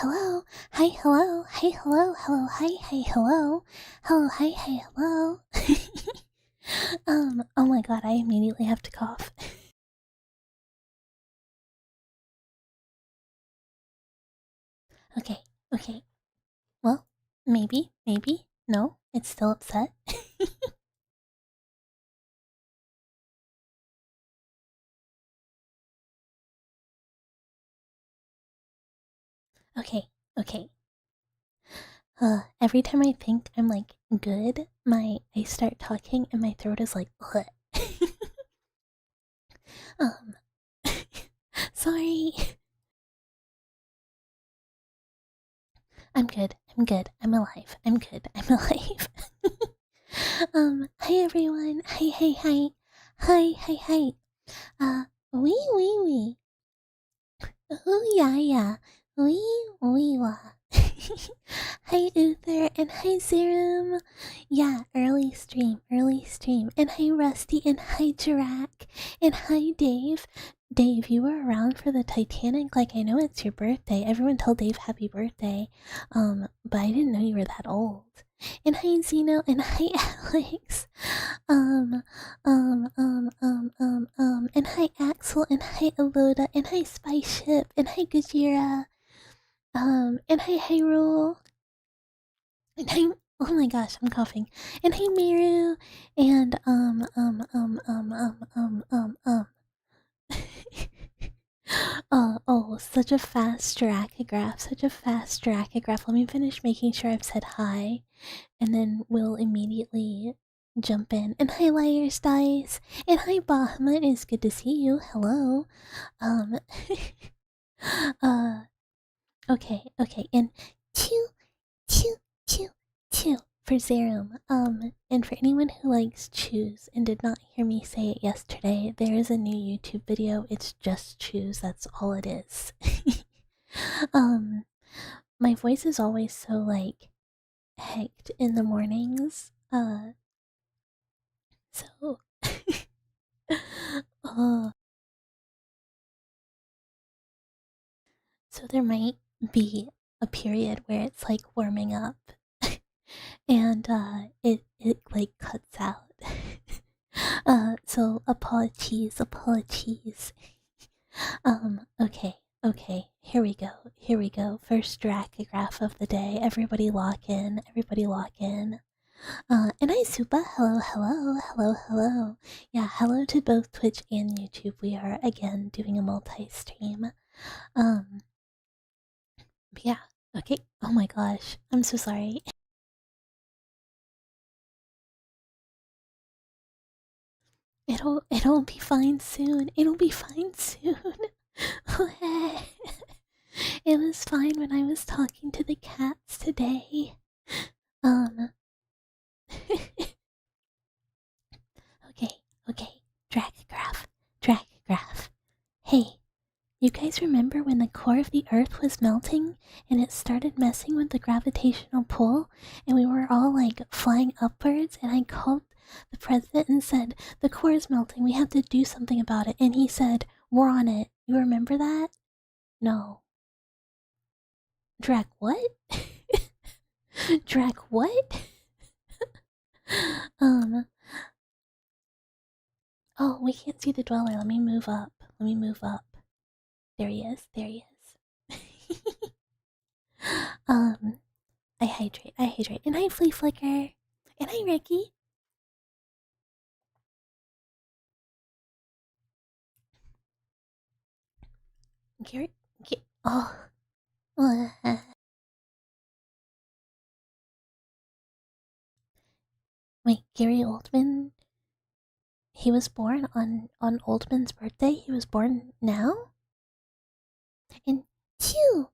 hello, hi, hello, hi, hello, hello, hi, hi, hello, hello, hi, hi, hello. Oh my god, I immediately have to cough. Okay, okay, well, maybe, no, it's still upset. Okay, okay. Every time I think I'm like good, I start talking and my throat is like, bleh. um, sorry. I'm good. I'm good. I'm alive. I'm good. I'm alive. Hi everyone. Hi, hi, hi. Hi, hi, hi. Wee. Ooh, yeah, yeah. Wee, wah. Hi, Uther, and hi, Serum. Yeah, early stream, early stream. And hi, Rusty, and hi, Jirak, and hi, Dave. Dave, you were around for the Titanic. Like, I know it's your birthday. Everyone tell Dave happy birthday. But I didn't know you were that old. And hi, Zeno, and hi, Alex. Um, and hi Axel, and hi Aloda, and hi Spaceship, and hi Gajira, and hi Hyrule, and hi, oh my gosh, I'm coughing, and hi Miru, and oh, such a fast dracograph, such a fast dracograph. Let me finish making sure I've said hi, and then we'll immediately jump in. And hi, Liars Dice, and hi, Bahamut. It's good to see you. Hello. Um, uh, okay, and two, two, two, two for Zerum. And for anyone who likes Choose and did not hear me say it yesterday, there is a new YouTube video. It's just Choose. That's all it is. um, my voice is always so like hecked in the mornings. So, uh, so there might be a period where it's like warming up, and it like cuts out. So apologies. Okay. Here we go. First dracograph of the day. Everybody lock in. Everybody lock in. And hi, Supa. Hello. Yeah, hello to both Twitch and YouTube. We are again doing a multi-stream. Um, but yeah, okay. Oh my gosh, I'm so sorry. It'll be fine soon. It'll be fine soon. It was fine when I was talking to the cats today. Um. Okay. Dracograph. Hey, you guys remember when the core of the Earth was melting and it started messing with the gravitational pull and we were all like flying upwards and I called the president and said, the core is melting, we have to do something about it. And he said, we're on it. You remember that? No. Drac what? Drac what? um, oh, we can't see the dweller. Let me move up. There he is. um, I hydrate. And hi, Flea Flicker. And hi, Ricky. Gary. Oh. Wait, Gary Oldman? He was born on Oldman's birthday? He was born now? And two,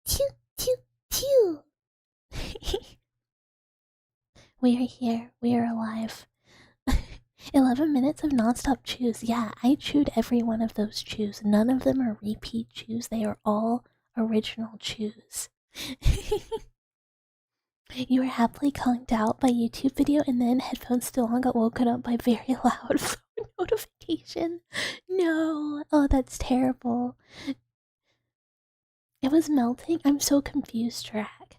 two, two, two. We are here. We are alive. 11 minutes of nonstop chews. Yeah, I chewed every one of those chews. None of them are repeat chews. They are all original chews. You were happily conked out by YouTube video and then headphones still on got woken up by very loud phone notification. No. Oh, that's terrible. It was melting. I'm so confused, Drac.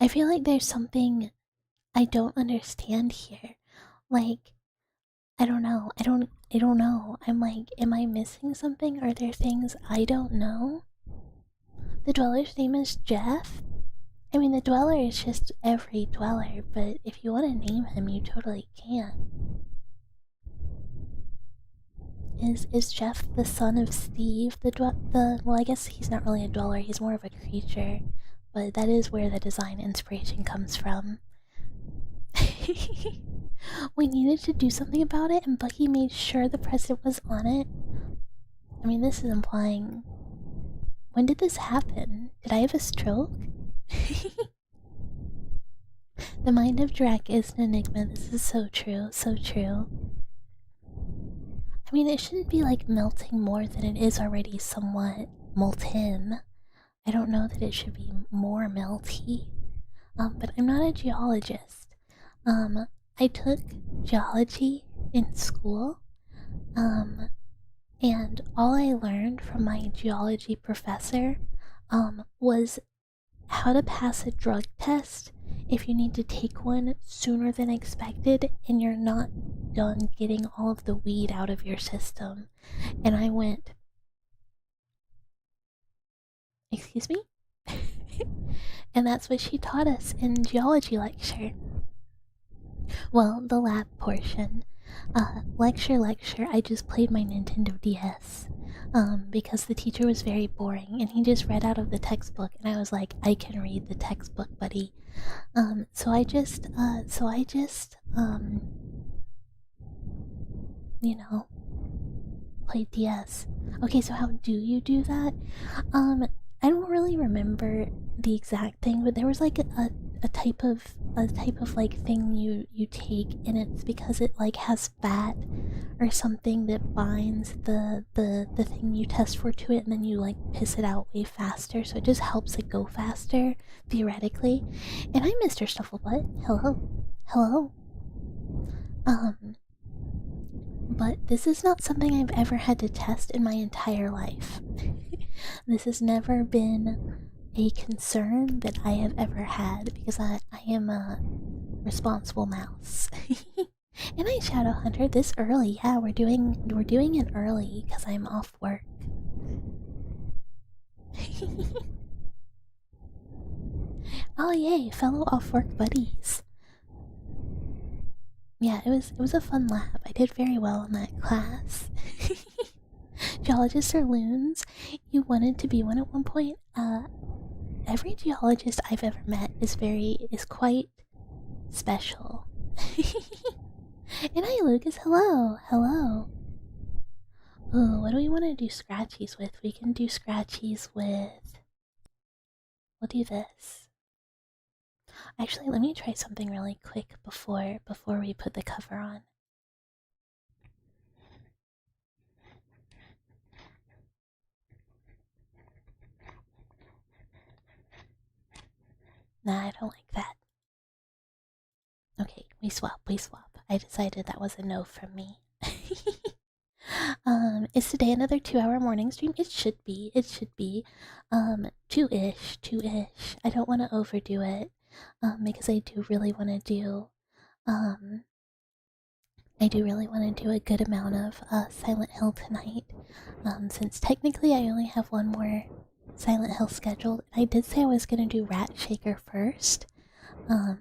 I feel like there's something I don't understand here. Like, I don't know. I don't know. I'm like, am I missing something? Are there things I don't know? The dweller's name is Jeff? I mean, the dweller is just every dweller, but if you want to name him, you totally can. Is Jeff the son of Steve? Well, I guess he's not really a dweller. He's more of a creature, but that is where the design inspiration comes from. We needed to do something about it, and Bucky made sure the president was on it. I mean, this is implying. When did this happen? Did I have a stroke? The mind of Drac is an enigma. This is so true, so true. I mean, it shouldn't be like melting more than it is already somewhat molten. I don't know that it should be more melty. But I'm not a geologist. I took geology in school. And all I learned from my geology professor, was how to pass a drug test if you need to take one sooner than expected and you're not done getting all of the weed out of your system. And I went, excuse me? And that's what she taught us in geology lecture. Well, the lab portion. Lecture, I just played my Nintendo DS. Because the teacher was very boring and he just read out of the textbook and I was like, I can read the textbook, buddy. So I just, you know, played DS. Okay, so how do you do that? I don't really remember the exact thing, but there was like a type of like thing you take, and it's because it like has fat or something that binds the thing you test for to it, and then you like piss it out way faster, so it just helps it go faster theoretically. And I'm Mr. Snufflebutt. Hello. But this is not something I've ever had to test in my entire life. This has never been a concern that I have ever had because I am a responsible mouse. And I Shadow Hunter this early. Yeah, we're doing it early because I'm off work. Oh yay, fellow off work buddies. Yeah, it was a fun lab. I did very well in that class. Geologists are loons. You wanted to be one at one point. Every geologist I've ever met is quite special. And hi Lucas, hello. Ooh, what do we want to do scratchies with? We can do scratchies with... We'll do this. Actually, let me try something really quick before we put the cover on. Nah, I don't like that. Okay, we swap. I decided that was a no from me. Is today another 2-hour morning stream? It should be. 2-ish. I don't want to overdo it. Because I do really want to do, a good amount of Silent Hill tonight. Since technically I only have one more Silent Hill scheduled. I did say I was gonna do Rat Shaker first. I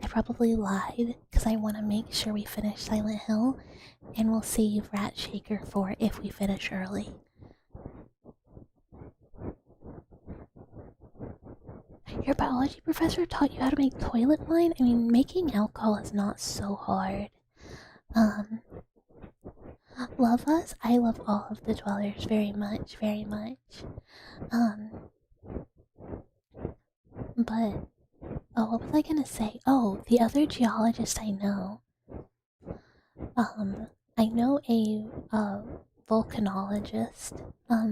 probably lied because I want to make sure we finish Silent Hill, and we'll save Rat Shaker for if we finish early. Your biology professor taught you how to make toilet wine? I mean, making alcohol is not so hard. Love us? I love all of the dwellers very much. But, oh, what was I gonna say? Oh, the other geologist I know. I know a, volcanologist.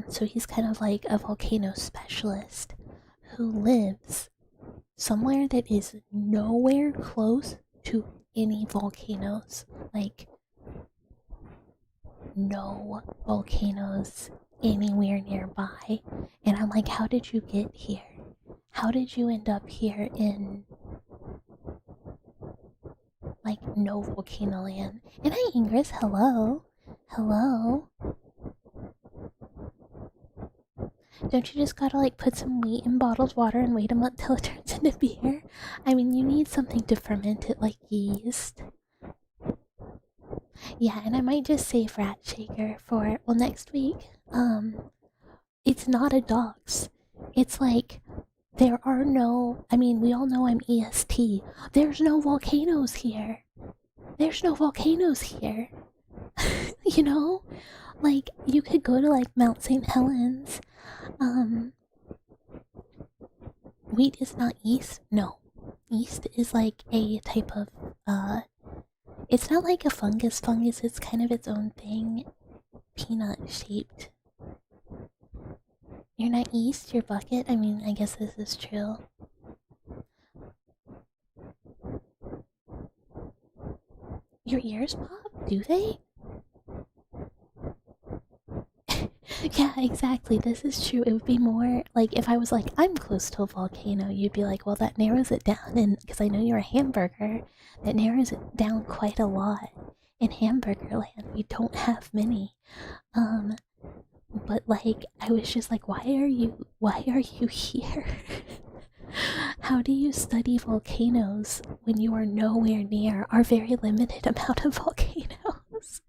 So he's kind of like a volcano specialist who lives somewhere that is nowhere close to any volcanoes. Like, no volcanoes anywhere nearby. And I'm like, how did you get here? How did you end up here in like no volcano land? And hi Ingress, hello. Hello. Don't you just gotta like put some wheat in bottled water and wait a month till it turns into beer? I mean, you need something to ferment it like yeast. Yeah, and I might just save Rat Shaker for, well, next week. It's not a dox. It's like, there are no, I mean, we all know I'm EST. There's no volcanoes here. There's no volcanoes here. You know? Like, you could go to, like, Mount St. Helens. Wheat is not yeast? No. Yeast is like a type of, it's not like a fungus. Fungus is kind of its own thing. Peanut shaped. You're not yeast, you're bucket? I mean, I guess this is true. Your ears pop? Do they? Yeah, exactly. This is true. It would be more like if I was like, I'm close to a volcano, you'd be like, well, that narrows it down. And because I know you're a hamburger, that narrows it down quite a lot. In hamburger land, we don't have many. But like, I was just like, why are you here? How do you study volcanoes when you are nowhere near our very limited amount of volcanoes?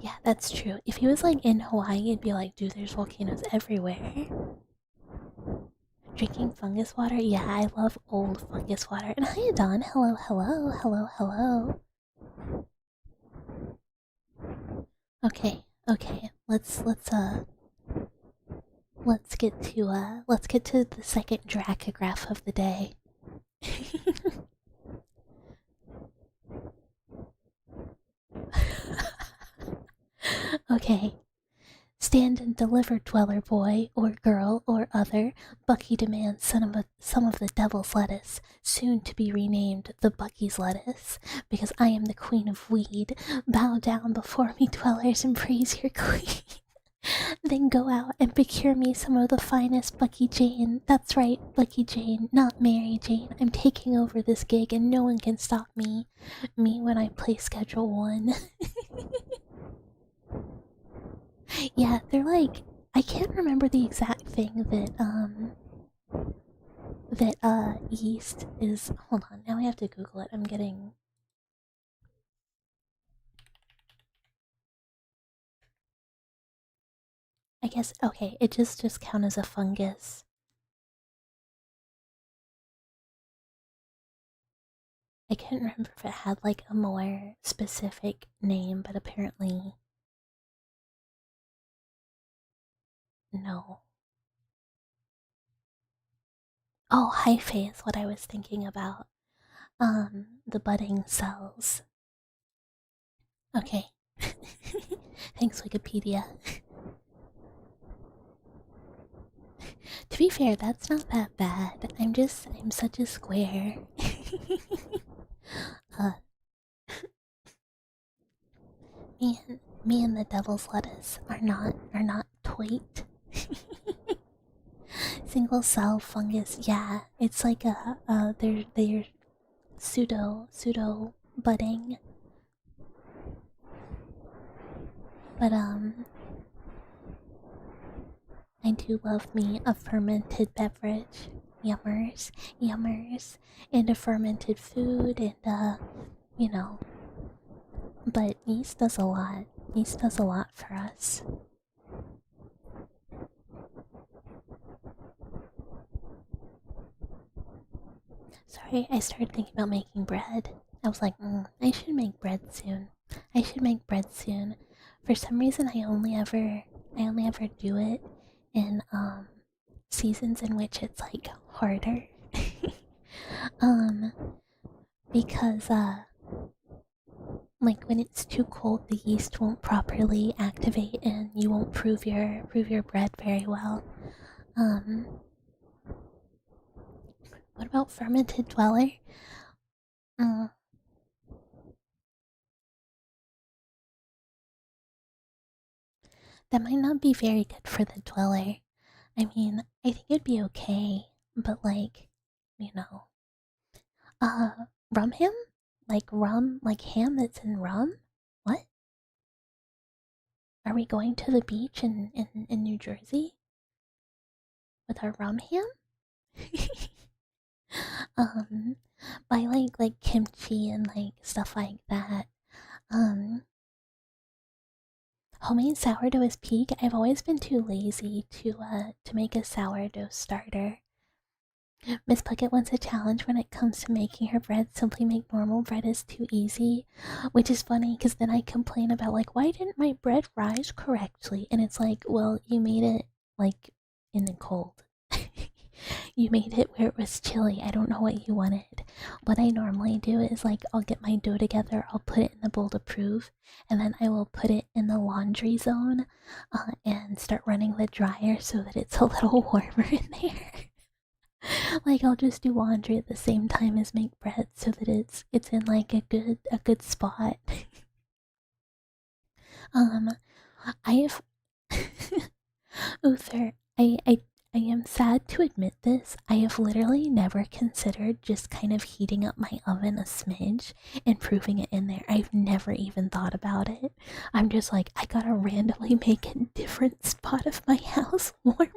Yeah, that's true. If he was like in Hawaii, you'd be like, dude, there's volcanoes everywhere. Drinking fungus water? Yeah, I love old fungus water. And hi, Don. Hello, hello, hello, hello. Okay, okay. Let's get to the second dracograph of the day. Okay. Stand and deliver, dweller boy, or girl, or other. Bucky demands some of the devil's lettuce, soon to be renamed the Bucky's lettuce, because I am the queen of weed. Bow down before me, dwellers, and praise your queen. Then go out and procure me some of the finest Bucky Jane. That's right, Bucky Jane, not Mary Jane. I'm taking over this gig and no one can stop me. Me when I play Schedule 1. Yeah, they're like, I can't remember the exact thing that yeast is. Hold on, now I have to Google it. I'm getting. I guess okay, it just count as a fungus. I can't remember if it had like a more specific name, but apparently no. Oh, hyphae is what I was thinking about. The budding cells. Okay. Thanks, Wikipedia. To be fair, that's not that bad. I'm such a square. uh, me and the devil's lettuce are not toit. Single cell fungus, yeah, it's like they're pseudo budding. But I do love me a fermented beverage. Yummers, yummers, and a fermented food, and you know. But yeast does a lot. Yeast does a lot for us. Sorry, I started thinking about making bread. I was like, I should make bread soon. I should make bread soon. For some reason, I only ever do it in seasons in which it's like harder. um, because like when it's too cold, the yeast won't properly activate, and you won't prove your bread very well. What about fermented dweller? Mm, that might not be very good for the dweller. I mean, I think it'd be okay, but like, you know, uh, rum ham? Like rum, like ham that's in rum? What? Are we going to the beach in New Jersey with our rum ham? um, I like kimchi and like stuff like that. Um, Homemade sourdough is peak. I've always been too lazy to make a sourdough starter. Miss Puckett wants a challenge when it comes to making her bread. Simply make normal bread is too easy, which is funny because then I complain about like why didn't my bread rise correctly? And it's like, well, you made it like in the cold. You made it where it was chilly. I don't know what you wanted. What I normally do is like I'll get my dough together, I'll put it in the bowl to prove, and then I will put it in the laundry zone and start running the dryer so that it's a little warmer in there. Like I'll just do laundry at the same time as make bread so that it's in like a good spot. um I've Uther, I am sad to admit this. I have literally never considered just kind of heating up my oven a smidge and proving it in there. I've never even thought about it. I'm just like, I gotta randomly make a different spot of my house warmer.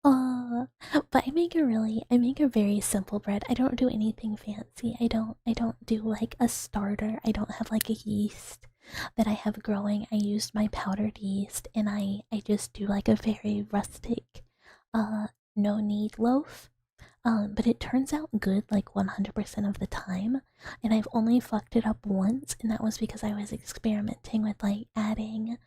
uh, but I make a very simple bread. I don't do anything fancy. I don't do like a starter. I don't have like a yeast that I have growing. I used my powdered yeast and I just do like a very rustic uh no knead loaf. But it turns out good like 100% of the time. And I've only fucked it up once, and that was because I was experimenting with like adding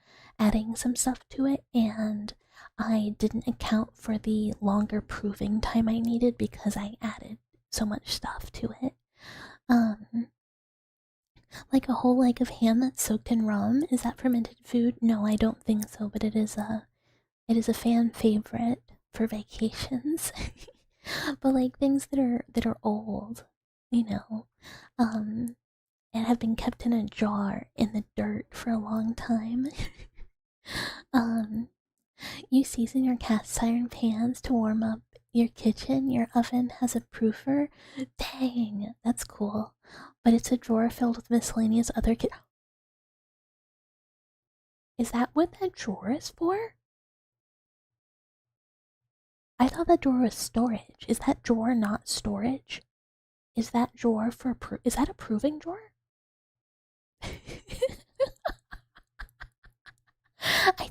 some stuff to it, and I didn't account for the longer proving time I needed because I added so much stuff to it. Um, like a whole leg of ham that's soaked in rum. Is that fermented food? No, I don't think so, but it is a fan favorite for vacations. But like things that are old, you know, um, and have been kept in a jar in the dirt for a long time. um, you season your cast iron pans to warm up your kitchen. Your oven has a proofer. Dang, that's cool. But it's a drawer filled with miscellaneous other Is that what that drawer is for? I thought that drawer was storage. Is that drawer not storage? Is that drawer for is that a proving drawer? I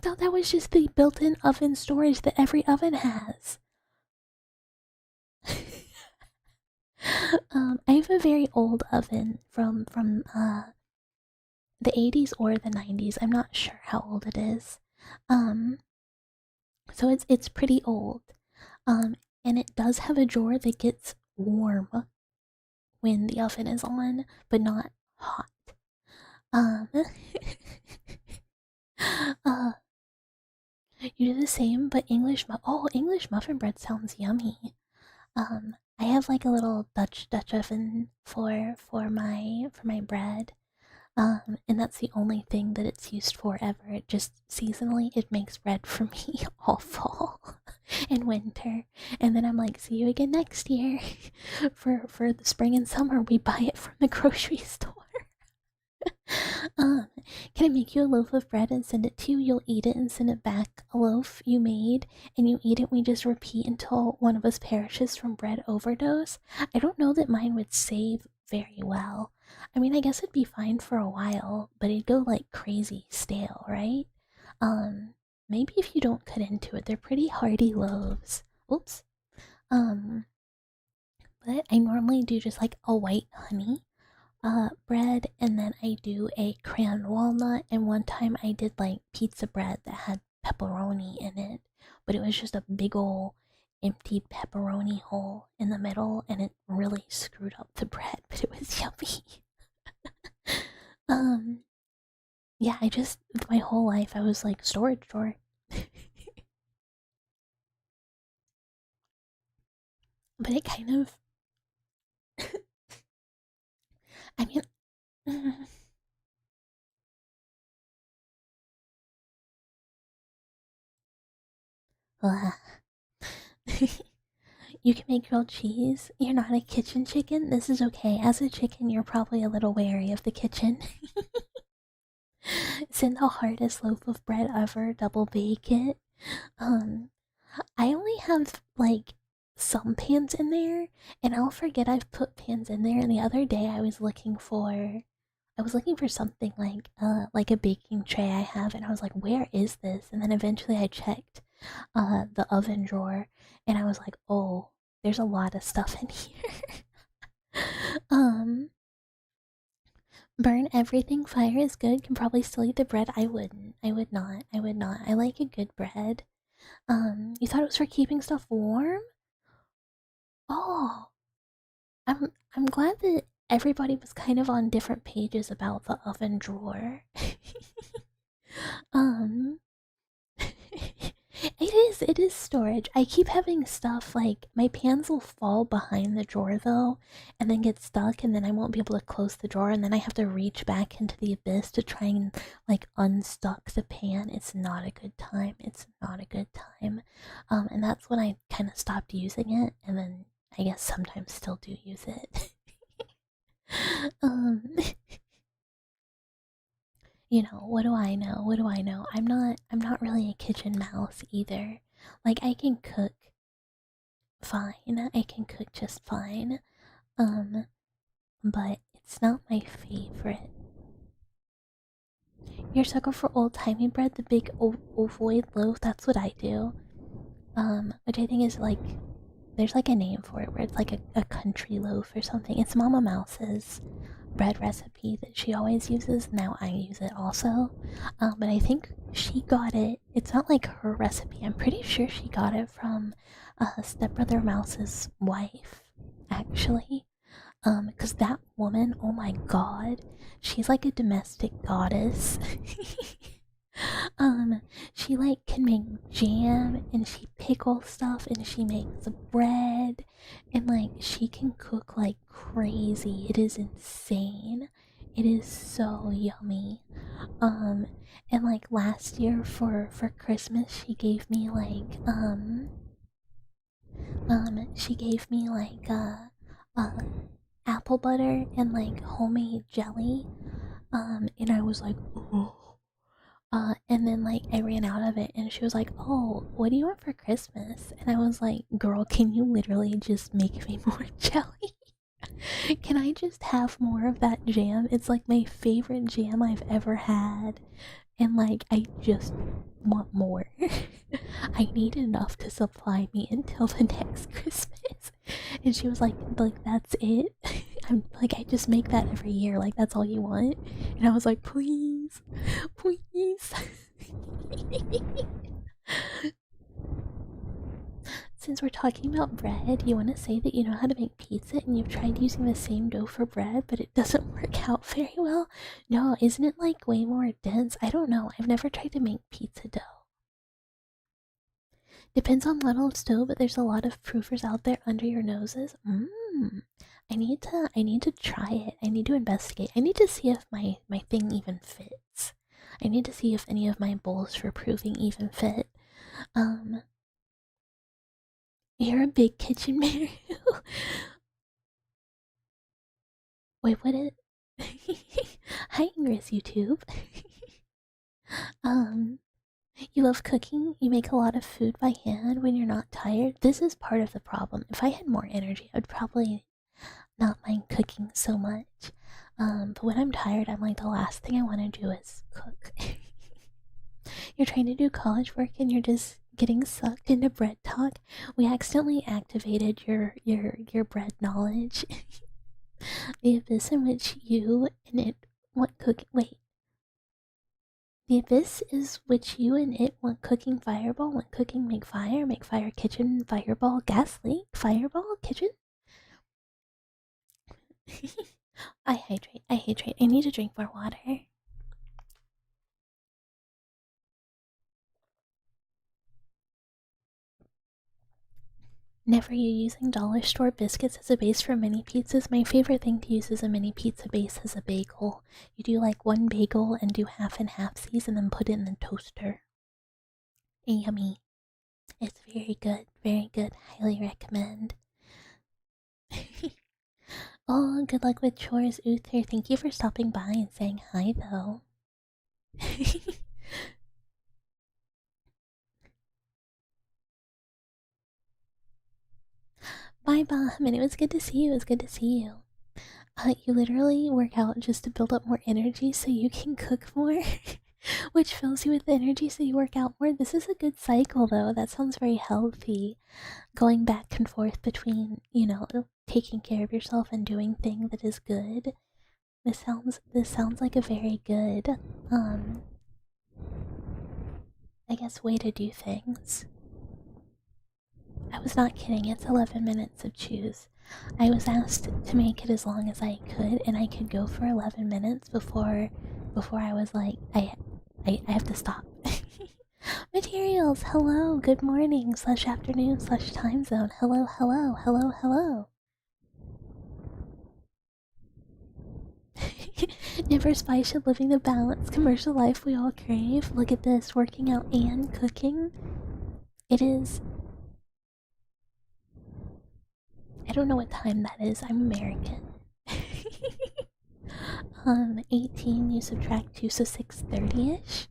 thought that was just the built-in oven storage that every oven has. I have a very old oven from the 80s or the 90s. I'm not sure how old it is. Um, so it's pretty old. Um, and it does have a drawer that gets warm when the oven is on, but not hot. Um, uh, you do the same, but English muffin bread sounds yummy. I have like a little Dutch oven for my bread. And that's the only thing that it's used for ever. It just seasonally it makes bread for me all fall and winter. And then I'm like, see you again next year. For the spring and summer we buy it from the grocery store. Um, can I make you a loaf of bread and send it to you? You'll eat it and send it back a loaf you made, and you eat it. We just repeat until one of us perishes from bread overdose. I don't know that mine would save very well. I mean, I guess it'd be fine for a while, but it'd go like crazy stale, right? Um, Maybe if you don't cut into it, they're pretty hearty loaves. Oops. Um, but I normally do just like a white honey bread, and then I do a crayon walnut, and one time I did like pizza bread that had pepperoni in it, but it was just a big ol' empty pepperoni hole in the middle, and it really screwed up the bread, but it was yummy. um yeah, I just my whole life I was like storage drawer. but it kind of, I mean, you can make grilled cheese. You're not a kitchen chicken. This is okay. As a chicken, you're probably a little wary of the kitchen. Send the hardest loaf of bread ever, double bake it. Um, I only have like some pans in there, and I'll forget I've put pans in there. And the other day I was looking for something like a baking tray I have, and I was like, where is this? And then eventually I checked the oven drawer, and I was like, oh, there's a lot of stuff in here. um Burn everything. Fire is good. Can probably still eat the bread. I wouldn't. I would not. I would not. I like a good bread. You thought it was for keeping stuff warm? Oh, I'm glad that everybody was kind of on different pages about the oven drawer. um it is storage. I keep having stuff like my pans will fall behind the drawer though, and then get stuck, and then I won't be able to close the drawer, and then I have to reach back into the abyss to try and like unstuck the pan. It's not a good time. It's not a good time. And that's when I kind of stopped using it, and then I guess sometimes still do use it. um what do I know? What do I know? I'm not really a kitchen mouse either. Like I can cook fine. I can cook just fine. Um, but it's not my favorite. You're sucker for old timey bread, the big ovoid loaf. That's what I do. Which I think is like there's like a name for it where it's like a country loaf or something. It's Mama Mouse's bread recipe that she always uses. Now I use it also. But I think she got it. It's not like her recipe. I'm pretty sure she got it from Stepbrother Mouse's wife, actually. Because that woman, oh my god, she's like a domestic goddess. um, she like can make jam and she pickles stuff and she makes bread and like she can cook like crazy. It is insane. It is so yummy. Um, and like last year for Christmas, she gave me like uh apple butter and like homemade jelly. And I was like, ooh. And then like I ran out of it, and she was like, "Oh, what do you want for Christmas?" And I was like, "Girl, can you literally just make me more jelly? Can I just have more of that jam? It's like my favorite jam I've ever had, and like I just want more. I need enough to supply me until the next Christmas." And she was like that's it. I'm like, I just make that every year. Like that's all you want? And I was like, please, please. Since we're talking about bread, you want to say that you know how to make pizza and you've tried using the same dough for bread, but it doesn't work out very well? No, isn't it like way more dense? I don't know. I've never tried to make pizza dough. Depends on level of stove, but there's a lot of proofers out there under your noses. I need to try it. I need to investigate. I need to see if my thing even fits. I need to see if any of my bowls for proving even fit. Um, you're a big kitchen Mario. Wait, what is? Hi, Ingress YouTube. um, you love cooking. You make a lot of food by hand when you're not tired. This is part of the problem. If I had more energy, I would probably not mind cooking so much. But when I'm tired, I'm like the last thing I want to do is cook. You're trying to do college work and you're just getting sucked into bread talk. We accidentally activated your bread knowledge. The abyss in which you and it want cooking. Wait. The abyss is which you and it want cooking fireball, want cooking make fire kitchen, fireball, gas leak, fireball, kitchen. I hydrate, I hydrate. I need to drink more water. Never you using dollar store biscuits as a base for mini pizzas. My favorite thing to use as a mini pizza base is a bagel. You do like one bagel and do half and halfsies and then put it in the toaster. Yummy. It's very good, very good. Highly recommend. Oh, good luck with chores, Uther. Thank you for stopping by and saying hi, though. Bye, Bahman. It was good to see you. It was good to see you. You literally work out just to build up more energy so you can cook more, which fills you with energy so you work out more. This is a good cycle, though. That sounds very healthy. Going back and forth between, taking care of yourself and doing thing that is good. This sounds like a very good, I guess, way to do things. I was not kidding. It's 11 minutes of choose. I was asked to make it as long as I could, and I could go for 11 minutes before I was like, I have to stop. Materials, hello, good morning, /afternoon, /time zone. Hello, hello, hello, hello. Never spy should living the balanced commercial life we all crave. Look at this, working out and cooking. It is. I don't know what time that is. I'm American. 18, you subtract 2, so 6:30ish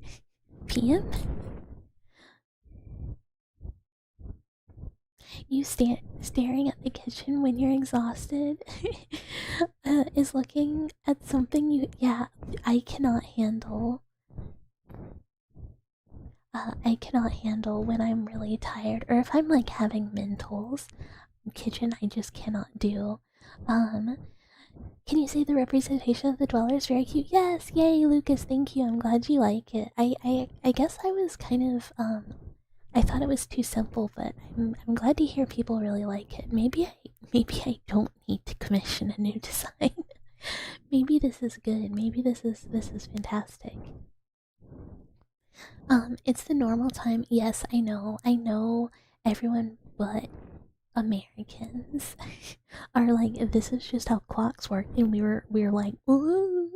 p.m. You staring at the kitchen when you're exhausted is looking at something you. Yeah, I cannot handle. I cannot handle when I'm really tired, or if I'm like having mentals. Kitchen, I just cannot do. Can you say the representation of the dweller is very cute? Yes, yay, Lucas, thank you. I'm glad you like it. I guess I was kind of I thought it was too simple, but I'm glad to hear people really like it. Maybe I don't need to commission a new design. Maybe this is good. Maybe this is fantastic. It's the normal time. Yes, I know. Everyone but Americans are like, this is just how clocks work, and we're like, ooh,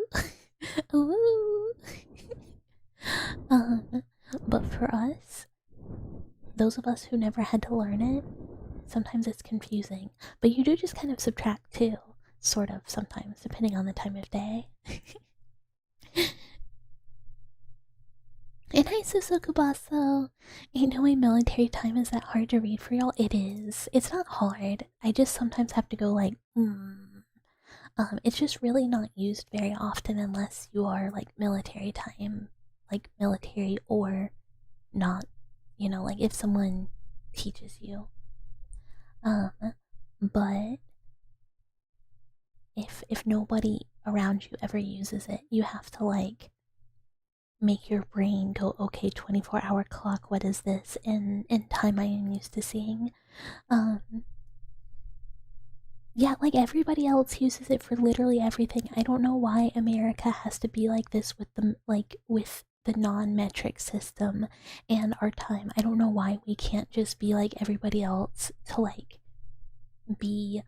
ooh. But for us, those of us who never had to learn it, sometimes it's confusing. But you do just kind of subtract too, sort of, sometimes, depending on the time of day. And hi, Susukubaso. Ain't no way military time is that hard to read for y'all. It is. It's not hard. I just sometimes have to go like, it's just really not used very often unless you are like military time, like military or not, like if someone teaches you. But if nobody around you ever uses it, you have to like make your brain go, okay, 24-hour clock, what is this in time I am used to seeing. Yeah, like everybody else uses it for literally everything. I don't know why America has to be like this with the non-metric system and our time. I don't know why we can't just be like everybody else to like be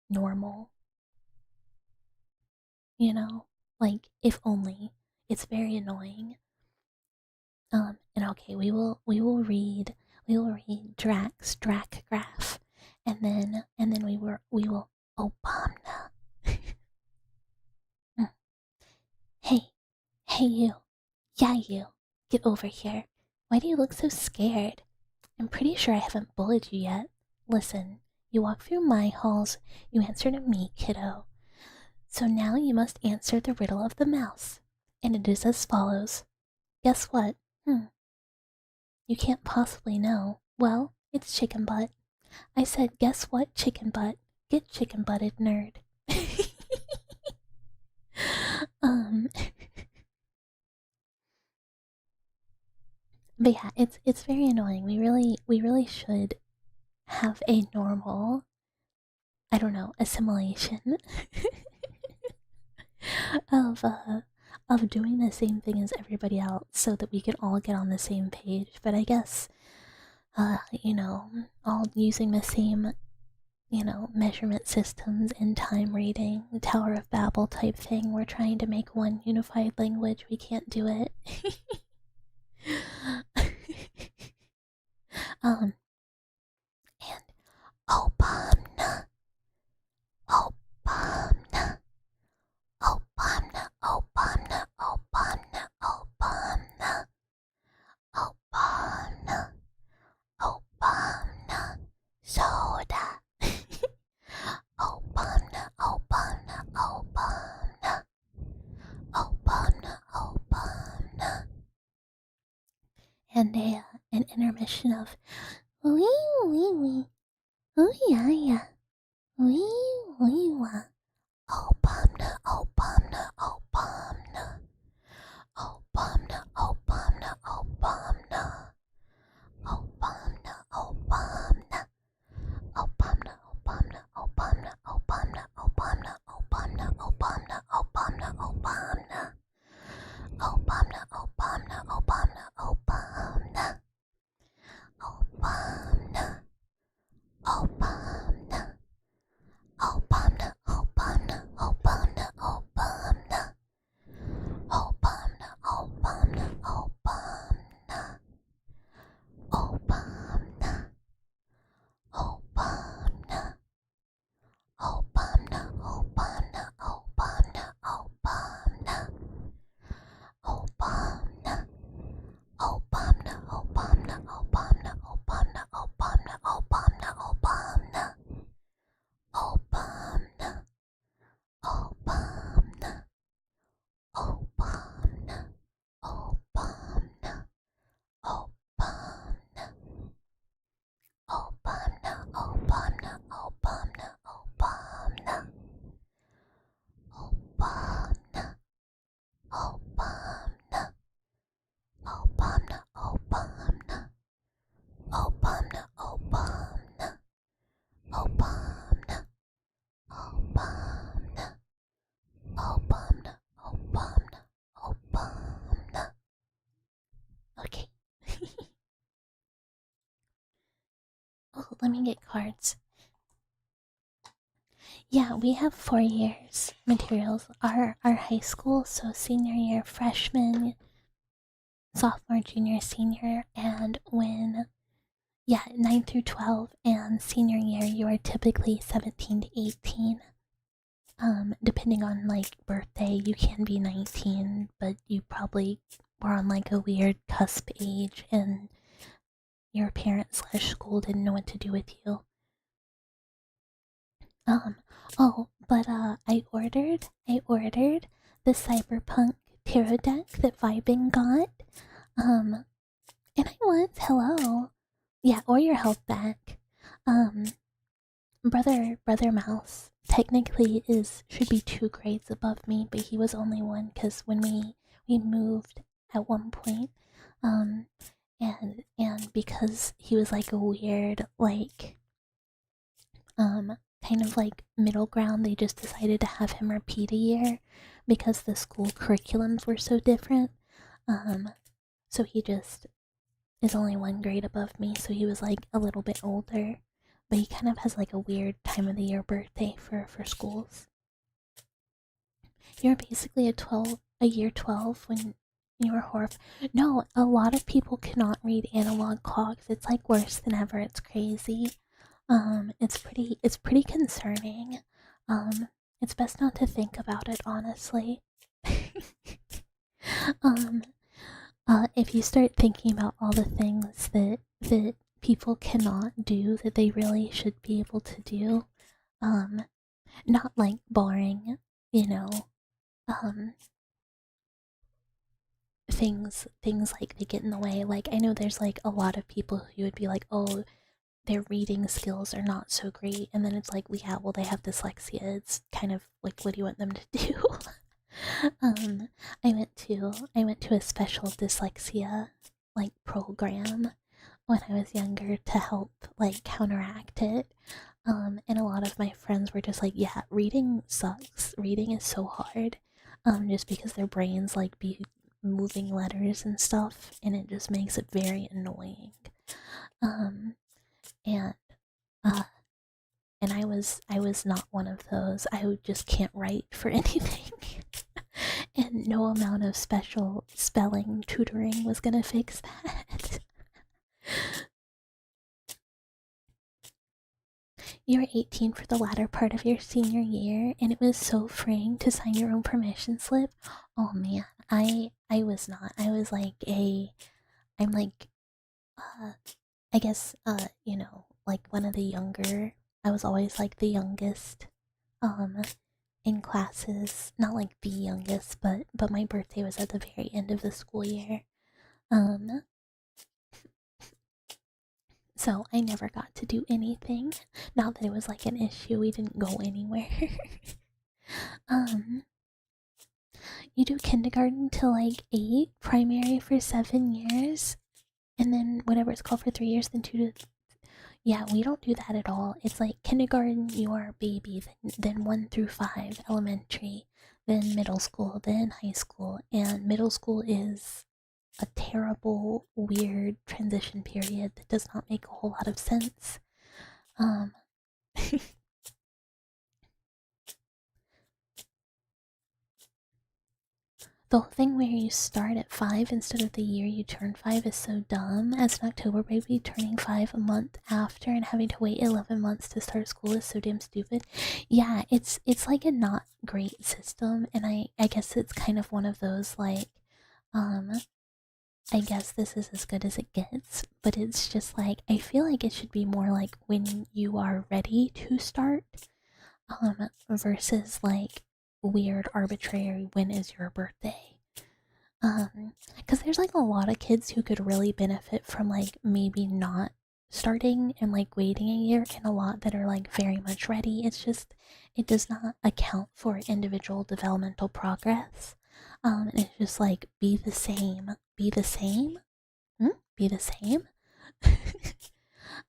normal. Like if only. It's very annoying. And okay, we will read Dracograph, and then we will Obama. Hey, you, yeah you, get over here. Why do you look so scared? I'm pretty sure I haven't bullied you yet. Listen, you walk through my halls, you answer to me, kiddo. So now you must answer the riddle of the mouse, and it is as follows. Guess what? You can't possibly know. Well, it's chicken butt. I said, guess what, chicken butt? Get chicken butted, nerd. But yeah, it's very annoying. We really should have a normal, I don't know, assimilation of doing the same thing as everybody else so that we can all get on the same page. But I guess you know, all using the same, measurement systems and time reading, the Tower of Babel type thing. We're trying to make one unified language. We can't do it. And Obama, Obama, Obama, Obama, Obama, Obama, Obama, Obama, soda. Obama, Obama, Obama, Obama, Obama. And an intermission of wee wee wee, oh yeah yeah, wee wee wah. Obama, Obama, Obama, Obama, Obama, Obama, Obama, Obama. Obama, Obama, Obama, Obama, Obama, Obama, Obama, Obama, Obama. Obama, Obama, Obama, Obama. Obama, Obama. Obama, Obama, Obama, Obama. Obama, Obama, Obama. Obama. Obama, Obama, Obama, Obama, Obama, Obama, Obama, Obama, Obama, Obama, Obama, Obama, Obama, Obama, Obama, Obama, Obama, Obama. Obama, Obama, Obama, Obama, Obama, Obama, Obama, Obama, Obama, Obama, Obama, Obama, Obama, Obama, Obama. Okay. Oh, let me get cards. Yeah, we have 4 years materials. Our high school, so senior year, freshman, sophomore, junior, senior, and when 9 through 12 and senior year you are typically 17 to 18. Depending on like birthday, you can be 19, but you probably were on like a weird cusp age and your parents / school didn't know what to do with you. But I ordered the Cyberpunk tarot deck that Vibing got. And I was hello. Yeah, or your health back. Brother Mouse technically should be 2 grades above me, but he was only 1 because when we moved at one point, and because he was like a weird kind of like middle ground, they just decided to have him repeat a year because the school curriculums were so different. So he just is only 1 grade above me, so he was like a little bit older, but he kind of has like a weird time of the year birthday for schools. You're basically a year 12 when you were horrified. No, a lot of people cannot read analog clocks. It's like worse than ever. It's crazy. It's pretty concerning. It's best not to think about it, honestly. If you start thinking about all the things that people cannot do that they really should be able to do, not like boring, things like they get in the way. Like I know there's like a lot of people who would be like, oh, their reading skills are not so great, and then it's like, yeah, well, they have dyslexia. It's kind of like, what do you want them to do? I went to a special dyslexia like program when I was younger to help like counteract it. And a lot of my friends were just like, yeah, reading sucks. Reading is so hard. Just because their brains like be moving letters and stuff, and it just makes it very annoying. Um, and uh, and I was not one of those. I just can't write for anything. And no amount of special spelling tutoring was gonna fix that. You were 18 for the latter part of your senior year, and it was so freeing to sign your own permission slip. Oh man, I was not. I was like I'm like uh I guess like one of the younger. I was always like the youngest um in classes, not like the youngest, but my birthday was at the very end of the school year. Um so I never got to do anything. Not that it was like an issue, we didn't go anywhere. um you do kindergarten till like 8, primary for 7 years, and then whatever it's called for 3 years, then 2 to. Yeah, we don't do that at all. It's like kindergarten, you are a baby, then 1 through 5, elementary, then middle school, then high school, and middle school is a terrible, weird transition period that does not make a whole lot of sense. Um, the whole thing where you start at 5 instead of the year you turn 5 is so dumb. As an October baby, turning 5 a month after and having to wait 11 months to start school is so damn stupid. Yeah, it's like a not great system, and I guess it's kind of one of those like, um, I guess this is as good as it gets, but it's just like, I feel like it should be more like when you are ready to start, versus like weird arbitrary when is your birthday. Because there's like a lot of kids who could really benefit from like maybe not starting and like waiting a year, and a lot that are like very much ready. It's just, it does not account for individual developmental progress. And it's just like, be the same, be the same, be the same.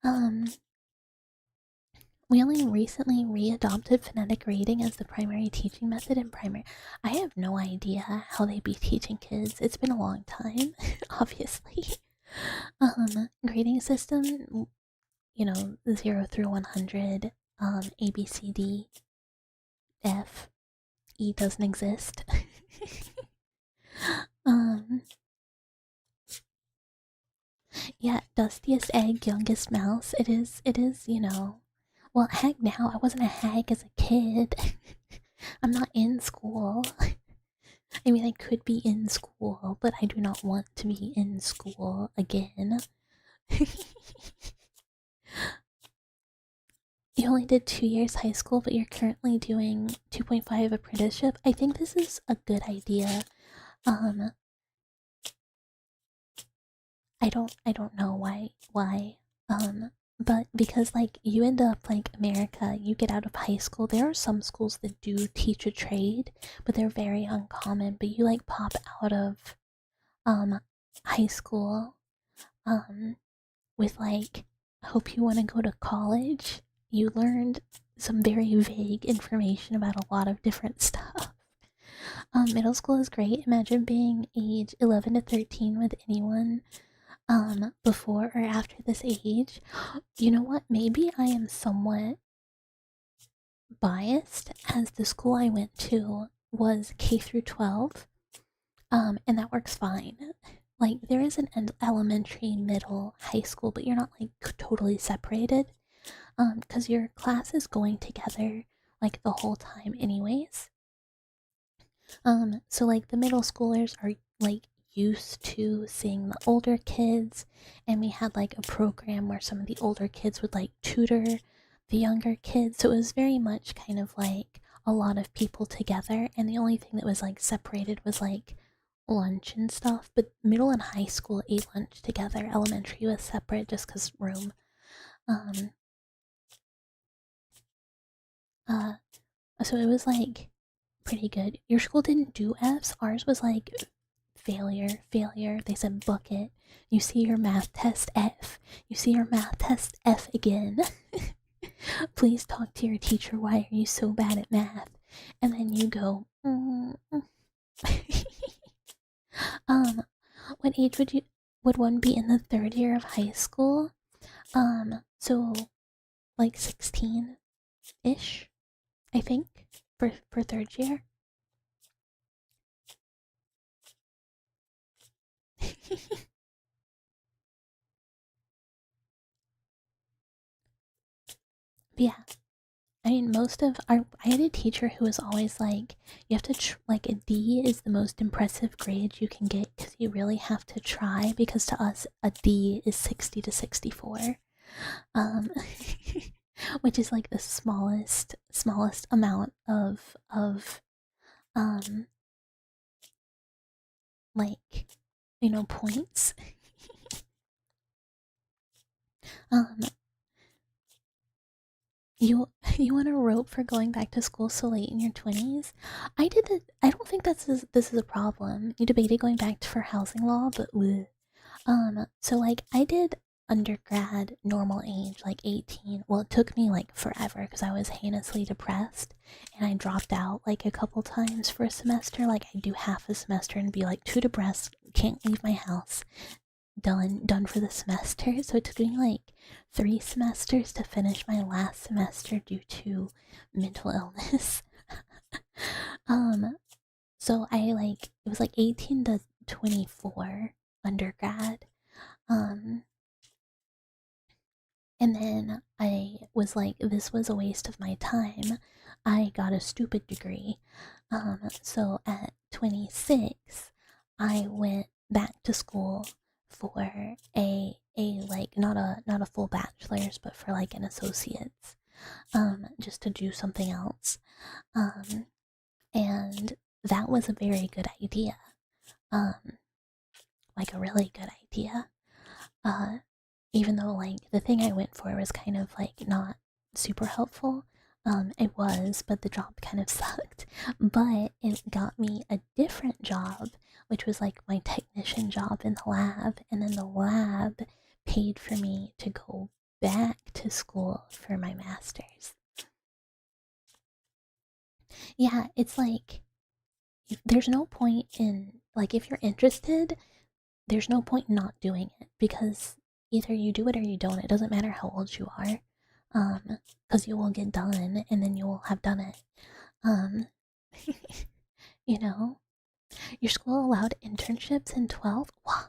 um, we only recently readopted phonetic reading as the primary teaching method in primary. I have no idea how they be teaching kids. It's been a long time, obviously. Grading system, 0 through 100, A, B, C, D, F, E doesn't exist. Yeah, dustiest egg, youngest mouse. It is. Well, heck now, I wasn't a hag as a kid. I'm not in school. I mean, I could be in school, but I do not want to be in school again. You only did 2 years high school, but you're currently doing 2.5 apprenticeship. I think this is a good idea. I don't know why. But because like you end up like America, you get out of high school. There are some schools that do teach a trade, but they're very uncommon. But you like pop out of high school with like, hope you want to go to college. You learned some very vague information about a lot of different stuff. Middle school is great. Imagine being age 11 to 13 with anyone before or after this age. You know what? Maybe I am somewhat biased, as the school I went to was K through 12, and that works fine. Like, there is an elementary, middle, high school, but you're not like totally separated, because your class is going together like the whole time anyways. So like the middle schoolers are like used to seeing the older kids, and we had like a program where some of the older kids would like tutor the younger kids, so it was very much kind of like a lot of people together, and the only thing that was like separated was like lunch and stuff. But middle and high school ate lunch together, elementary was separate just because room. um uh so it was like pretty good. Your school didn't do F's. Ours was like failure, failure. They said bucket. You see your math test F. You see your math test F again. Please talk to your teacher. Why are you so bad at math? And then you go, um, what age would you? would one be in the third year of high school? So like 16-ish, I think, for third year. Yeah, I mean, most of our. I had a teacher who was always like, you have to, like, a D is the most impressive grade you can get because you really have to try, because to us, a D is 60 to 64. Um, which is like the smallest amount of, um, like, points. Um, You you want a rope for going back to school so late in your 20s? I did it. I don't think this is a problem. You debated going back to for housing law, but bleh. So like I did undergrad normal age, like 18. Well, it took me like forever because I was heinously depressed and I dropped out like a couple times for a semester. Like I do half a semester and be like too depressed, can't leave my house, done for the semester. So it took me like 3 semesters to finish my last semester due to mental illness. um so I like it was like 18 to 24 undergrad. um and then I was like, this was a waste of my time. I got a stupid degree. So at 26, I went back to school for a like not a full bachelor's, but for like an associate's, just to do something else. Um, and that was a very good idea. Um, like a really good idea. Uh, Even though like the thing I went for was kind of like not super helpful. It was, but the job kind of sucked. But it got me a different job, which was like my technician job in the lab, and then the lab paid for me to go back to school for my master's. Yeah, it's like there's no point in, like, if you're interested, there's no point in not doing it, because either you do it or you don't. It doesn't matter how old you are, because you will get done and then you will have done it. Um, you know, your school allowed internships in 12th. Wow,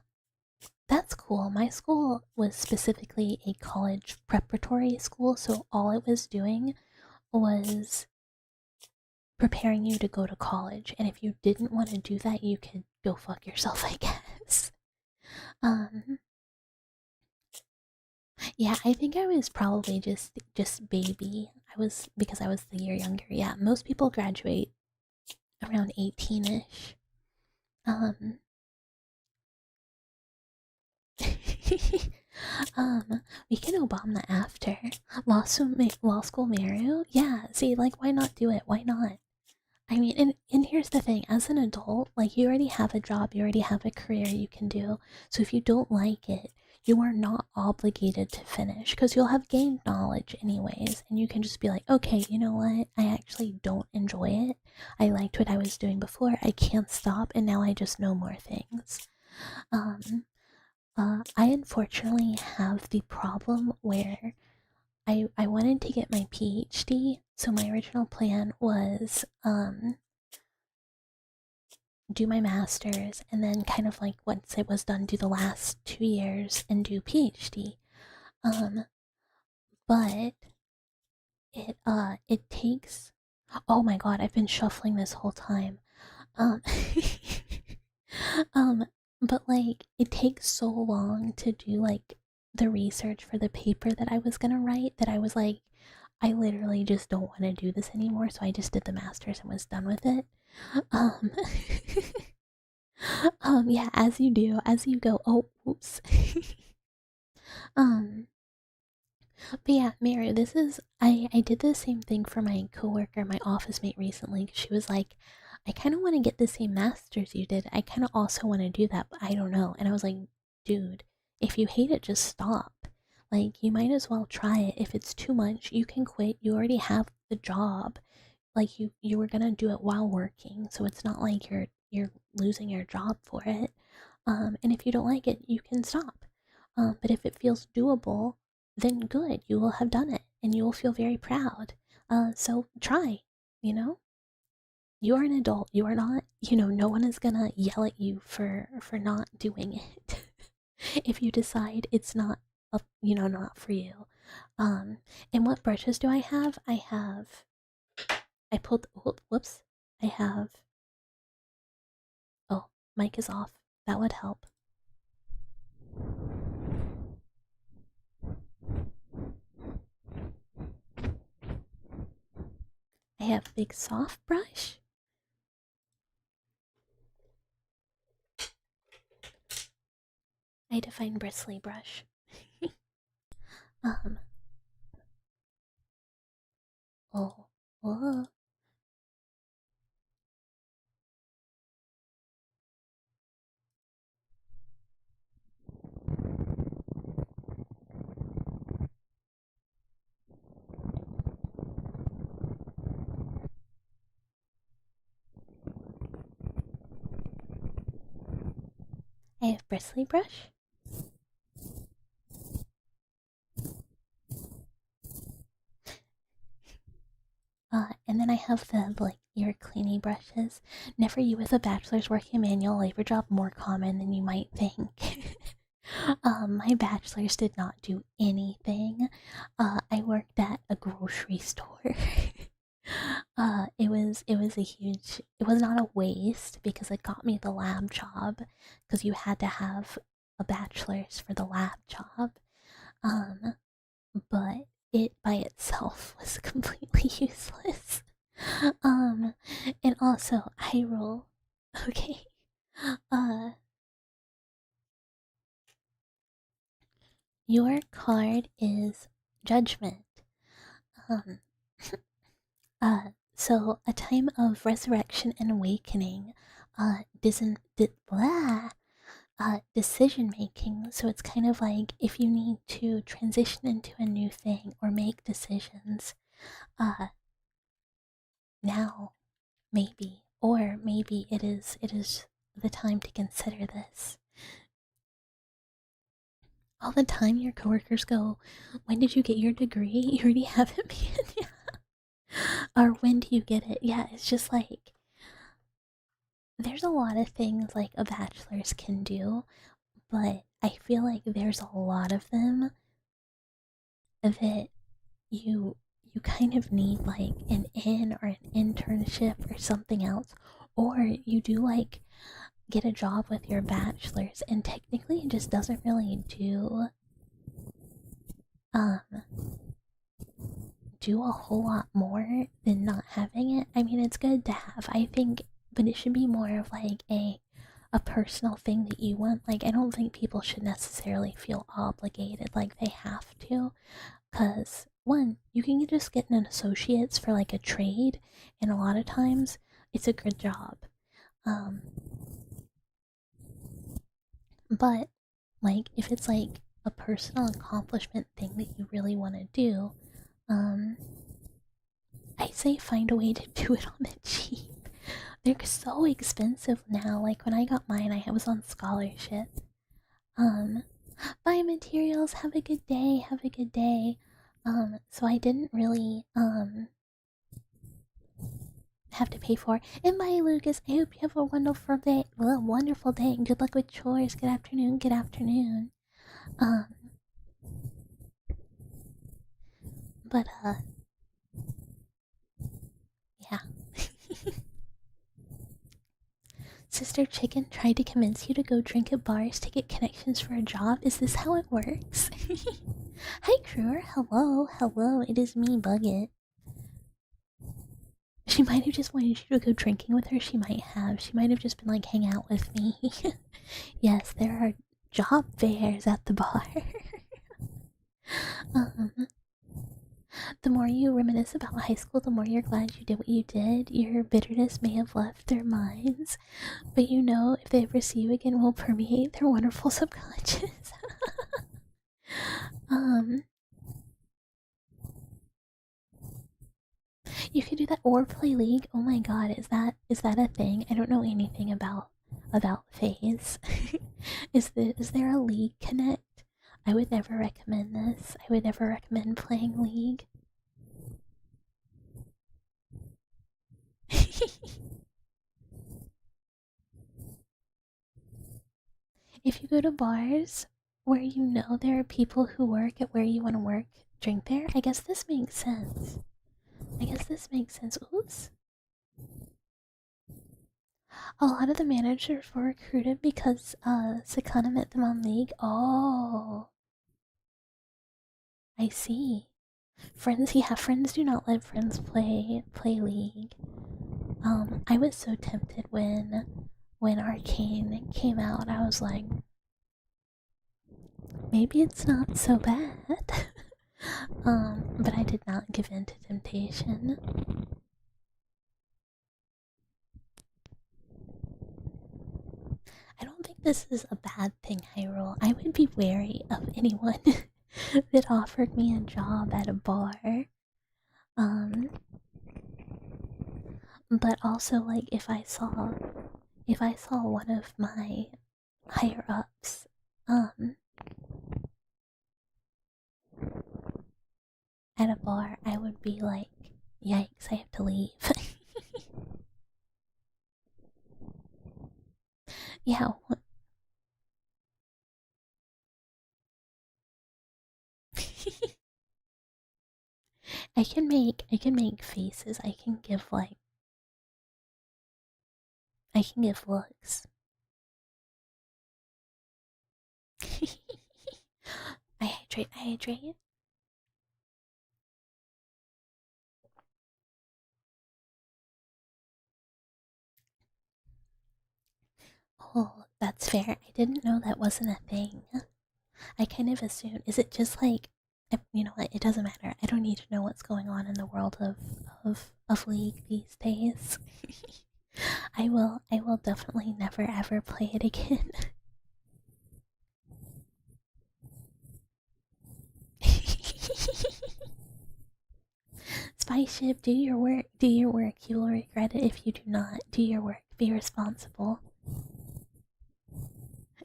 that's cool. My school was specifically a college preparatory school, so all it was doing was preparing you to go to college. And if you didn't want to do that, you could go fuck yourself, I guess. Um, Yeah, I think I was probably just baby. I was, because I was the year younger. Yeah, most people graduate around 18ish. Um we can Obama after law school Maru. Yeah, see, like, why not do it? Why not? I mean, and here's the thing, as an adult, like, you already have a job, you already have a career you can do. So if you don't like it, you are not obligated to finish, because you'll have gained knowledge anyways, and you can just be like, okay, you know what? I actually don't enjoy it. I liked what I was doing before. I can't stop, and now I just know more things. Um, I unfortunately have the problem where I wanted to get my PhD, so my original plan was do my master's, and then kind of like once it was done, do the last 2 years and do PhD. Um, but it takes, oh my god, I've been shuffling this whole time. Um um but like it takes so long to do like the research for the paper that I was gonna write, that I was like, I literally just don't want to do this anymore, so I just did the master's and was done with it. Um yeah, as you do, as you go. Oh, oops. um, but yeah, Mary, this is, I did the same thing for my coworker, my office mate recently. She was like, I kind of want to get the same masters you did. I kind of also want to do that, but I don't know. And I was like, dude, if you hate it, just stop. Like, you might as well try it. If it's too much, you can quit. You already have the job. Like, you were gonna do it while working, so it's not like you're losing your job for it. And if you don't like it, you can stop. But if it feels doable, then good, you will have done it and you will feel very proud. So try, you know? You are an adult. You are not, no one is gonna yell at you for not doing it. If you decide it's not not for you. And what brushes do I have? I pulled whoops. I have oh, mic is off. That would help. I have a big soft brush. I define bristly brush. um oh, oh. I have bristly brush. And then I have the ear cleaning brushes. Never you with a bachelor's working manual labor job more common than you might think. My bachelor's did not do anything. I worked at a grocery store. It was not a waste because it got me the lab job because you had to have a bachelor's for the lab job. Um, but it by itself was completely useless. Um, and also I roll. Okay. Uh, your card is judgment. Um, so a time of resurrection and awakening, decision making. So it's kind of like if you need to transition into a new thing or make decisions, now maybe, or maybe it is the time to consider this. All the time your coworkers go, "When did you get your degree? You already have it, man." Or when do you get it? Yeah, it's just like there's a lot of things like a bachelor's can do, but I feel like there's a lot of them that you kind of need like an or an internship or something else, or you do like get a job with your bachelor's, and technically it just doesn't really um do a whole lot more than not having it. I mean, it's good to have, I think, but it should be more of like a personal thing that you want. Like, I don't think people should necessarily feel obligated like they have to, because one, you can just get an associate's for like a trade, and a lot of times it's a good job. Um, but like if it's like a personal accomplishment thing that you really want to do, um, I say find a way to do it on the cheap. They're so expensive now. Like when I got mine, I was on scholarship. Um, buy materials. Have a good day. Have a good day. So I didn't really have to pay for. And bye, Lucas. I hope you have a wonderful day. Well, wonderful day, and good luck with chores. Good afternoon. Good afternoon. Um, but yeah. Sister Chicken tried to convince you to go drink at bars to get connections for a job. Is this how it works? Hi, Kruer. Hello, hello. It is me, Bucket. She might have just wanted you to go drinking with her. She might have. She might have just been like, hang out with me. Yes, there are job fairs at the bar. um, the more you reminisce about high school, the more you're glad you did what you did. Your bitterness may have left their minds, but if they ever see you again, will permeate their wonderful subconscious. um, you could do that or play League. Oh my god, is that a thing? I don't know anything about phase. Is there a League Connect? I would never recommend this. I would never recommend playing League. If you go to bars where you know there are people who work at where you want to work, drink there, I guess this makes sense. Oops. A lot of the managers were recruited because Sakana met them on League. Oh, I see. Friends, yeah, friends do not let friends play League. I was so tempted when Arcane came out. I was like, maybe it's not so bad. But I did not give in to temptation. I don't think this is a bad thing, Hyrule. I would be wary of anyone that offered me a job at a bar. But also, like, if I saw one of my higher ups, at a bar, I would be like, yikes, I have to leave. Yeah. I can make faces. I can give looks. I hydrate. Oh, that's fair. I didn't know that wasn't a thing. I kind of assumed. Is it just like, you know what? It doesn't matter. I don't need to know what's going on in the world of League these days. I will definitely never ever play it again. Spyship, do your work. Do your work. You will regret it if you do not. Do your work. Be responsible.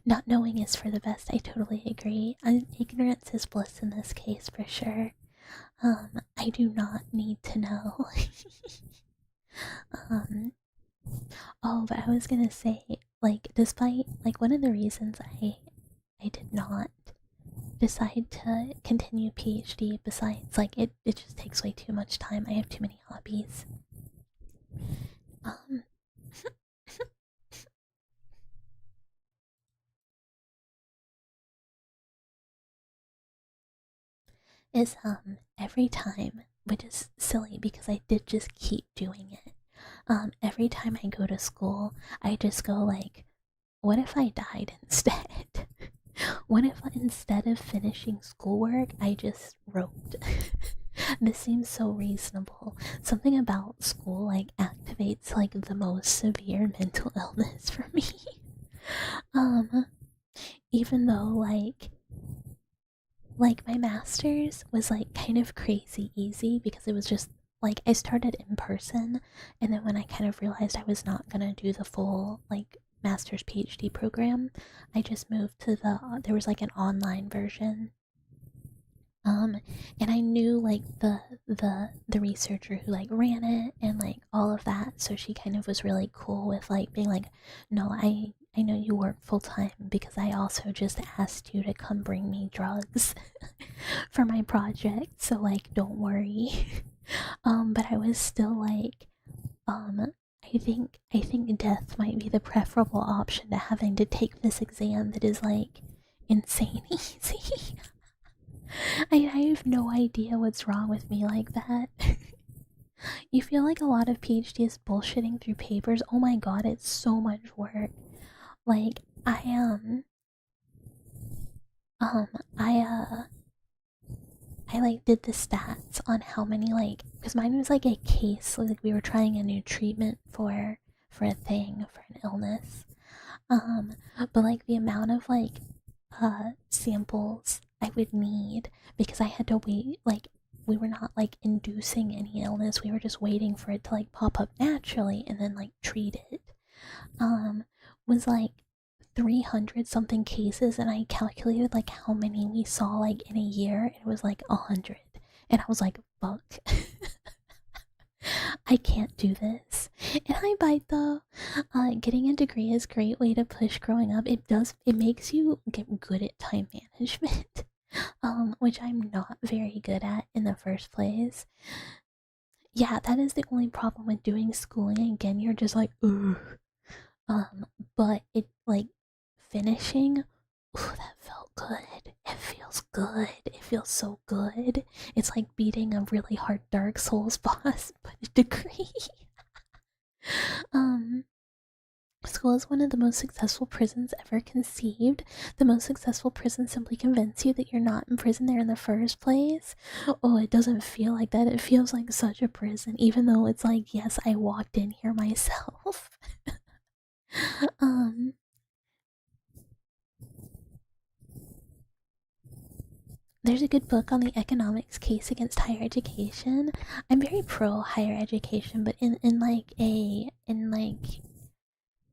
Not knowing is for the best. I totally agree. Ignorance is bliss in this case for sure. I do not need to know. Oh, but I was gonna say, like, despite, like, one of the reasons I did not decide to continue PhD, besides, like, it just takes way too much time. I have too many hobbies. Is every time, which is silly because I did just keep doing it. Every time I go to school, I just go like, what if I died instead? What if instead of finishing schoolwork, I just wrote? This seems so reasonable. Something about school like activates like the most severe mental illness for me. Even though like my master's was like kind of crazy easy because it was just like I started in person, and then when I kind of realized I was not gonna do the full like master's PhD program, I just moved to there was like an online version. And I knew like the researcher who like ran it and like all of that, so she kind of was really cool with like being like, no, I know you work full time because I also just asked you to come bring me drugs for my project, so like don't worry. But I was still like, I think death might be the preferable option to having to take this exam that is like insane easy. I have no idea what's wrong with me like that. You feel like a lot of PhD is bullshitting through papers. Oh my god, it's so much work. Like I um I like did the stats on how many like, because mine was like a case, like we were trying a new treatment for a thing, for an illness. But like the amount of like samples I would need, because I had to wait, like we were not like inducing any illness, we were just waiting for it to like pop up naturally and then like treat it. was like 300 something cases, and I calculated like how many we saw like in a year, and it was like 100. And I was like, fuck. I can't do this. And I bite though. Getting a degree is a great way to push growing up. It makes you get good at time management. Which I'm not very good at in the first place. Yeah, that is the only problem with doing schooling. Again, you're just like, ugh. But it like finishing, ooh, that felt good. It feels good. It feels so good. It's like beating a really hard Dark Souls boss, but a degree. um, School is one of the most successful prisons ever conceived. The most successful prisons simply convince you that you're not in prison there in the first place. Oh, it doesn't feel like that. It feels like such a prison, even though it's like, yes, I walked in here myself. um, There's a good book on the economics case against higher education. I'm very pro higher education, but in like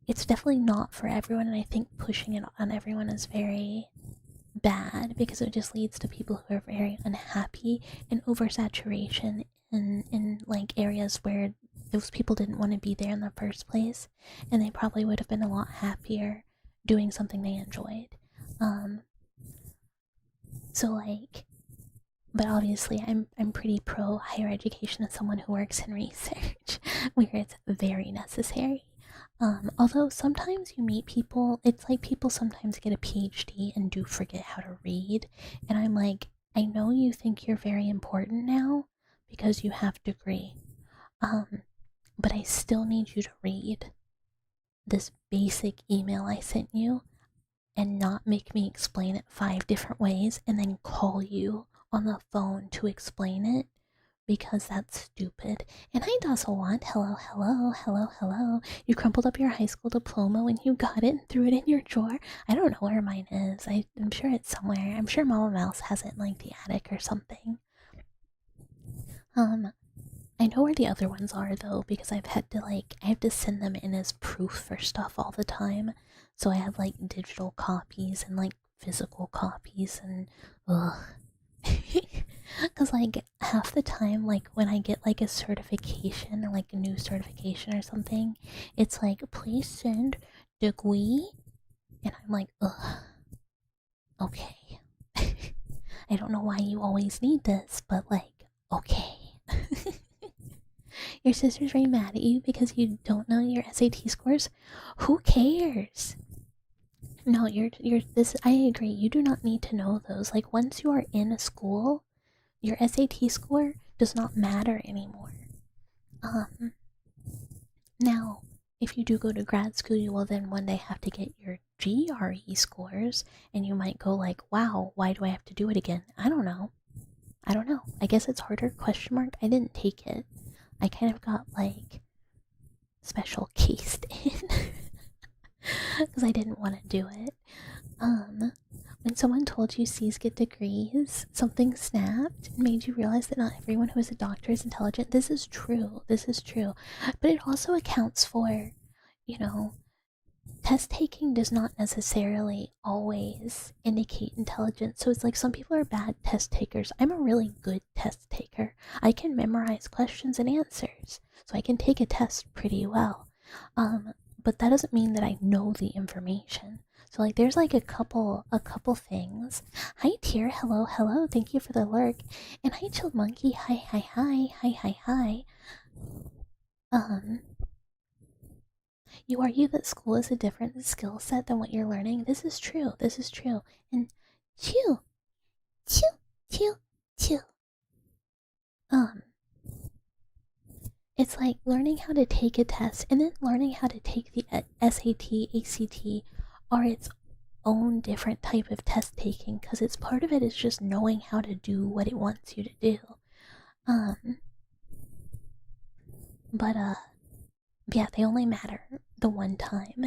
it's definitely not for everyone, and I think pushing it on everyone is very bad because it just leads to people who are very unhappy and oversaturation in like areas where those people didn't want to be there in the first place, and they probably would have been a lot happier doing something they enjoyed. So like, but obviously I'm pretty pro higher education as someone who works in research where it's very necessary. Although sometimes you meet people, it's like people sometimes get a PhD and do forget how to read, and I'm like, I know you think you're very important now because you have a degree, but I still need you to read this basic email I sent you and not make me explain it 5 different ways and then call you on the phone to explain it, because that's stupid. And I also want hello, hello, hello, hello. You crumpled up your high school diploma when you got it and threw it in your drawer. I don't know where mine is. I'm sure it's somewhere. I'm sure Mama Mouse has it in like the attic or something. I know where the other ones are though, because I have to send them in as proof for stuff all the time. So I have like digital copies and like physical copies, and ugh. Because like half the time, like when I get like a certification or like a new certification or something, it's like, please send degree, and I'm like, ugh, okay. I don't know why you always need this, but like, okay. Your sister's very mad at you because you don't know your SAT scores? Who cares? No, you're this I agree. You do not need to know those. Like once you are in a school, your SAT score does not matter anymore. Now, if you do go to grad school, you will then one day have to get your GRE scores, and you might go like, wow, why do I have to do it again? I don't know. I guess it's harder, question mark. I didn't take it. I kind of got like special cased in because I didn't want to do it. When someone told you C's get degrees, something snapped and made you realize that not everyone who is a doctor is intelligent. This is true. But it also accounts for, you know, test taking does not necessarily always indicate intelligence. So it's like some people are bad test takers. I'm a really good test taker. I can memorize questions and answers, so I can take a test pretty well. But that doesn't mean that I know the information. So like there's like a couple things. Hi Tier, hello, hello, thank you for the lurk. And hi Chilled Monkey, hi. You argue that school is a different skill set than what you're learning. This is true. And chew, chew, chew, chew. It's like learning how to take a test and then learning how to take the SAT, ACT are its own different type of test taking, because it's part of it is just knowing how to do what it wants you to do. But yeah, they only matter the one time.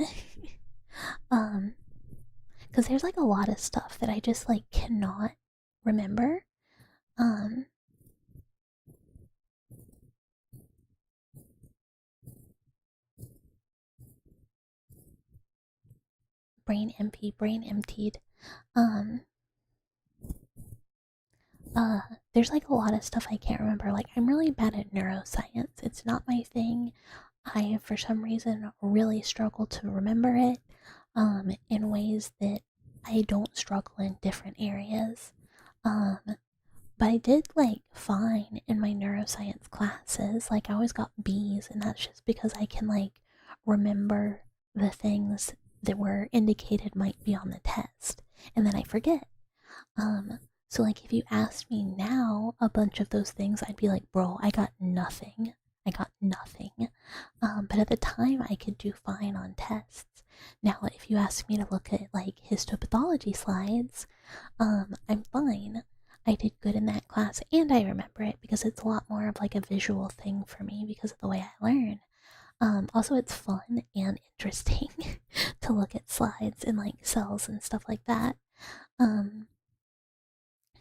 Because there's like a lot of stuff that I just like cannot remember. brain emptied. Um, there's like a lot of stuff I can't remember. Like, I'm really bad at neuroscience. It's not my thing. I, for some reason, really struggle to remember it, in ways that I don't struggle in different areas. Um, but I did like fine in my neuroscience classes. Like, I always got B's, and that's just because I can like remember the things that were indicated might be on the test, and then I forget. Um, so like if you asked me now a bunch of those things, I'd be like, bro, I got nothing. I got nothing. But at the time, I could do fine on tests. Now, if you ask me to look at like histopathology slides, I'm fine. I did good in that class, and I remember it because it's a lot more of like a visual thing for me because of the way I learn. Also, it's fun and interesting to look at slides and like cells and stuff like that. Um,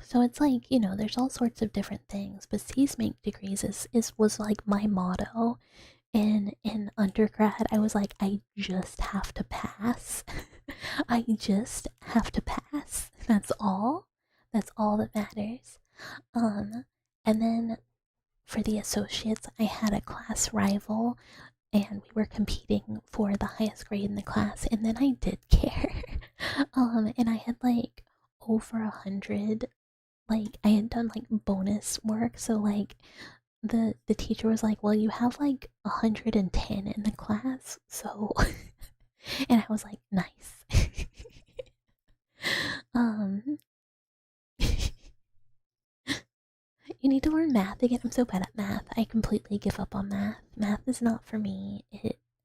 so it's like, there's all sorts of different things, but C's make degrees is was like my motto. In undergrad, I was like, I just have to pass. I just have to pass. That's all. That's all that matters. And then for the associates, I had a class rival and we were competing for the highest grade in the class, and then I did care. And I had like over 100, like I had done like bonus work, so like the teacher was like, well, you have like 110 in the class, so and I was like, nice. um you need to learn math again. I'm so bad at math. I completely give up on math. Math is not for me.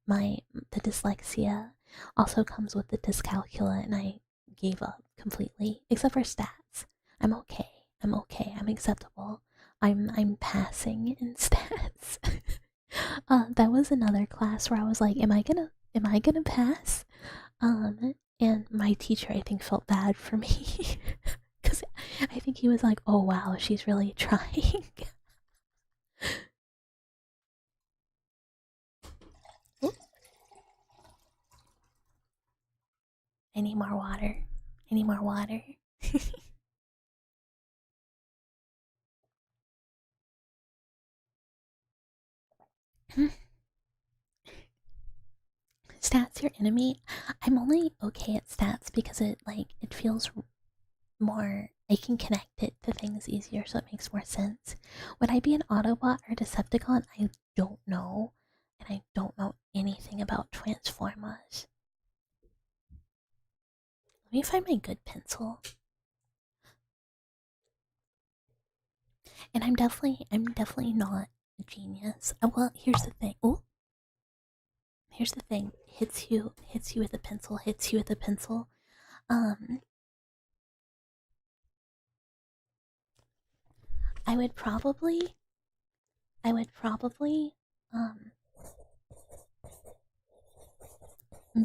The dyslexia also comes with the dyscalculia, and I gave up completely. Except for stats. I'm okay. I'm okay. I'm acceptable. I'm passing in stats. That was another class where I was like, am I gonna pass? And my teacher, I think, felt bad for me. Because I think he was like, oh wow, she's really trying. I need more water. I need more water. Stats your enemy. I'm only okay at stats because it feels more, I can connect it to things easier, so it makes more sense. Would I be an Autobot or Decepticon? I don't know. And I don't know anything about Transformers. Let me find my good pencil. And I'm definitely not a genius. Well, here's the thing. Oh, here's the thing. Hits you with a pencil, hits you with a pencil. Um, I would probably, I would probably, um,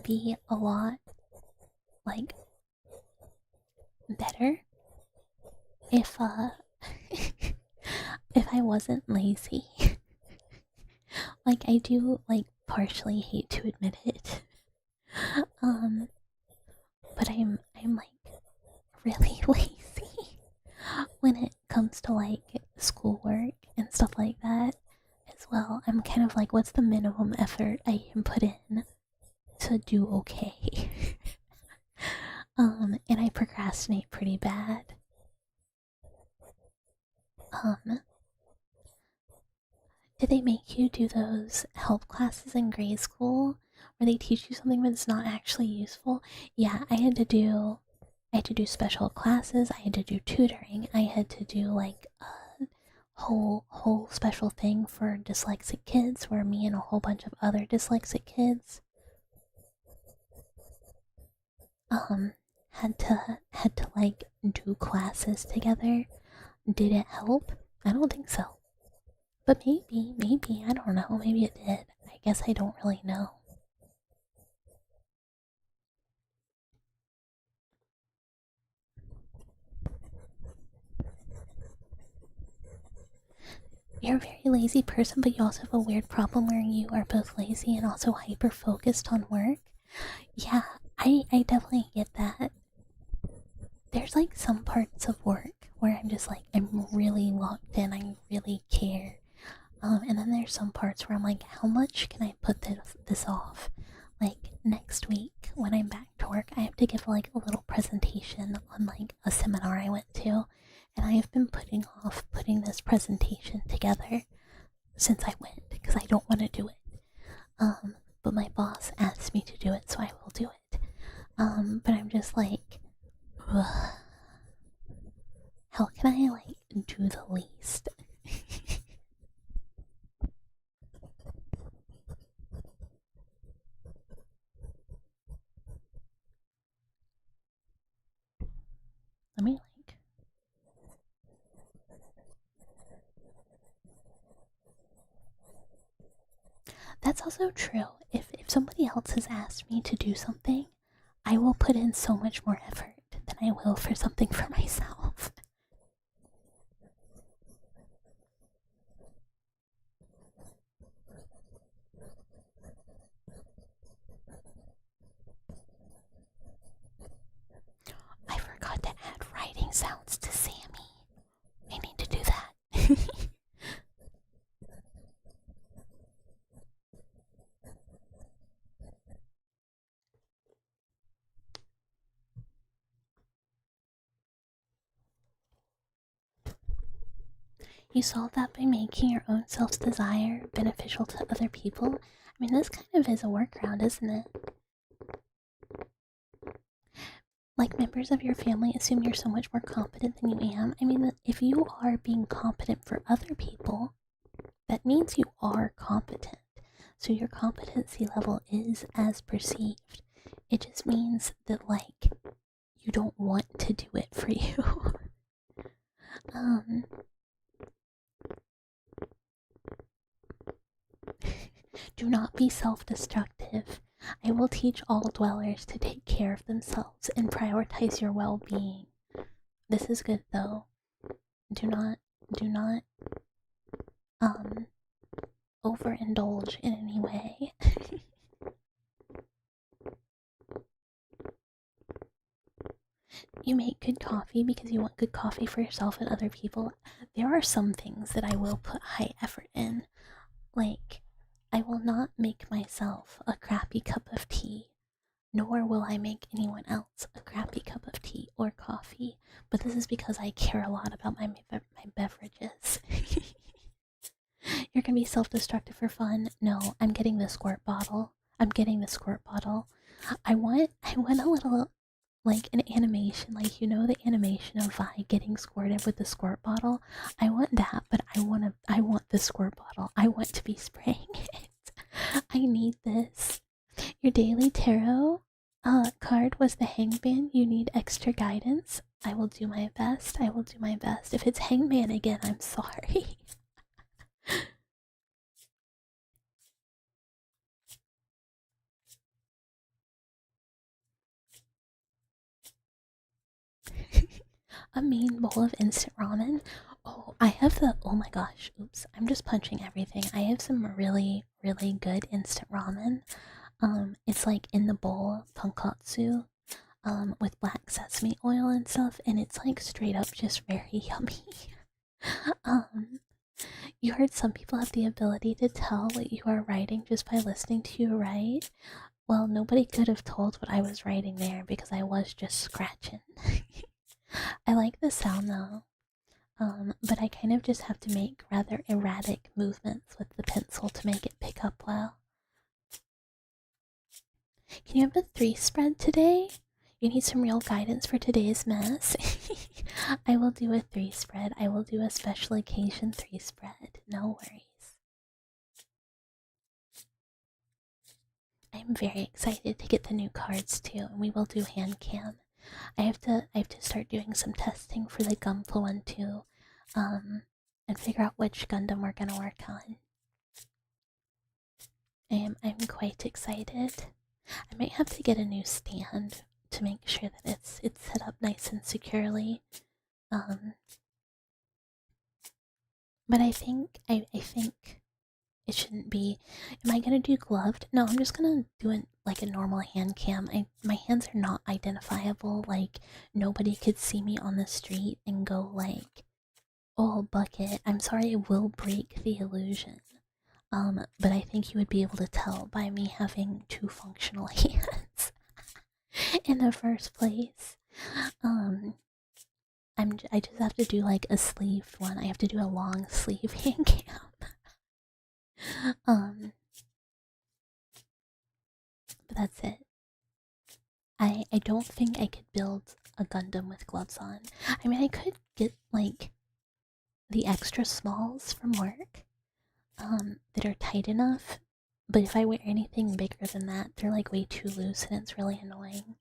be a lot, like, better if, if I wasn't lazy. Like, I do, like, partially hate to admit it. Um, but I'm like really lazy when it comes to like schoolwork and stuff like that as well. I'm kind of like, what's the minimum effort I can put in to do okay? And I procrastinate pretty bad. Um, did they make you do those help classes in grade school where they teach you something but it's not actually useful? Yeah, I had to do special classes, I had to do tutoring, I had to do like a whole special thing for dyslexic kids where me and a whole bunch of other dyslexic kids um had to like do classes together. Did it help? I don't think so. But maybe, I don't know, maybe it did. I guess I don't really know. You're a very lazy person, but you also have a weird problem where you are both lazy and also hyper focused on work. Yeah, I definitely get that. There's like some parts of work where I'm just like, I'm really locked in, I really care. And then there's some parts where I'm like, how much can I put this off? Like next week when I'm back to work, I have to give like a little presentation on like a seminar I went to, and I have been putting off putting this presentation together since I went because I don't want to do it. But my boss asked me to do it, so I will do it. But I'm just like, ugh, how can I like do the least? Let me like. That's also true. If somebody else has asked me to do something, I will put in so much more effort than I will for something for myself. I forgot to add writing sounds to Sammy. I need to do that. You solve that by making your own self desire beneficial to other people. I mean, this kind of is a workaround, isn't it? Like, members of your family assume you're so much more competent than you am. I mean, if you are being competent for other people, that means you are competent. So your competency level is as perceived. It just means that, like, you don't want to do it for you. Do not be self-destructive. I will teach all dwellers to take care of themselves and prioritize your well-being. This is good though. Do not overindulge in any way. You make good coffee because you want good coffee for yourself and other people. There are some things that I will put high effort in. Like, I will not make myself a crappy cup of tea, nor will I make anyone else a crappy cup of tea or coffee. But this is because I care a lot about my beverages. You're gonna be self-destructive for fun? No, I'm getting the squirt bottle. I want a little, like, an animation, like, you know, the animation of Vi getting squirted with the squirt bottle. I want that, but I want the squirt bottle. I want to be spraying it. I need this. Your daily tarot card was the hangman. You need extra guidance. I will do my best. If it's hangman again, I'm sorry. A mean bowl of instant ramen. Oh, I have oh my gosh, oops, I'm just punching everything. I have some really, really good instant ramen. It's like in the bowl, tonkatsu, with black sesame oil and stuff, and it's like straight up just very yummy. um, you heard some people have the ability to tell what you are writing just by listening to you write. Well, nobody could have told what I was writing there because I was just scratching. I like the sound though, but I kind of just have to make rather erratic movements with the pencil to make it pick up well. Can you have a 3 spread today? You need some real guidance for today's mess. I will do a 3 spread. I will do a special occasion 3 spread. No worries. I'm very excited to get the new cards too, and we will do hand cam. I have to start doing some testing for the Gunpla one too, and figure out which Gundam we're gonna work on. I'm quite excited. I might have to get a new stand to make sure that it's set up nice and securely. But I think It shouldn't be. Am I gonna do gloved? No, I'm just gonna do it like a normal hand cam. My hands are not identifiable. Like nobody could see me on the street and go like, "Oh, bucket." I'm sorry, it will break the illusion. But I think you would be able to tell by me having two functional hands in the first place. I just have to do like a sleeved one. I have to do a long sleeve hand cam. But that's it. I don't think I could build a Gundam with gloves on. I mean, I could get like the extra smalls from work, that are tight enough. But if I wear anything bigger than that, they're like way too loose and it's really annoying.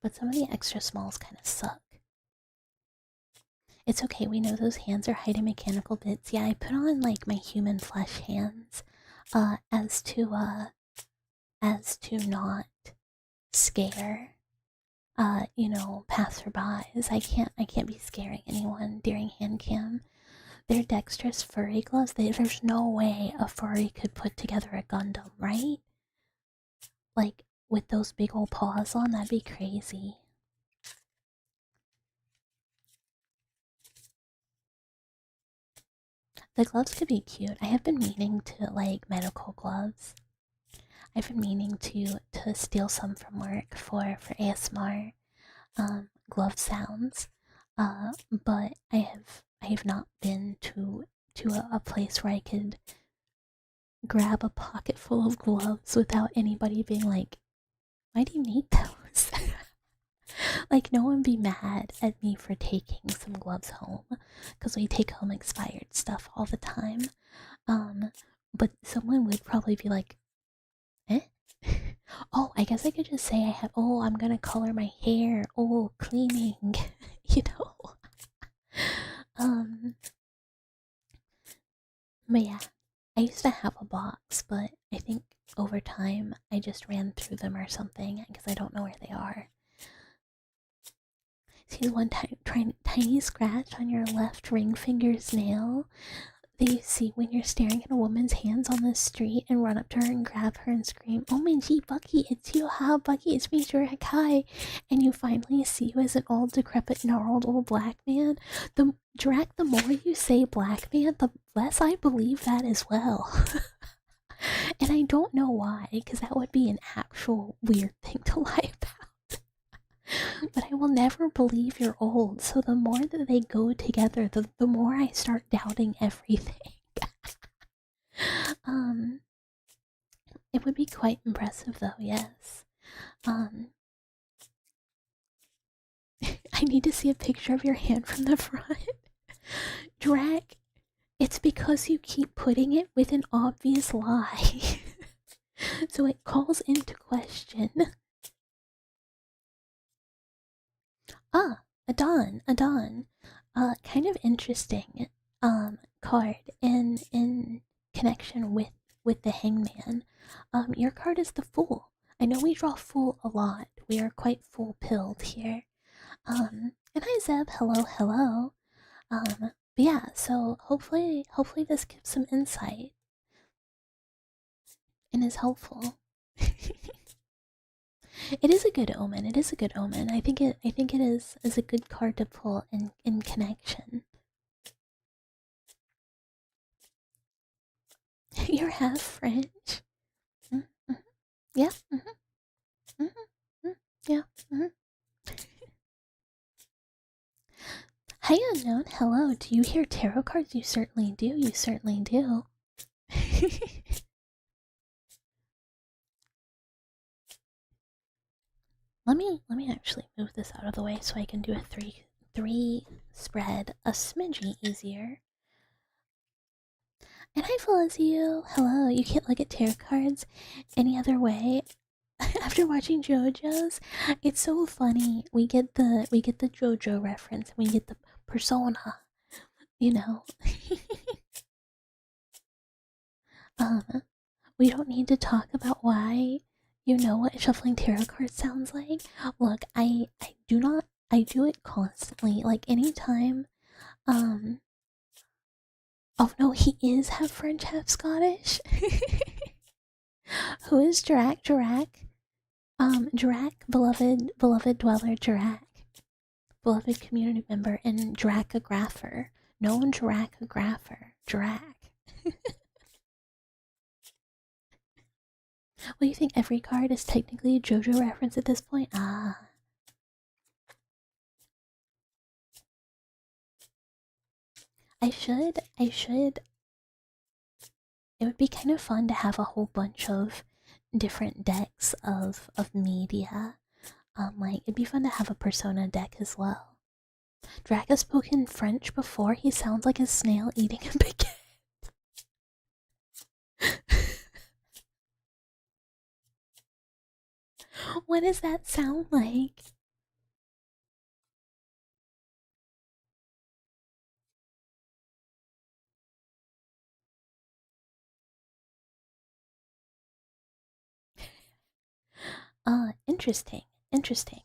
But some of the extra smalls kind of suck. It's okay, we know those hands are hiding mechanical bits. Yeah, I put on like my human flesh hands, as to not scare, you know, passerbys. I can't be scaring anyone during hand cam. They're dexterous furry gloves. There's no way a furry could put together a Gundam, right? Like with those big old paws on, that'd be crazy. The gloves could be cute. I have been meaning to like medical gloves. I've been meaning to steal some from work for ASMR glove sounds. But I have not been to a place where I could grab a pocket full of gloves without anybody being like, why do you need those? Like, no one be mad at me for taking some gloves home, because we take home expired stuff all the time. But someone would probably be like, eh? Oh, I guess I could just say I have, oh, I'm gonna color my hair, oh, cleaning, you know? But yeah, I used to have a box, but I think over time I just ran through them or something because I don't know where they are. See one tiny scratch on your left ring finger's nail that you see when you're staring at a woman's hands on the street and run up to her and grab her and scream, "Oh my gee, Bucky, it's you, how Bucky, it's me, Jurek, hi." And you finally see you as an old, decrepit, gnarled old black man. The more you say black man, the less I believe that as well. And I don't know why, because that would be an actual weird thing to lie about. But I will never believe you're old, so the more that they go together, the more I start doubting everything. It would be quite impressive though, yes. I need to see a picture of your hand from the front. Drag, it's because you keep putting it with an obvious lie. So it calls into question. Ah, Adon. Kind of interesting card in connection with the Hangman. Your card is the Fool. I know we draw Fool a lot. We are quite fool-pilled here. And hi Zeb, hello. But yeah, so hopefully this gives some insight and is helpful. It is a good omen. It is a good omen. I think it is a good card to pull in connection. You're half French. Mm-hmm. Yeah. Mm-hmm. Mm-hmm. Yeah. Mm-hmm. Hi unknown. Hello. Do you hear tarot cards? You certainly do. You certainly do. Let me actually move this out of the way so I can do a three spread a smidgy easier. And hi Felizio, hello. You can't look at tarot cards any other way. After watching JoJo's, it's so funny. We get the JoJo reference and we get the persona, you know. We don't need to talk about why. You know what shuffling tarot cards sounds like? Look, I do it constantly. Like anytime Um, oh no, he is half French, half Scottish. Who is Drac? Drac? Drac, beloved dweller Drac. Beloved community member and Dracographer. Known Dracographer. Drac. Well, you think every card is technically a JoJo reference at this point? Ah. I should. It would be kind of fun to have a whole bunch of different decks of media. Like, it'd be fun to have a Persona deck as well. Drac has spoken French before. He sounds like a snail eating a baguette. What does that sound like? Interesting. Interesting.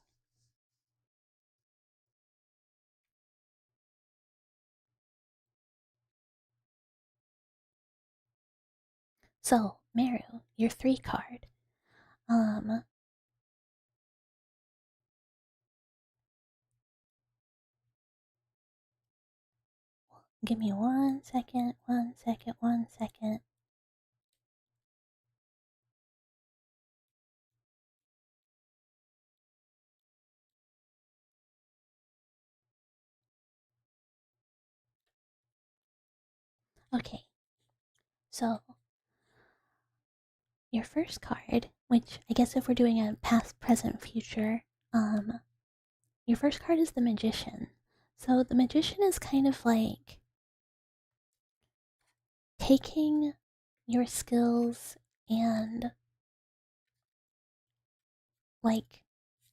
So, Meru, your 3 card. Give me 1 second, 1 second, 1 second. Okay, so your first card, which I guess if we're doing a past, present, future, your first card is the Magician. So the Magician is kind of like taking your skills and like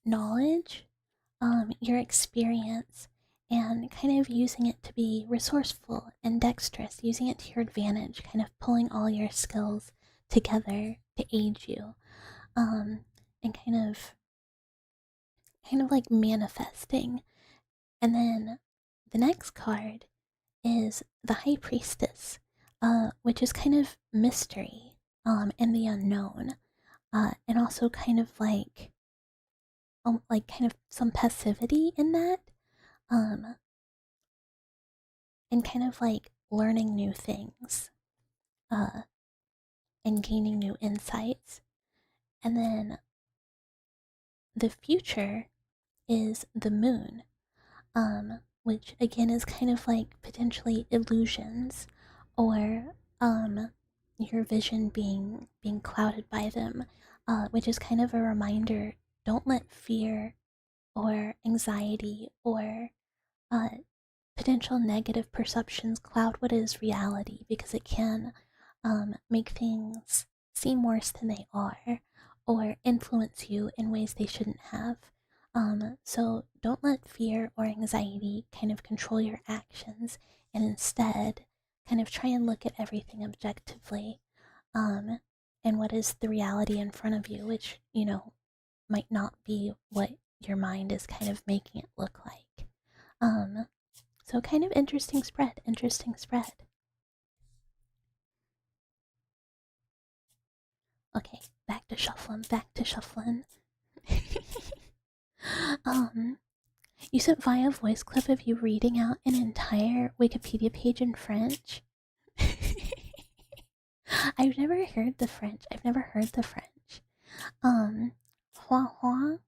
knowledge, your experience, and kind of using it to be resourceful and dexterous, using it to your advantage, kind of pulling all your skills together to aid you, and kind of like manifesting. And then the next card is the High Priestess, which is kind of mystery, and the unknown, and also kind of like kind of some passivity in that, and kind of like learning new things, and gaining new insights. And then the future is the moon, which again is kind of like potentially illusions, or your vision being clouded by them, which is kind of a reminder. Don't let fear or anxiety or uh, potential negative perceptions cloud what is reality, because it can make things seem worse than they are, or influence you in ways they shouldn't have. So don't let fear or anxiety kind of control your actions, and instead kind of try and look at everything objectively, and what is the reality in front of you, which, might not be what your mind is kind of making it look like. So kind of interesting spread, interesting spread. Okay, back to shuffling, back to shuffling. um, you sent via voice clip of you reading out an entire Wikipedia page in French. I've never heard the French. I've never heard the French. Hua hua.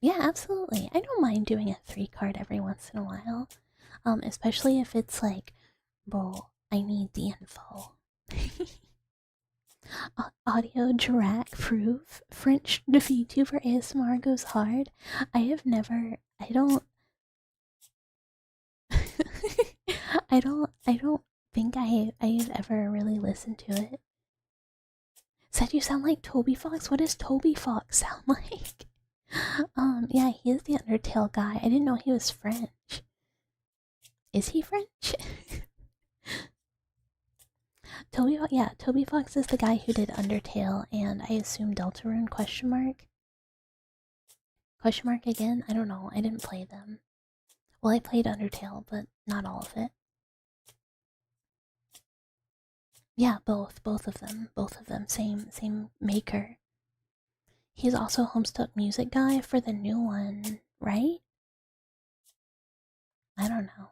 Yeah, absolutely. I don't mind doing a 3 card every once in a while. Especially if it's like, bro, I need the info. Audio Drac proof. French VTuber ASMR goes hard. I don't I don't think I've ever really listened to it. Said you sound like Toby Fox? What does Toby Fox sound like? Yeah, he is the Undertale guy. I didn't know he was French. Is he French? Toby Fox is the guy who did Undertale and I assume Deltarune ? Question mark again? I don't know. I didn't play them. Well, I played Undertale, but not all of it. Yeah, both of them. Both of them. Same maker. He's also Homestuck music guy for the new one, right? I don't know.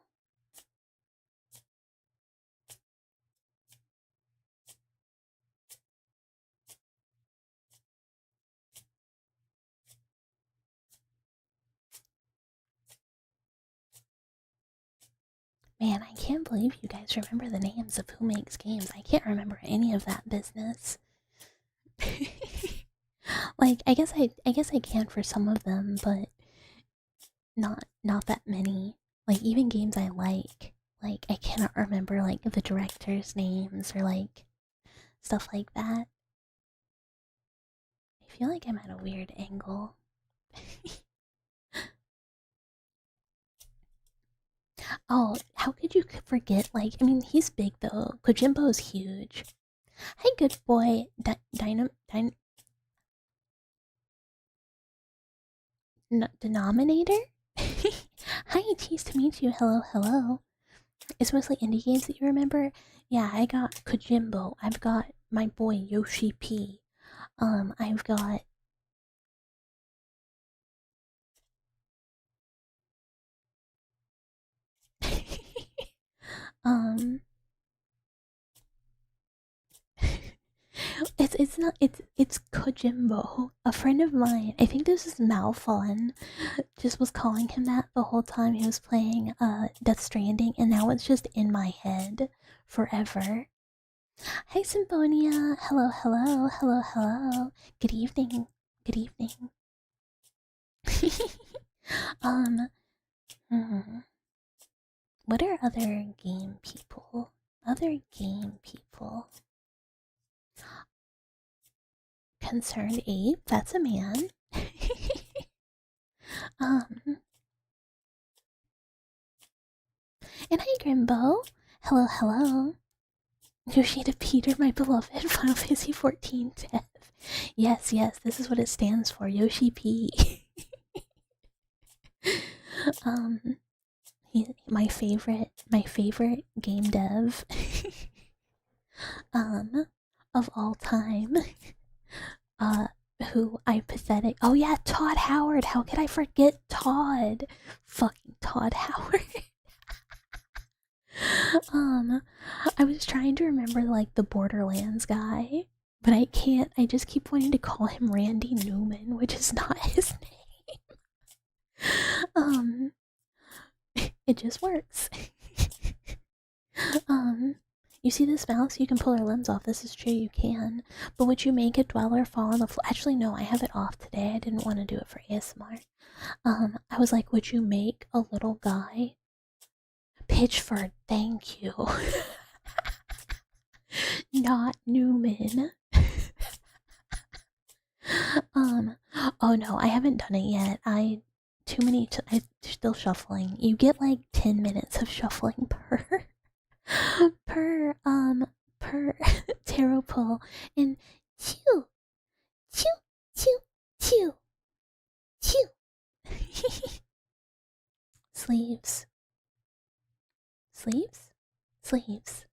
Man, I can't believe you guys remember the names of who makes games. I can't remember any of that business. Like, I guess I can for some of them, but not that many. Like, even games I like I cannot remember like the directors' names or like stuff like that. I feel like I'm at a weird angle. Oh, how could you forget? Like, I mean, he's big though. Kojimbo's huge. Hi, good boy. Denominator? Hi, cheese to meet you. Hello, hello. It's mostly indie games that you remember. Yeah, I got Kojimbo. I've got my boy Yoshi P. I've got um it's not it's Kojimbo. A friend of mine, I think this is Malfon, just was calling him that the whole time he was playing Death Stranding, and now it's just in my head forever. Hi Symphonia. Hello, hello, hello, hello. Good evening. Good evening. um hmm. What are other game people? Other game people. Concerned ape, that's a man. um and hi Grimbo. Hello, hello. Yoshida Peter, my beloved. Final Fantasy 14 death. Yes, yes, this is what it stands for. Yoshi P. um my favorite game dev um of all time. uh who I pathetic. Oh yeah, Todd Howard. How could I forget Todd? Fucking Todd Howard. um I was trying to remember like the Borderlands guy, but I can't. I just keep wanting to call him Randy Newman, which is not his name. um it just works. um you see this mouse? You can pull her limbs off. This is true, you can. But would you make a dweller fall on the floor? Actually, no, I have it off today. I didn't want to do it for ASMR. I was like, would you make a little guy? Pitchford, thank you. Not Newman. Oh no, I haven't done it yet. I'm still shuffling. You get like 10 minutes of shuffling per per tarot pull, and chew chew chew chew chew. Sleeves, sleeves, sleeves.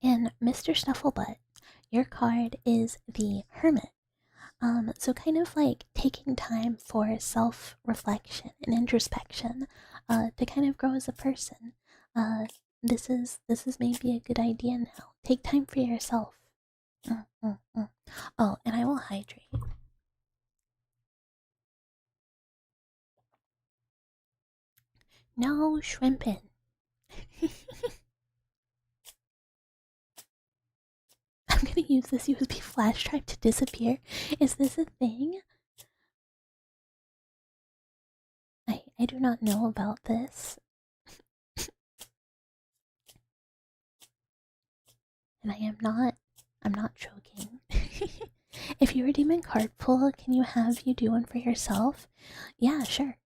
And Mr. Snufflebutt, your card is the Hermit. So kind of like taking time for self-reflection and introspection, to kind of grow as a person. This is maybe a good idea now. Take time for yourself. Oh, and I will hydrate. No shrimping. I'm gonna use this USB flash drive to disappear. Is this a thing? I do not know about this. And I'm not joking. If you redeem a card pull, can you have you do one for yourself? Yeah, sure.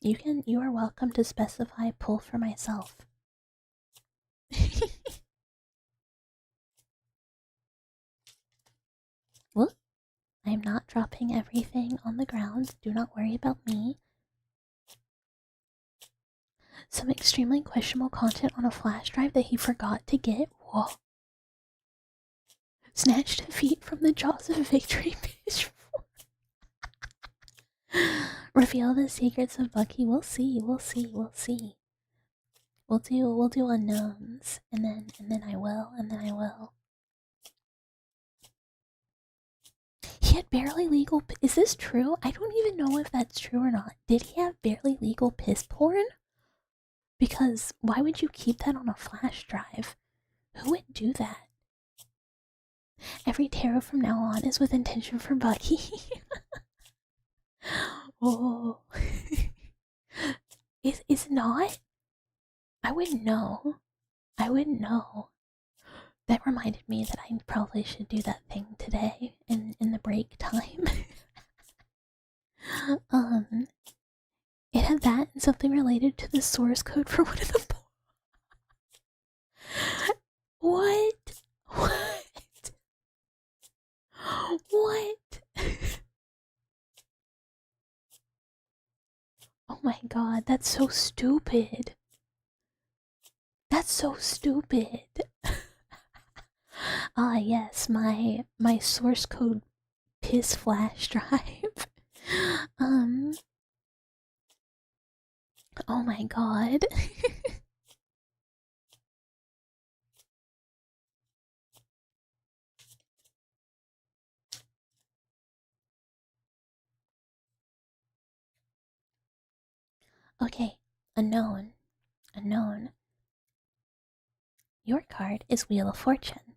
You are welcome to specify pull for myself. Whoop. I am not dropping everything on the ground. Do not worry about me. Some extremely questionable content on a flash drive that he forgot to get. Whoa. Snatched defeat from the jaws of victory, bitch. Reveal the secrets of Bucky. We'll see. We'll see. We'll see. We'll do unknowns, and then I will. He had barely legal. Is this true? I don't even know if that's true or not. Did he have barely legal piss porn? Because why would you keep that on a flash drive? Who would do that? Every tarot from now on is with intention for Bucky. Oh. Is not? I wouldn't know. I wouldn't know. That reminded me that I probably should do that thing today in the break time. It had that and something related to the source code for one of the What? What? What? Oh my god, that's so stupid. That's so stupid. Ah yes, my source code piss flash drive. Oh my god. Okay, unknown. Unknown. Your card is Wheel of Fortune.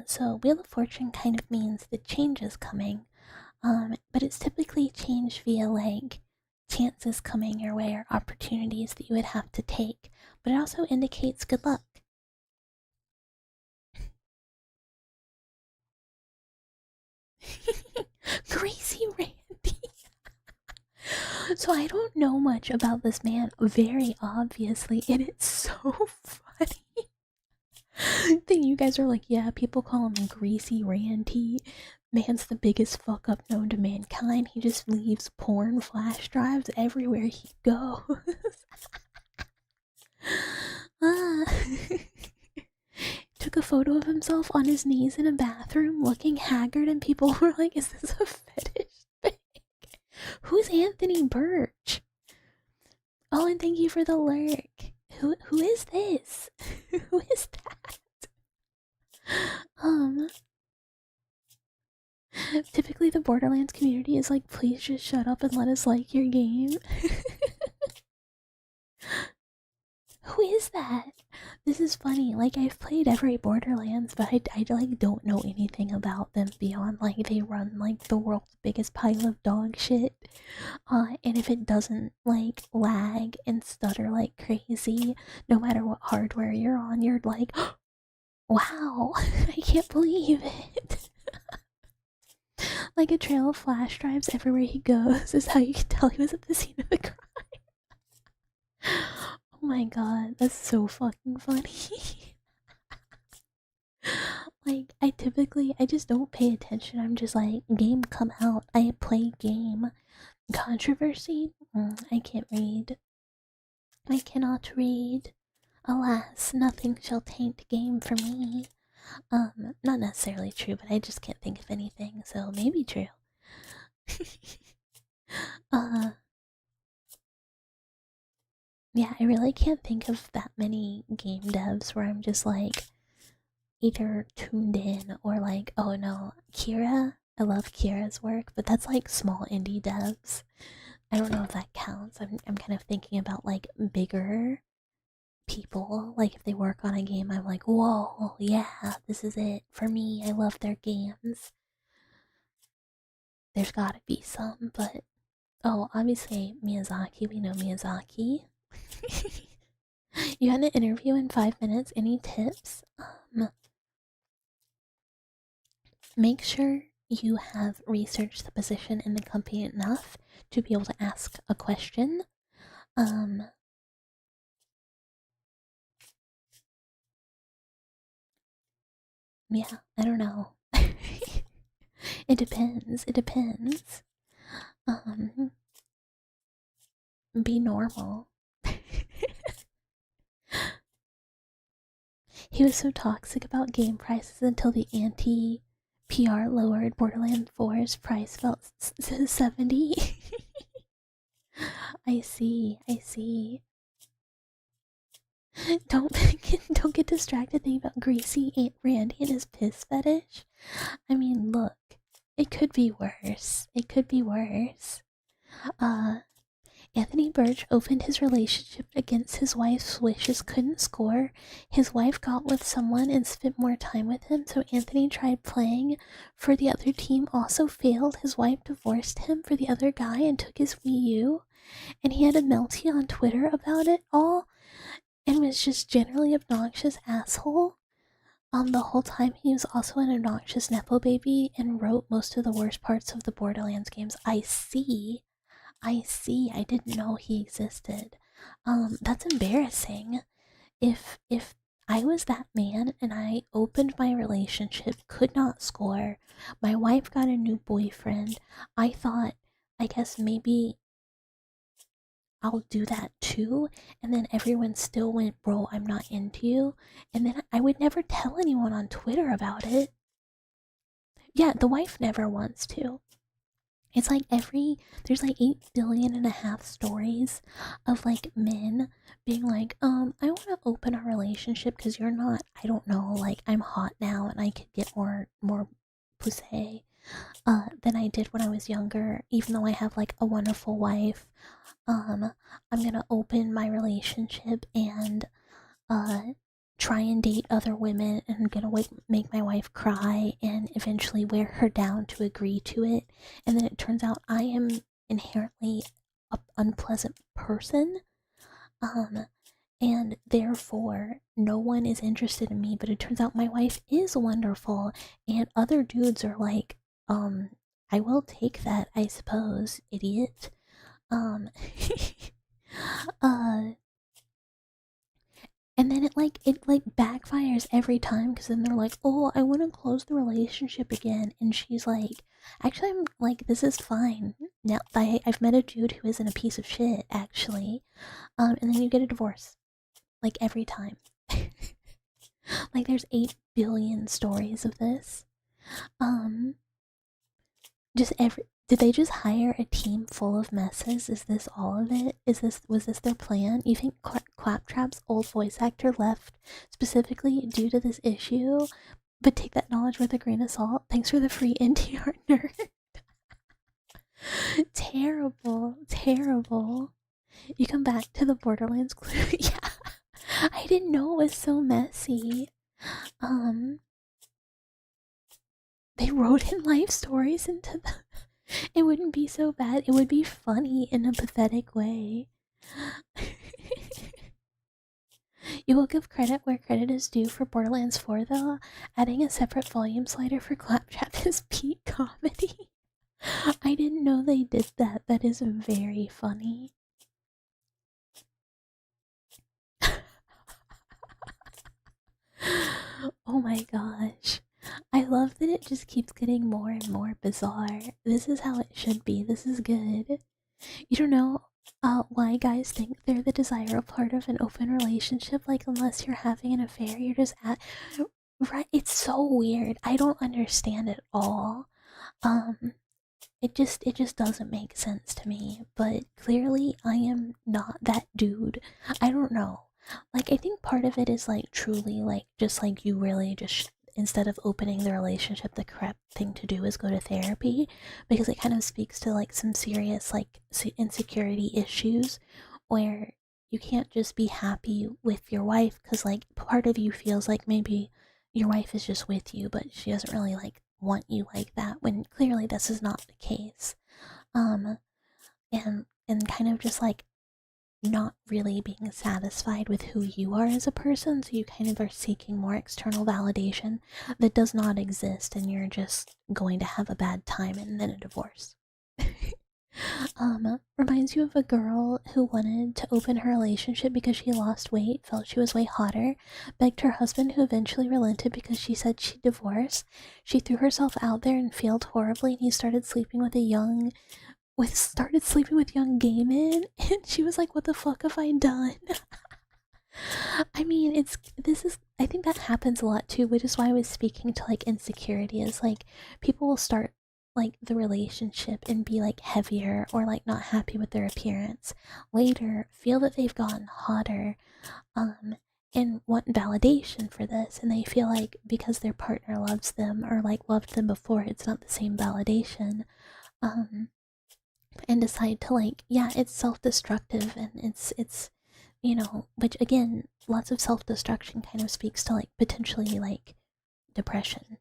So Wheel of Fortune kind of means the change is coming. But it's typically change via like chances coming your way or opportunities that you would have to take. But it also indicates good luck. Gracie Randy. So I don't know much about this man, very obviously, and it's so funny that you guys are like, yeah, people call him Greasy Randy. Man's the biggest fuck up known to mankind. He just leaves porn flash drives everywhere he goes. Ah. Took a photo of himself on his knees in a bathroom looking haggard, and people were like, is this a fetish thing? Who's Anthony Birch? Oh, and thank you for the lurk. Who is this? Who is that? Typically the Borderlands community is like, please just shut up and let us like your game. Who is that? This is funny. Like, I've played every Borderlands, but I like don't know anything about them beyond like they run like the world's biggest pile of dog shit. And if it doesn't like lag and stutter like crazy, no matter what hardware you're on, you're like, wow, I can't believe it. Like a trail of flash drives everywhere he goes is how you can tell he was at the scene of the crime. Oh my god, that's so fucking funny. Like, I just don't pay attention. I'm just like, game come out, I play game. Controversy? I can't read. I cannot read. Alas, nothing shall taint game for me. Not necessarily true, but I just can't think of anything, so maybe true. Yeah, I really can't think of that many game devs where I'm just like either tuned in or like, oh no, Kira. I love Kira's work, but that's like small indie devs. I don't know if that counts. I'm kind of thinking about like bigger people. Like if they work on a game, I'm like, whoa, yeah, this is it for me. I love their games. There's gotta be some, but oh, obviously Miyazaki. We know Miyazaki. You had an interview in 5 minutes. Any tips? Make sure you have researched the position in the company enough to be able to ask a question. Yeah, I don't know. It depends. It depends. Um, be normal. He was so toxic about game prices until the anti PR lowered Borderlands 4's price felt 70. I see, I see. Don't don't get distracted thinking about greasy Aunt Randy and his piss fetish. I mean, look, it could be worse. It could be worse. Uh, Anthony Birch opened his relationship against his wife's wishes, couldn't score. His wife got with someone and spent more time with him, so Anthony tried playing for the other team, also failed. His wife divorced him for the other guy and took his Wii U, and he had a melty on Twitter about it all, and was just generally obnoxious asshole. The whole time he was also an obnoxious nepo baby and wrote most of the worst parts of the Borderlands games. I see. I see. I didn't know he existed. That's embarrassing. If I was that man and I opened my relationship, could not score, my wife got a new boyfriend, I thought, I guess maybe I'll do that too, and then everyone still went, bro, I'm not into you, and then I would never tell anyone on Twitter about it. Yeah, the wife never wants to. It's like there's like 8.5 billion stories of like men being like, I want to open a relationship because you're not, I don't know, like I'm hot now and I could get more pussy than I did when I was younger, even though I have like a wonderful wife. I'm gonna open my relationship and uh try and date other women and I'm gonna make my wife cry and eventually wear her down to agree to it, and then it turns out I am inherently an unpleasant person, and therefore no one is interested in me, but it turns out my wife is wonderful and other dudes are like, I will take that, I suppose, idiot. um uh And then it backfires every time because then they're like, "Oh, I want to close the relationship again," and she's like, "Actually, I'm like, this is fine now. I've met a dude who isn't a piece of shit, actually." And then you get a divorce, like every time. Like there's 8 billion stories of this. Um, just every. Did they just hire a team full of messes? Is this all of it? Was this their plan? You think Claptrap's old voice actor left specifically due to this issue? But take that knowledge with a grain of salt. Thanks for the free NTR nerd. Terrible, terrible. You come back to the Borderlands clue. Yeah, I didn't know it was so messy. Um, they wrote in life stories into the. It wouldn't be so bad. It would be funny in a pathetic way. You will give credit where credit is due for Borderlands 4, though. Adding a separate volume slider for Claptrap is peak comedy. I didn't know they did that. That is very funny. Oh my gosh. I love that it just keeps getting more and more bizarre. This is how it should be. This is good. You don't know why guys think they're the desirable part of an open relationship. Like, unless you're having an affair, you're just at. Right? It's so weird. I don't understand it all. Um, it just doesn't make sense to me. But clearly, I am not that dude. I don't know. Like, I think part of it is like truly like just like you really just instead of opening the relationship, the correct thing to do is go to therapy, because it kind of speaks to like some serious like insecurity issues where you can't just be happy with your wife because like part of you feels like maybe your wife is just with you but she doesn't really like want you like that, when clearly this is not the case. um and kind of just like not really being satisfied with who you are as a person, so you kind of are seeking more external validation that does not exist, and you're just going to have a bad time and then a divorce. Reminds you of a girl who wanted to open her relationship because she lost weight, felt she was way hotter, begged her husband, who eventually relented because she said she'd divorce. She threw herself out there and failed horribly, and he started sleeping with young gay men, and she was like, "What the fuck have I done?" I mean, I think that happens a lot too, which is why I was speaking to like insecurity. Is like people will start like the relationship and be like heavier or like not happy with their appearance. Later, feel that they've gotten hotter, um, and want validation for this, and they feel like because their partner loves them or like loved them before, it's not the same validation. Um, and decide to like, yeah, it's self-destructive, and it's which again, lots of self-destruction kind of speaks to like potentially like depression.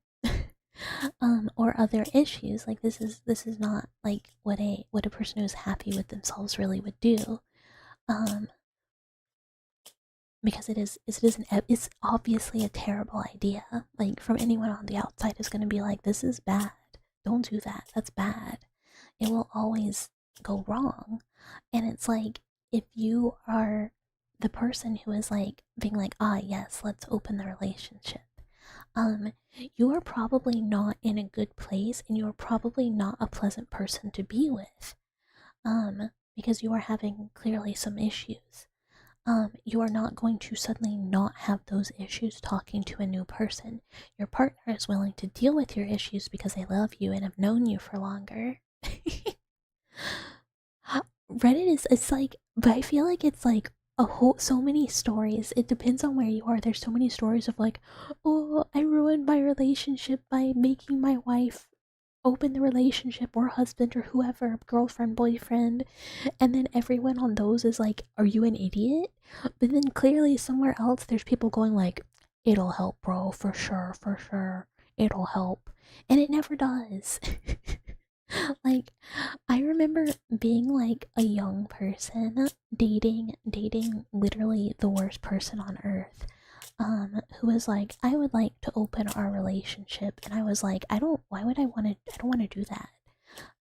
Or other issues. Like this is not like what a person who's happy with themselves really would do. um because it's obviously a terrible idea. Like from anyone on the outside is going to be like, this is bad, don't do that, that's bad. It will always go wrong. And it's like, if you are the person who is like being like, ah, yes, let's open the relationship, you are probably not in a good place, and you're probably not a pleasant person to be with. Because you are having clearly some issues. You are not going to suddenly not have those issues talking to a new person. Your partner is willing to deal with your issues because they love you and have known you for longer. Reddit is, it's like, but I feel like it's like so many stories. It depends on where you are. There's so many stories of like, oh, I ruined my relationship by making my wife open the relationship, or husband, or whoever, girlfriend, boyfriend, and then everyone on those is like, are you an idiot? But then clearly somewhere else there's people going like, it'll help, bro, for sure, it'll help. And it never does. Like, I remember being like a young person dating literally the worst person on earth, who was like, I would like to open our relationship, and I was like, I don't want to do that.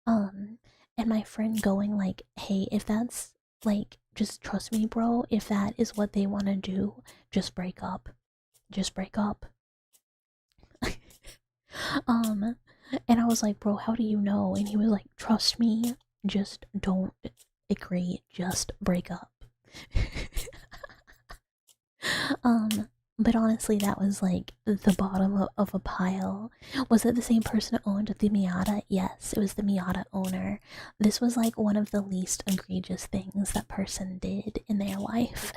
And my friend going like, hey, if that's like, just trust me, bro, if that is what they want to do, just break up. Just break up. um and I was like, bro, how do you know? And he was like, trust me, just don't agree, just break up. um but honestly, that was like the bottom of a pile. Was it the same person who owned the Miata? Yes, it was the Miata owner. This was like one of the least egregious things that person did in their life.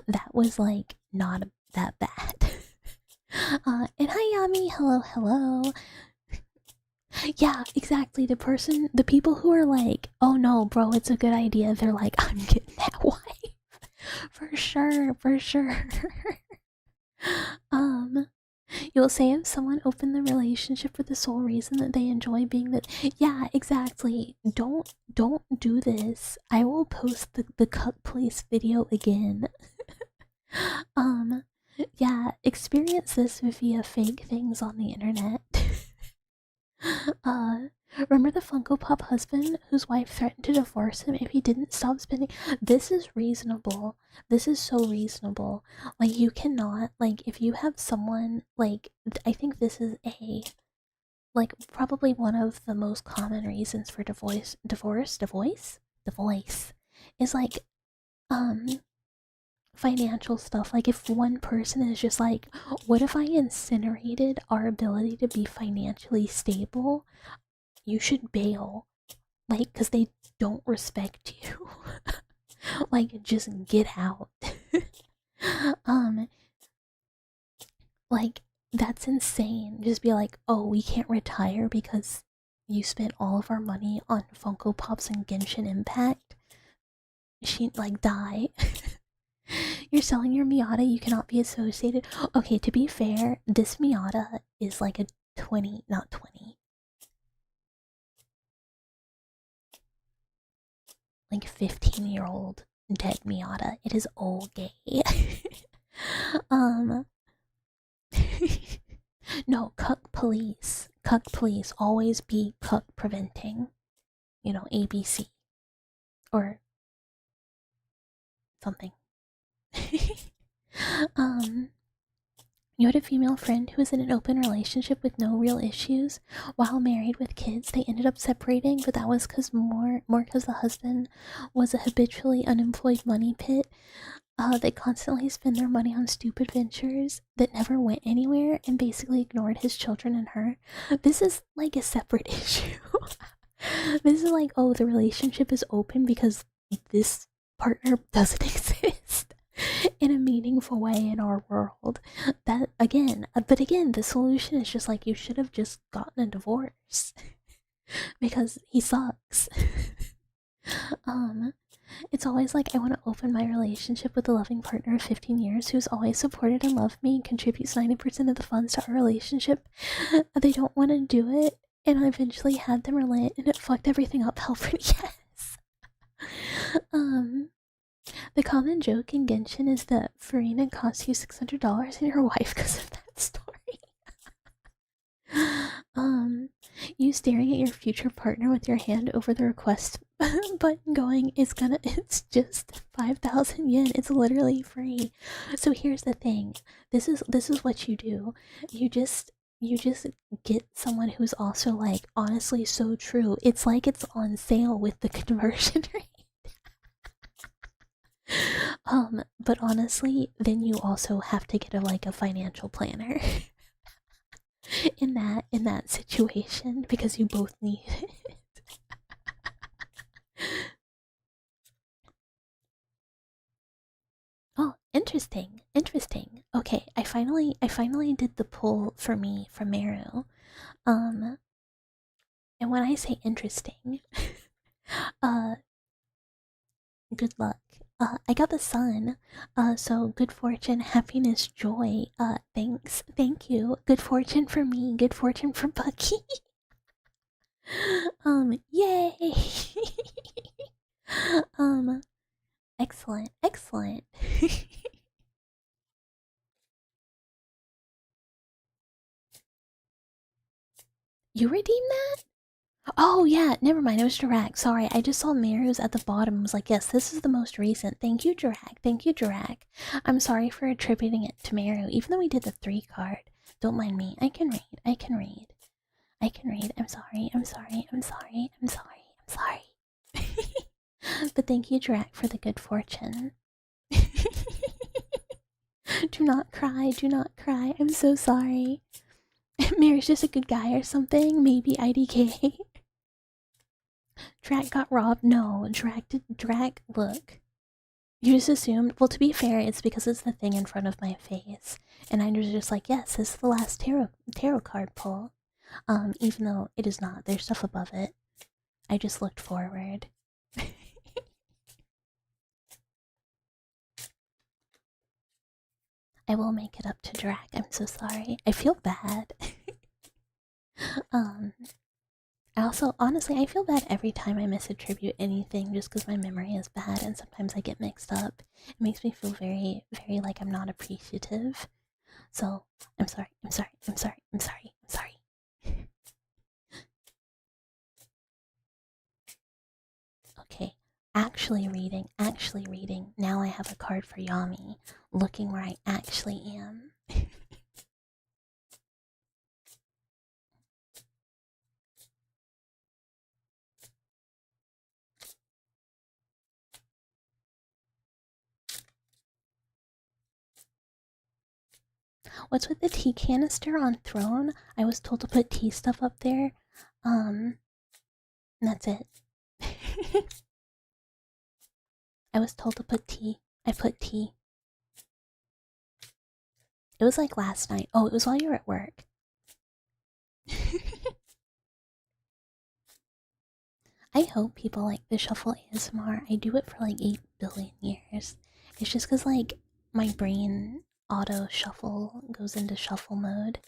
That was like not that bad. And hi Yami, hello. Yeah, exactly. The people who are like, oh no, bro, it's a good idea, they're like, I'm getting that wife. For sure, for sure. um, you'll say if someone opened the relationship for the sole reason that they enjoy being that. Yeah, exactly. Don't do this. I will post the cuck place video again. um, yeah, experience this via fake things on the internet. uh, Remember the Funko Pop husband whose wife threatened to divorce him if he didn't stop spending? This is reasonable. This is so reasonable. Like, you cannot, like, if you have someone, like, I think this is like, probably one of the most common reasons for divorce, is like, um, financial stuff. Like, if one person is just like, what if I incinerated our ability to be financially stable? You should bail. Like, because they don't respect you. Like, just get out. um like, that's insane. Just be like, oh, we can't retire because you spent all of our money on Funko Pops and Genshin Impact. She like, die. You're selling your Miata, you cannot be associated. Okay, to be fair, this Miata is like a 20, not 20, like 15-year-old dead Miata. It is all gay. um No, cuck police. Cuck police. Always be cuck preventing. you know, ABC or something. um, you had a female friend who was in an open relationship with no real issues. While married with kids, they ended up separating, but that was more because the husband was a habitually unemployed money pit. They constantly spend their money on stupid ventures that never went anywhere and basically ignored his children and her. This is like a separate issue. This is like, oh, the relationship is open because this partner doesn't exist in a meaningful way in our world. That again, but again, the solution is just like you should have just gotten a divorce because he sucks. It's always like I want to open my relationship with a loving partner of 15 years who's always supported and loved me and contributes 90% of the funds to our relationship. They don't want to do it, and I eventually had them relent, and it fucked everything up. Helpful, yes. The common joke in Genshin is that Farina costs you $600 and your wife because of that story. You staring at your future partner with your hand over the request button going, it's just 5,000 yen. It's literally free. So here's the thing. This is what you do. You just get someone who's also like honestly so true. It's like it's on sale with the conversion rate. But honestly, then you also have to get a financial planner. in that situation because you both need it. Oh, interesting. Okay, I finally did the pull for me from Meru. And when I say interesting, uh good luck. I got the sun. So good fortune, happiness, joy. Thanks. Thank you. Good fortune for me, good fortune for Bucky. Yay. Excellent. You redeemed that? Oh yeah, never mind, it was Jirak. Sorry, I just saw Meru's at the bottom and was like, yes, this is the most recent. Thank you, Jirak. I'm sorry for attributing it to Meru, even though we did the 3 card. Don't mind me. I can read. I'm sorry. But thank you, Jirak, for the good fortune. Do not cry. I'm so sorry. Mary's just a good guy or something. Maybe IDK. Drac got robbed. No, Drac, look. You just assumed. Well, to be fair, it's because it's the thing in front of my face. And I was just like, yes, this is the last tarot card pull. Even though it is not. There's stuff above it. I just looked forward. I will make it up to Drac. I'm so sorry. I feel bad. I also, honestly, I feel bad every time I misattribute anything just because my memory is bad and sometimes I get mixed up. It makes me feel very, very like I'm not appreciative. So, I'm sorry. Okay, actually reading. Now I have a card for Yami, looking where I actually am. What's with the tea canister on throne? I was told to put tea stuff up there. And that's it. I was told to put tea. I put tea. It was like last night. Oh, it was while you were at work. I hope people like the shuffle ASMR. I do it for like 8 billion years. It's just because like my brain auto shuffle goes into shuffle mode.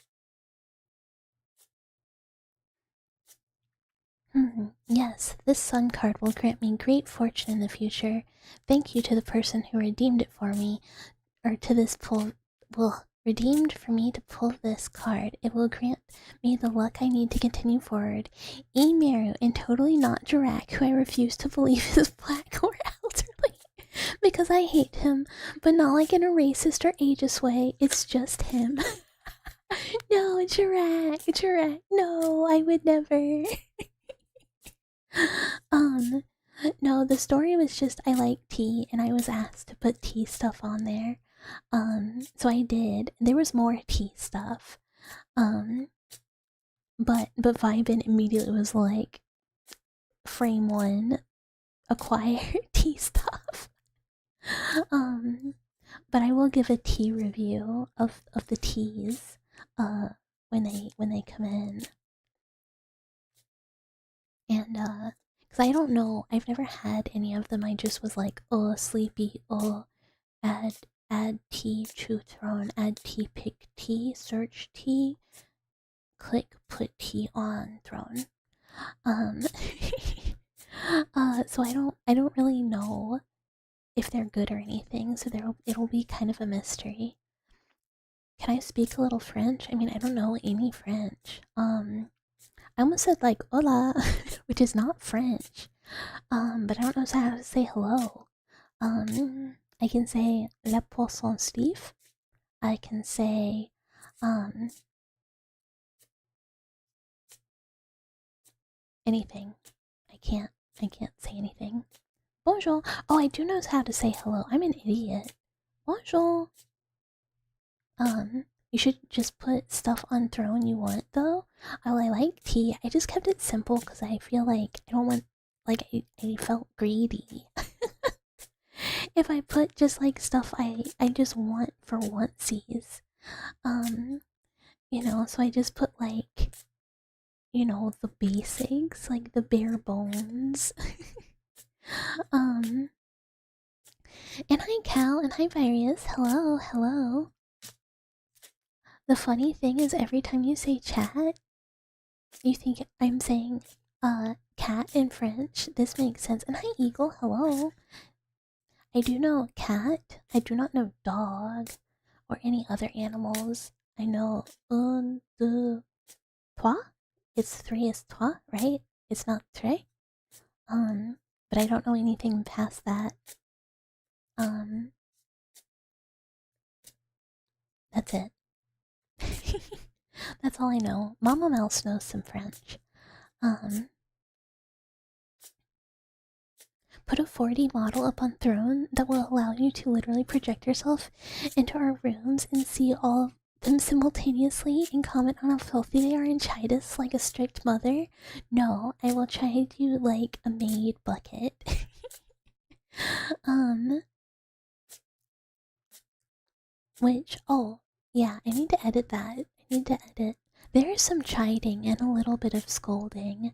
Yes, this sun card will grant me great fortune in the future. Thank you to the person who redeemed it for me, or to this pull. Well, Redeemed for me to pull this card. It will grant me the luck I need to continue forward. Emiru and totally not Jirak, who I refuse to believe is black or elderly. Because I hate him, but not like in a racist or ageist way. It's just him. No, Jirak, Jirak. No, I would never. No, the story was just I like tea and I was asked to put tea stuff on there. So I did. There was more tea stuff. But Vibin immediately was like, frame 1, acquire tea stuff. But I will give a tea review of the teas when they come in. And because I don't know, I've never had any of them. I just was like, oh, sleepy, oh, add tea to throne, add tea, pick tea, search tea, click put tea on throne. So I don't really know if they're good or anything, so it'll be kind of a mystery. Can I speak a little French? I mean, I don't know any French. I almost said like hola, which is not French. But I don't know how to say hello. I can say le poisson Steve. I can say anything. I can't say anything. Bonjour. Oh, I do know how to say hello. I'm an idiot. Bonjour. You should just put stuff on throne you want though. Oh, I like tea. I just kept it simple because I feel like I don't want, like, I felt greedy. If I put just like stuff I just want for onesies. You know, so I just put like, you know, the basics, like the bare bones. And hi Cal and hi Various. Hello, hello. The funny thing is every time you say chat, you think I'm saying cat in French. This makes sense. And hi Eagle, hello. I do know cat. I do not know dog or any other animals. I know un, deux, trois. It's 3 is trois, right? It's not tres. But I don't know anything past that. That's it. That's all I know. Mama Mouse knows some French. Put a 4D model up on throne that will allow you to literally project yourself into our rooms and see all of them simultaneously and comment on how filthy they are and chide us like a strict mother. No, I will chide you like a maid bucket. Which, oh, yeah, I need to edit that. I need to edit. There is some chiding and a little bit of scolding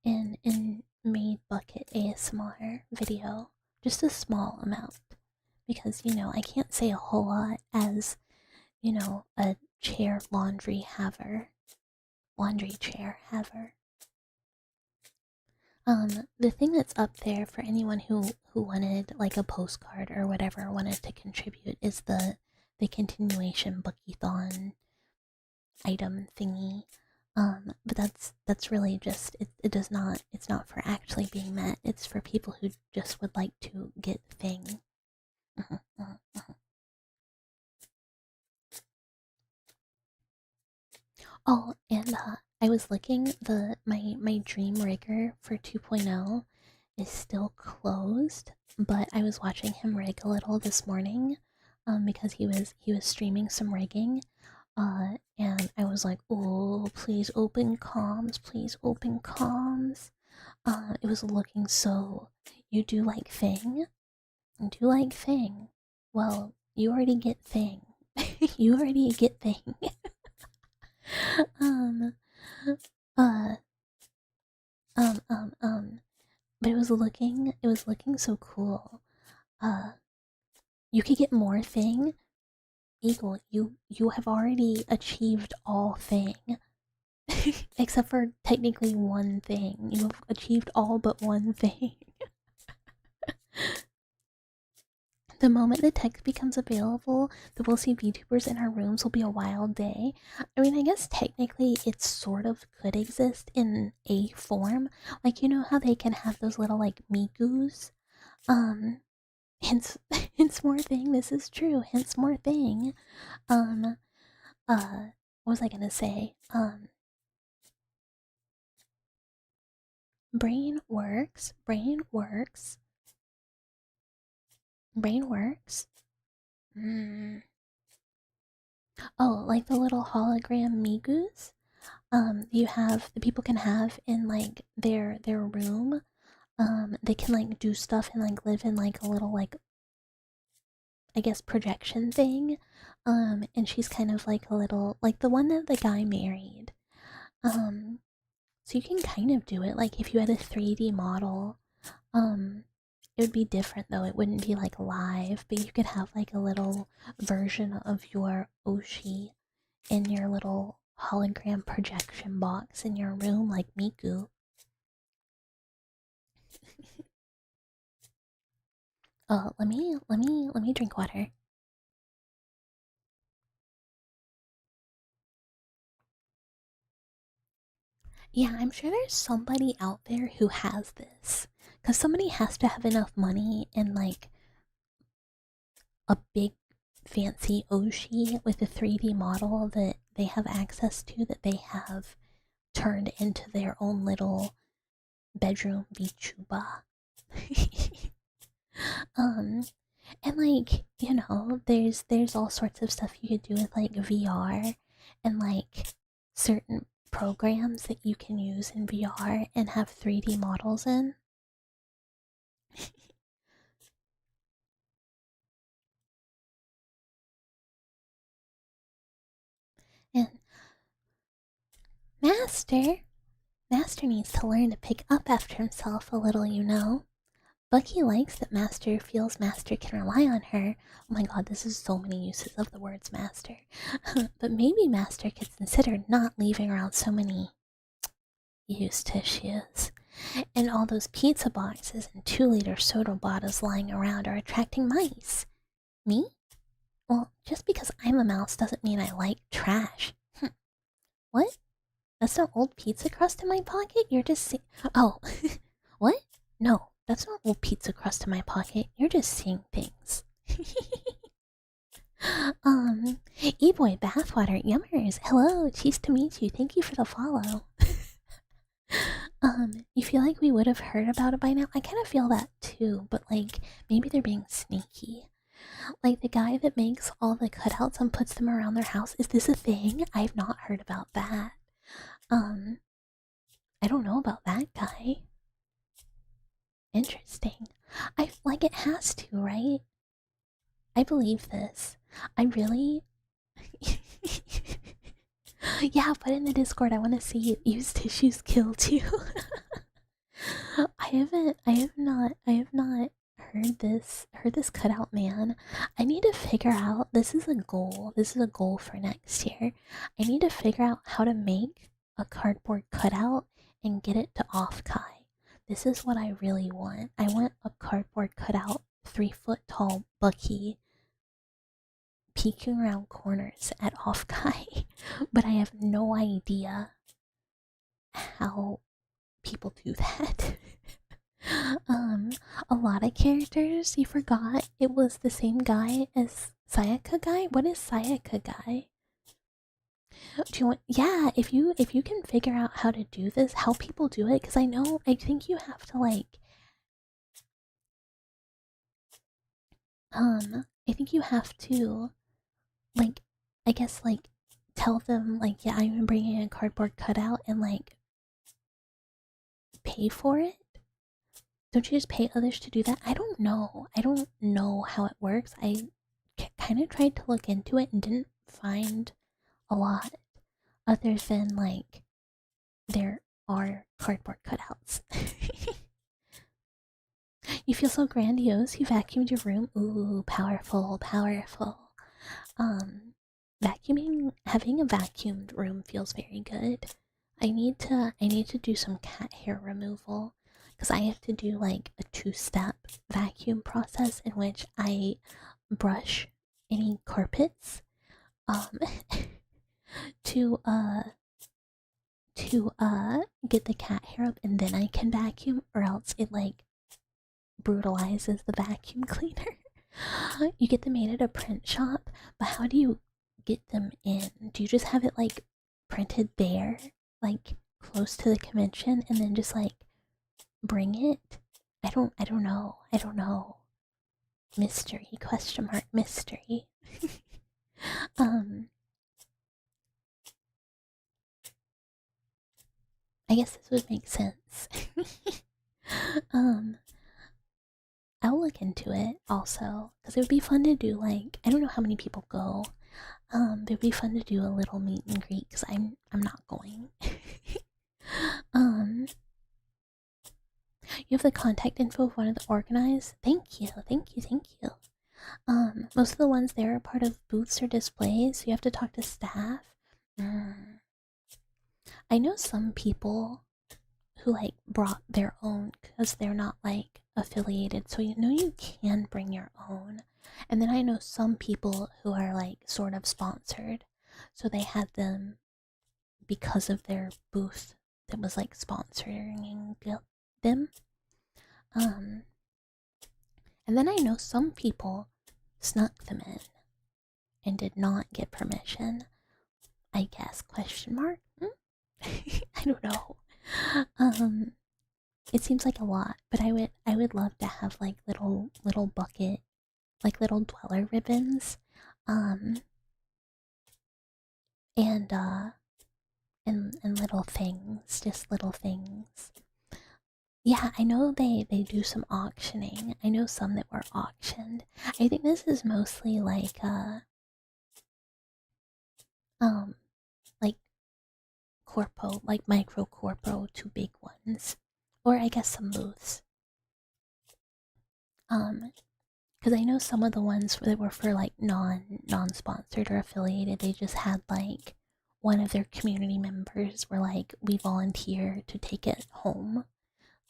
in Maid Bucket ASMR video. Just a small amount. Because, you know, I can't say a whole lot as, you know, a chair laundry haver. Laundry chair haver. The thing that's up there for anyone who wanted like a postcard or whatever, wanted to contribute, is the continuation bookie-thon item thingy. But that's really just it's not for actually being met. It's for people who just would like to get thing. Oh, and I was looking, my dream rigger for 2.0 is still closed, but I was watching him rig a little this morning, because he was streaming some rigging, and I was like, oh, please open comms, please open comms. It was looking so. You do like Thing? You do like Thing? Well, you already get Thing. You already get Thing. um, uh, but it was looking so cool. You could get more Thing. Eagle, you have already achieved all Thing. Except for technically one thing. You have achieved all but one thing. The moment the tech becomes available, that we'll see VTubers in our rooms will be a wild day. I mean, I guess technically it sort of could exist in a form. Like, you know how they can have those little, like, migus? Um, hence, hence more thing, this is true, hence more thing. Um, what was I gonna say? Brain works, brain works, brain works. Oh, like the little hologram migus? You have the people can have in like their room. They can like do stuff and like live in like a little like I guess projection thing. And she's kind of like a little like the one that the guy married. Um, so you can kind of do it like if you had a 3D model. Um, it would be different though. It wouldn't be like live, but you could have like a little version of your Oshi in your little hologram projection box in your room like Miku. Let me drink water. Yeah, I'm sure there's somebody out there who has this. Cause somebody has to have enough money and like a big fancy Oshi with a 3D model that they have access to that they have turned into their own little bedroom VTuber. um and like, you know, there's all sorts of stuff you could do with like VR and like certain programs that you can use in VR and have 3D models in. And Master, Master needs to learn to pick up after himself a little, you know. Bucky likes that Master feels Master can rely on her. Oh my god, this is so many uses of the words Master. But maybe Master could consider not leaving around so many used tissues. And all those pizza boxes and 2-liter soda bottles lying around are attracting mice. Me? Well, just because I'm a mouse doesn't mean I like trash. What? That's not old pizza crust in my pocket? You're just oh, what? No, that's not old pizza crust in my pocket. You're just seeing things. E-boy bathwater yummers. Hello, cheese to meet you. Thank you for the follow. You feel like we would have heard about it by now? I kind of feel that too, but like maybe they're being sneaky. Like the guy that makes all the cutouts and puts them around their house. Is this a thing? I've not heard about that. Um, I don't know about that guy. Interesting. I like it has to, right? I believe this. I really yeah, put in the Discord. I want to see use tissues kill too. I have not heard this cutout man. I need to figure out, this is a goal. This is a goal for next year. I need to figure out how to make a cardboard cutout and get it to Offkai. This is what I really want. I want a cardboard cutout, 3-foot tall Bucky peeking around corners at Offkai, but I have no idea how people do that. A lot of characters you forgot it was the same guy as Sayaka guy. What is Sayaka guy? Do you want? Yeah, if you can figure out how to do this, how people do it, because I think you have to like, I think you have to like, I guess like, tell them like, yeah, I'm bringing a cardboard cutout and like pay for it. Don't you just pay others to do that? I don't know. I don't know how it works. I kind of tried to look into it and didn't find a lot other than like there are cardboard cutouts. You feel so grandiose. You vacuumed your room. Ooh, powerful, powerful. Vacuuming, having a vacuumed room feels very good. I need to do some cat hair removal. because I have to do like a 2-step vacuum process in which I brush any carpets um to get the cat hair up, and then I can vacuum, or else it like brutalizes the vacuum cleaner. You get them made at a print shop, but how do you get them in? Do you just have it like printed there, like close to the convention, and then just like bring it? I don't know. I don't know. Mystery, question mark, mystery. um I guess this would make sense. um I'll look into it also, because it would be fun to do, like, I don't know how many people go. It would be fun to do a little meet and greet, because I'm not going. um you have the contact info of one of the organized? Thank you, thank you, thank you. Most of the ones there are part of booths or displays, so you have to talk to staff. I know some people who like brought their own because they're not like affiliated, so you know you can bring your own. And then I know some people who are like sort of sponsored, so they had them because of their booth that was like sponsoring them. And then I know some people snuck them in and did not get permission, I guess, question mark. I don't know. It seems like a lot, but I would love to have like little bucket, like little dweller ribbons, um, and and little things, just little things. Yeah, I know they do some auctioning. I know some that were auctioned. I think this is mostly um like corpo, like micro corpo to big ones, or I guess some booths. Because I know some of the ones that were for like non-sponsored or affiliated, they just had like one of their community members were like, we volunteer to take it home,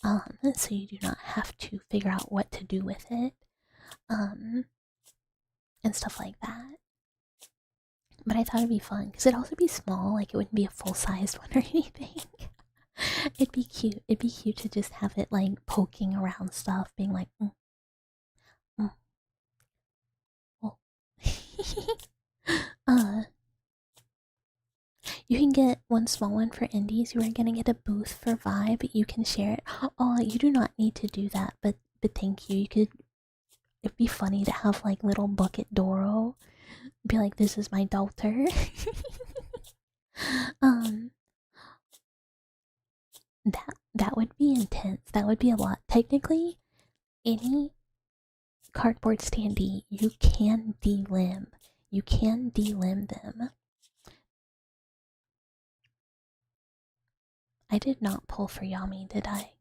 so you do not have to figure out what to do with it, and stuff like that. But I thought it'd be fun because it'd also be small, like it wouldn't be a full-sized one or anything. It'd be cute. It'd be cute to just have it like poking around stuff, being like, mm, oh. You can get one small one for indies. You are gonna get a booth for Vibe. You can share it. Oh, you do not need to do that, but thank you. You could. It'd be funny to have like little bucket Doro. Be like, this is my daughter. um, that would be intense. That would be a lot. Technically, any cardboard standee, you can delimb. You can delimb them. I did not pull for Yami, did I?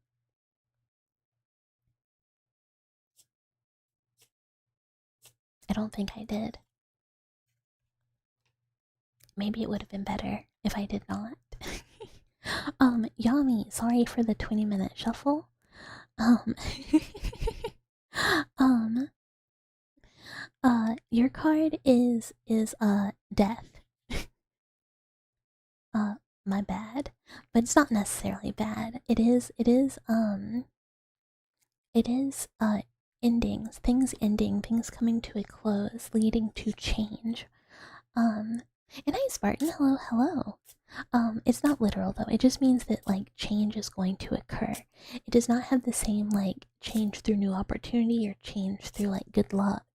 I don't think I did. Maybe it would have been better if I did not. Yami, sorry for the 20-minute shuffle. Um, um, your card is death. My bad, but it's not necessarily bad. It is endings, things ending, things coming to a close, leading to change. And hi Spartan, hello, hello. It's not literal though, it just means that like change is going to occur. It does not have the same like change through new opportunity or change through like good luck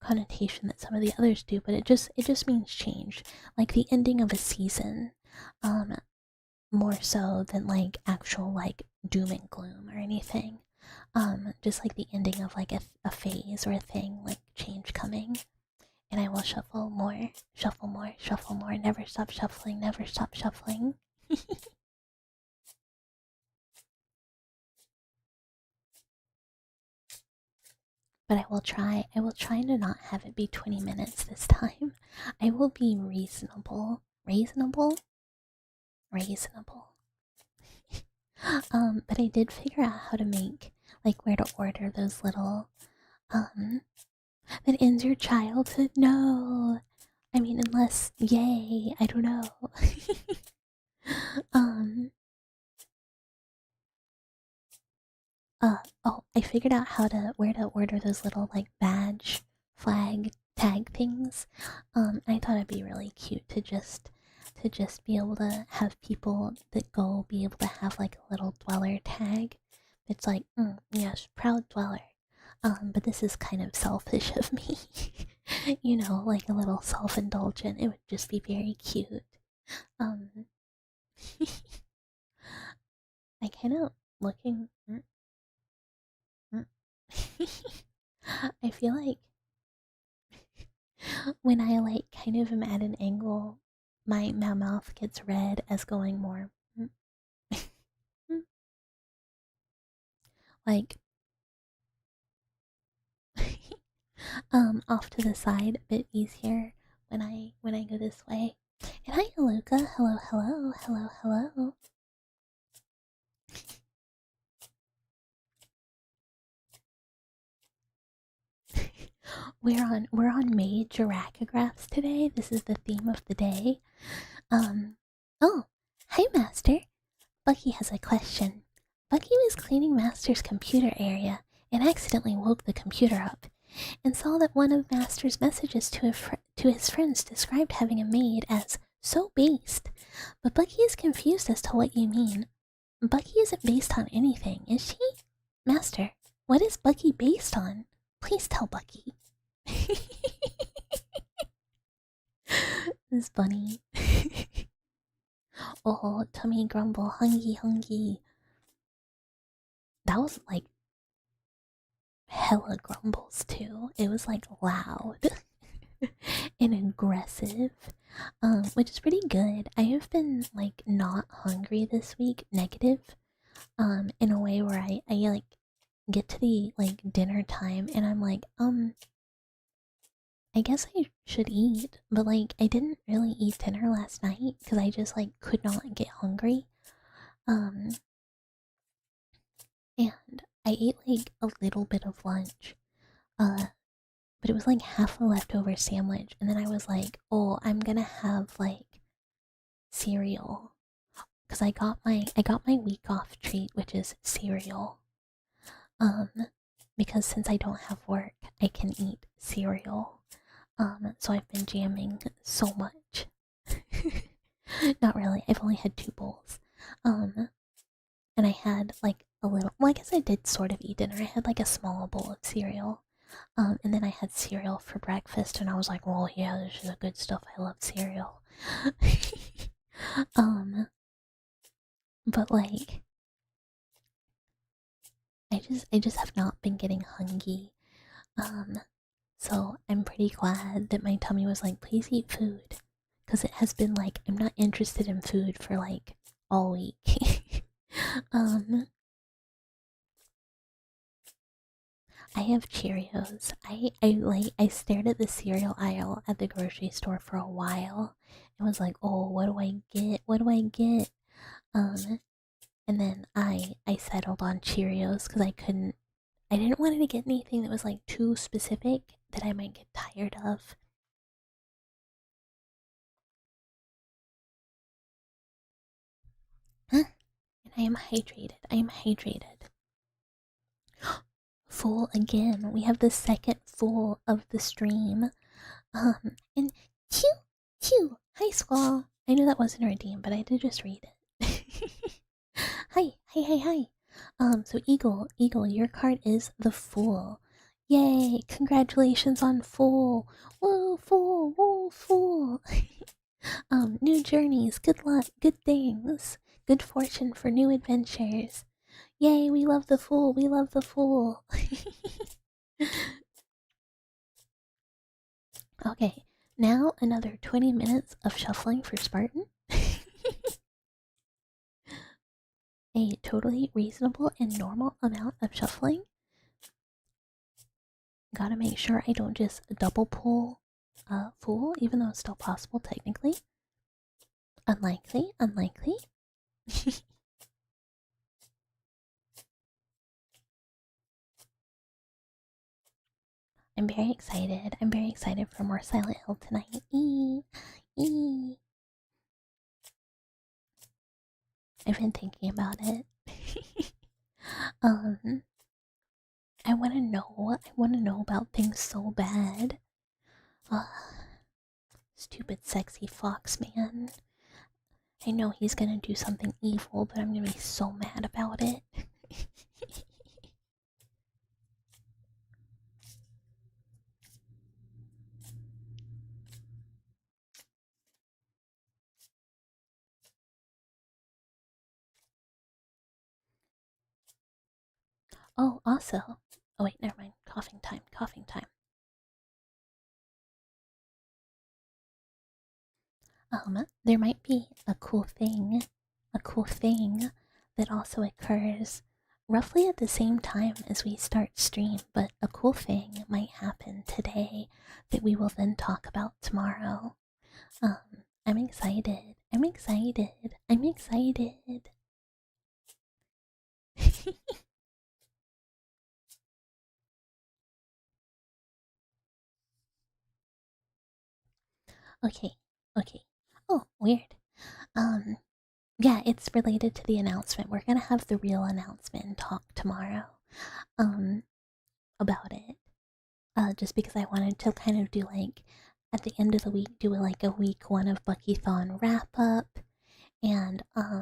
connotation that some of the others do, but it just means change. Like the ending of a season. More so than like actual like doom and gloom or anything. Just like the ending of like a phase or a thing, like change coming. And I will shuffle more, shuffle more, shuffle more, never stop shuffling, never stop shuffling. But I will try to not have it be 20 minutes this time. I will be reasonable. Reasonable? Reasonable. But I did figure out how to make, like, where to order those little, um, that ends your childhood. No! I mean, unless, yay, I don't know. um, oh, I figured out where to order those little, like, badge, flag, tag things. I thought it'd be really cute to just be able to have people that go be able to have like a little dweller tag. It's like, yes, proud dweller. But this is kind of selfish of me. You know, like a little self-indulgent. It would just be very cute. Um, I kind of looking. I feel like when I like kind of am at an angle, my mouth gets red as going more like off to the side a bit easier when I go this way. And hi Aluka, hello, hello, hello, hello. we're on major rachographs today. This is the theme of the day. Um oh, hi Master. Bucky has a question. Bucky was cleaning Master's computer area and accidentally woke the computer up, and saw that one of Master's messages to his friends described having a maid as so based. But Bucky is confused as to what you mean. Bucky isn't based on anything, is she? Master, what is Bucky based on? Please tell Bucky. This bunny. Oh, tummy grumble, hungry, hungry. That was like hella grumbles too. It was like loud and aggressive, which is pretty good. I have been like not hungry this week, negative, in a way where I like get to the like dinner time and I'm like, I guess I should eat, but like I didn't really eat dinner last night because I just like could not get hungry. Um, and I ate like a little bit of lunch, uh, but it was like half a leftover sandwich, and then I was like, oh, I'm gonna have like cereal because I got my week off treat, which is cereal. Um, because since I don't have work, I can eat cereal. So I've been jamming so much. Not really. I've only had 2 bowls. And I had like a little. Well, I guess I did sort of eat dinner. I had like a small bowl of cereal. And then I had cereal for breakfast, and I was like, "Well, yeah, this is the good stuff. I love cereal." um, but like, I just have not been getting hungry. Um, so I'm pretty glad that my tummy was like, "Please eat food," because it has been like I'm not interested in food for like all week. um, I have Cheerios. I stared at the cereal aisle at the grocery store for a while and was like, "Oh, what do I get? What do I get?" Um, and then I settled on Cheerios because I didn't want to get anything that was like too specific that I might get tired of. Huh? And I am hydrated. I am hydrated. Full again. We have the second full of the stream. And Chew, Chew, hi Squall. I knew that wasn't her name, but I did just read it. Hi, hi, hi, hi. So Eagle, your card is the Fool. Yay! Congratulations on Fool. Whoa, Fool, whoa, Fool. New journeys, good luck, good things, good fortune for new adventures. Yay! We love the Fool. We love the Fool. Okay, now another 20 minutes of shuffling for Spartan. A totally reasonable and normal amount of shuffling. Gotta make sure I don't just double pull Fool, even though it's still possible technically. Unlikely, unlikely. I'm very excited. I'm very excited for more Silent Hill tonight. Eee. I've been thinking about it. um, I want to know. I want to know about things so bad. Ugh, stupid, sexy fox man. I know he's gonna do something evil, but I'm gonna be so mad about it. Oh, also. Oh, wait, never mind. Coughing time, coughing time. There might be a cool thing that also occurs roughly at the same time as we start stream, but a cool thing might happen today that we will then talk about tomorrow. I'm excited. I'm excited. I'm excited. Okay, okay. Oh, weird. Um, yeah, it's related to the announcement. We're gonna have the real announcement and talk tomorrow. Um, about it. Just because I wanted to kind of do like at the end of the week, do like a week one of Buckython wrap up, and uh,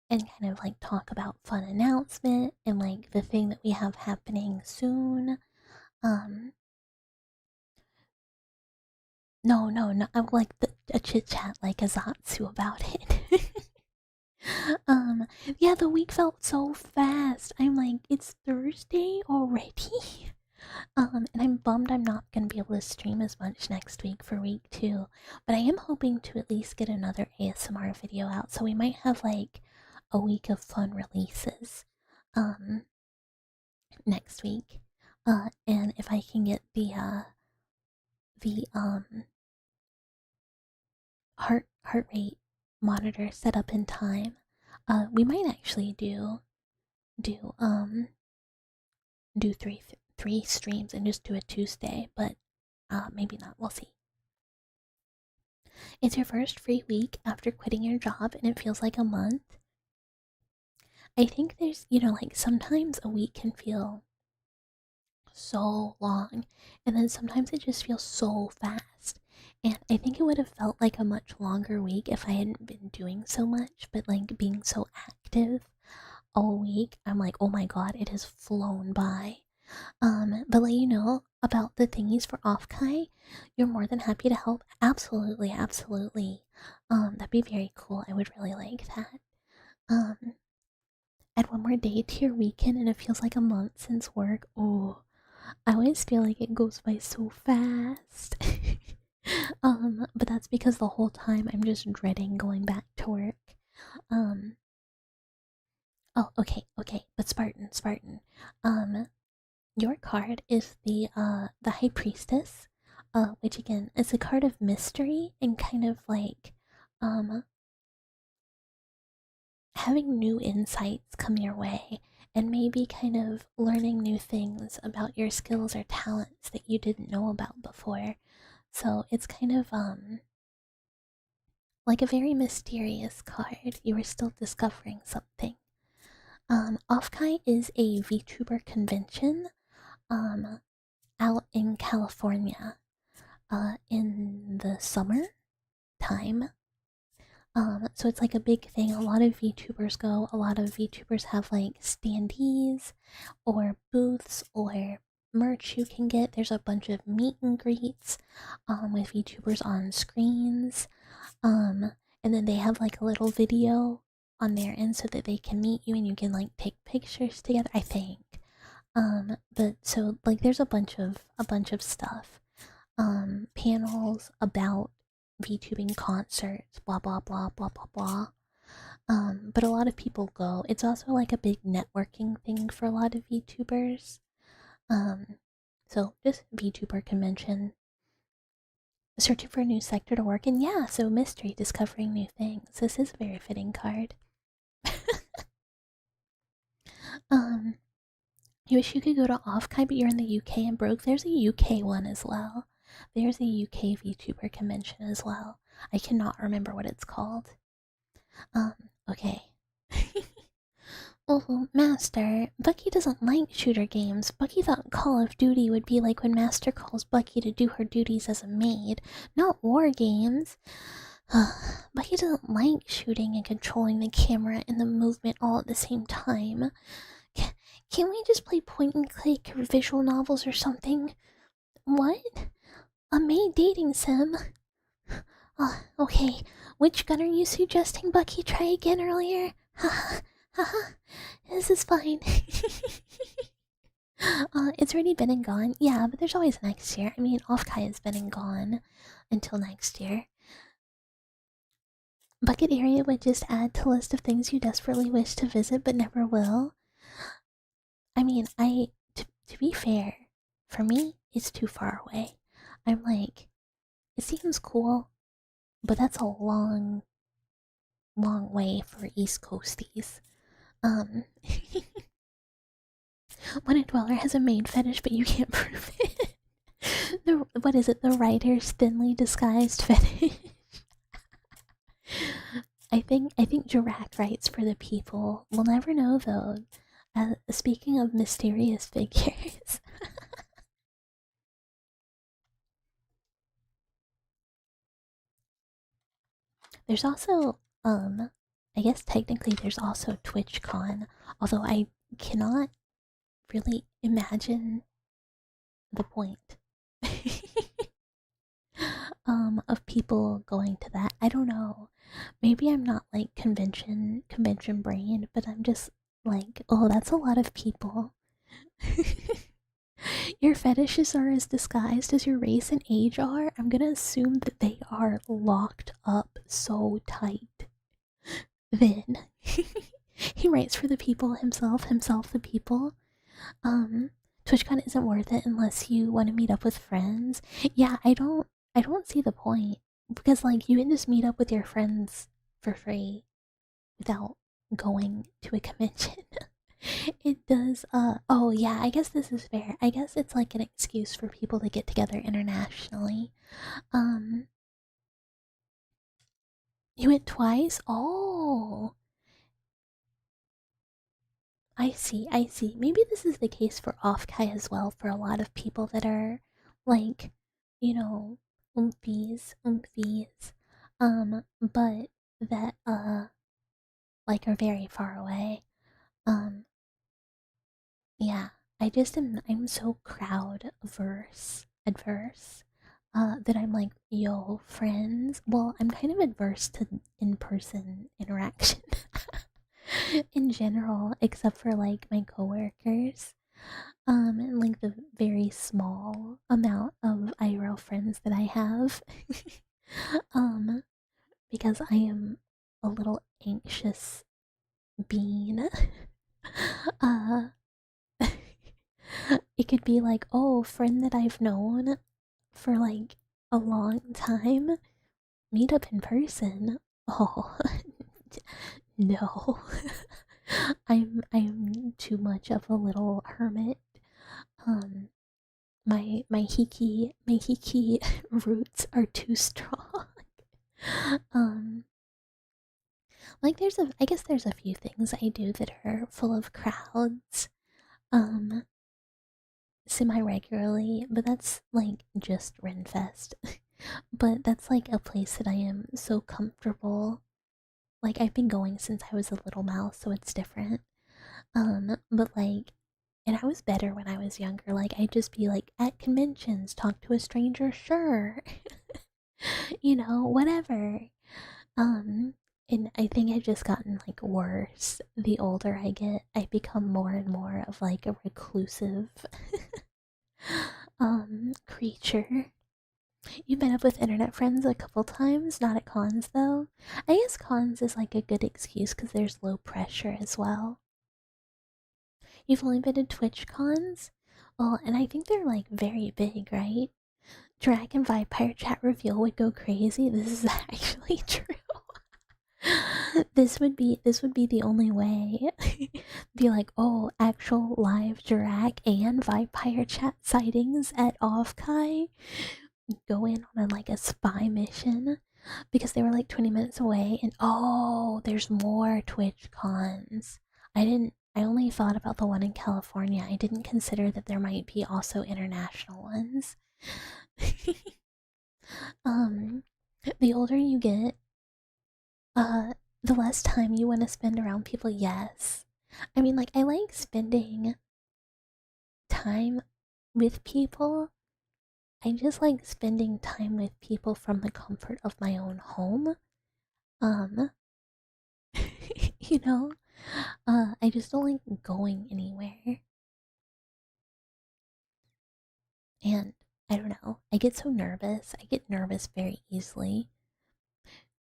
and kind of like talk about fun announcement and like the thing that we have happening soon. Um, no, I would like a chit chat like a Zatsu about it. um, yeah, the week felt so fast. I'm like, it's Thursday already. And I'm bummed I'm not gonna be able to stream as much next week for week 2, but I am hoping to at least get another ASMR video out, so we might have like a week of fun releases, next week. And if I can get the heart rate monitor set up in time, we might actually do do three streams and just do a Tuesday, but maybe not. We'll see. It's your first free week after quitting your job and it feels like a month. I think there's, like sometimes a week can feel so long, and then sometimes it just feels so fast. And I think it would have felt like a much longer week if I hadn't been doing so much, but like being so active all week, I'm like, oh my god, it has flown by. But let you know about the thingies for Offkai. You're more than happy to help. Absolutely, absolutely. That'd be very cool. I would really like that. Um, add one more day to your weekend and it feels like a month since work. Oh, I always feel like it goes by so fast. But that's because the whole time I'm just dreading going back to work. Um, oh, okay, but Spartan. Um, Your card is the High Priestess, which again is a card of mystery and kind of like um having new insights come your way and maybe kind of learning new things about your skills or talents that you didn't know about before. So it's kind of like a very mysterious card. You were still discovering something. Offkai is a VTuber convention out in California in the summer time. So it's like a big thing. A lot of VTubers go. A lot of VTubers have like standees or booths or merch you can get. There's a bunch of meet and greets with VTubers on screens. And then they have like a little video on their end so that they can meet you and you can like take pictures together, I think. But so like there's a bunch of stuff. Panels about VTubing concerts, blah blah blah blah blah blah. But a lot of people go. It's also like a big networking thing for a lot of VTubers. So just VTuber convention. Searching for a new sector to work in, yeah. So mystery, discovering new things. This is a very fitting card. um, You wish you could go to Offkai, but you're in the UK and broke. There's a UK one as well. There's a UK VTuber convention as well. I cannot remember what it's called. Okay. Oh, Master, Bucky doesn't like shooter games. Bucky thought Call of Duty would be like when Master calls Bucky to do her duties as a maid, not war games. Bucky doesn't like shooting and controlling the camera and the movement all at the same time. Can't we just play point and click or visual novels or something? What? A maid dating sim? Okay. Which gun are you suggesting Bucky try again earlier? Haha. Haha. This is fine. It's already been and gone. Yeah, but there's always next year. I mean, Offkai has been and gone until next year. Bucket area would just add to list of things you desperately wish to visit but never will. I mean, to be fair, for me, it's too far away. I'm like, it seems cool, but that's a long way for East Coasties. When a dweller has a maid fetish, but you can't prove it. What is it? The writer's thinly disguised fetish. I think Jirak writes for the people. We'll never know though. Speaking of mysterious figures. There's also, I guess technically there's also TwitchCon, although I cannot really imagine the point. Of people going to that. I don't know. Maybe I'm not like convention brain, but I'm just like, oh, that's a lot of people. Your fetishes are as disguised as your race and age are. I'm gonna assume that they are locked up so tight. Then he writes for the people himself the people. TwitchCon isn't worth it unless you want to meet up with friends. Yeah, I don't see the point because like you can just meet up with your friends for free without going to a convention. It does oh yeah, I guess this is fair. I guess it's like an excuse for people to get together internationally. You went twice? Oh, I see, I see. Maybe this is the case for Offkai as well for a lot of people that are like, you know, oomfies, but that like are very far away. Um, yeah, I'm so crowd adverse, that I'm like, yo, friends. Well, I'm kind of adverse to in-person interaction in general, except for like my coworkers. And like the very small amount of IRL friends that I have. um, because I am a little anxious being. uh it could be like, oh, friend that I've known for like a long time, meet up in person. Oh, no. I'm too much of a little hermit. Um, my hiki roots are too strong. um, like I guess there's a few things I do that are full of crowds. Um, semi-regularly, but that's like just Renfest. But that's like a place that I am so comfortable. Like I've been going since I was a little mouse, so it's different. But like, and I was better when I was younger. Like I'd just be like at conventions, talk to a stranger, sure. You know, whatever. And I think I've just gotten like worse the older I get. I become more and more of like a reclusive creature. You've been up with internet friends a couple times, not at cons though. I guess cons is like a good excuse because there's low pressure as well. You've only been to Twitch cons? Well, and I think they're like very big, right? Dragon Vampire chat reveal would go crazy. This is actually true. this would be the only way. Be like, oh, actual live drag and vampire chat sightings at Offkai. Go in on like a spy mission because they were like 20 minutes away, and oh, there's more Twitch cons. I only thought about the one in California. I didn't consider that there might be also international ones. um the older you get, the less time you want to spend around people. Yes. I mean, like, I like spending time with people. I just like spending time with people from the comfort of my own home. Um, you know, I just don't like going anywhere. And I don't know, I get so nervous. I get nervous very easily.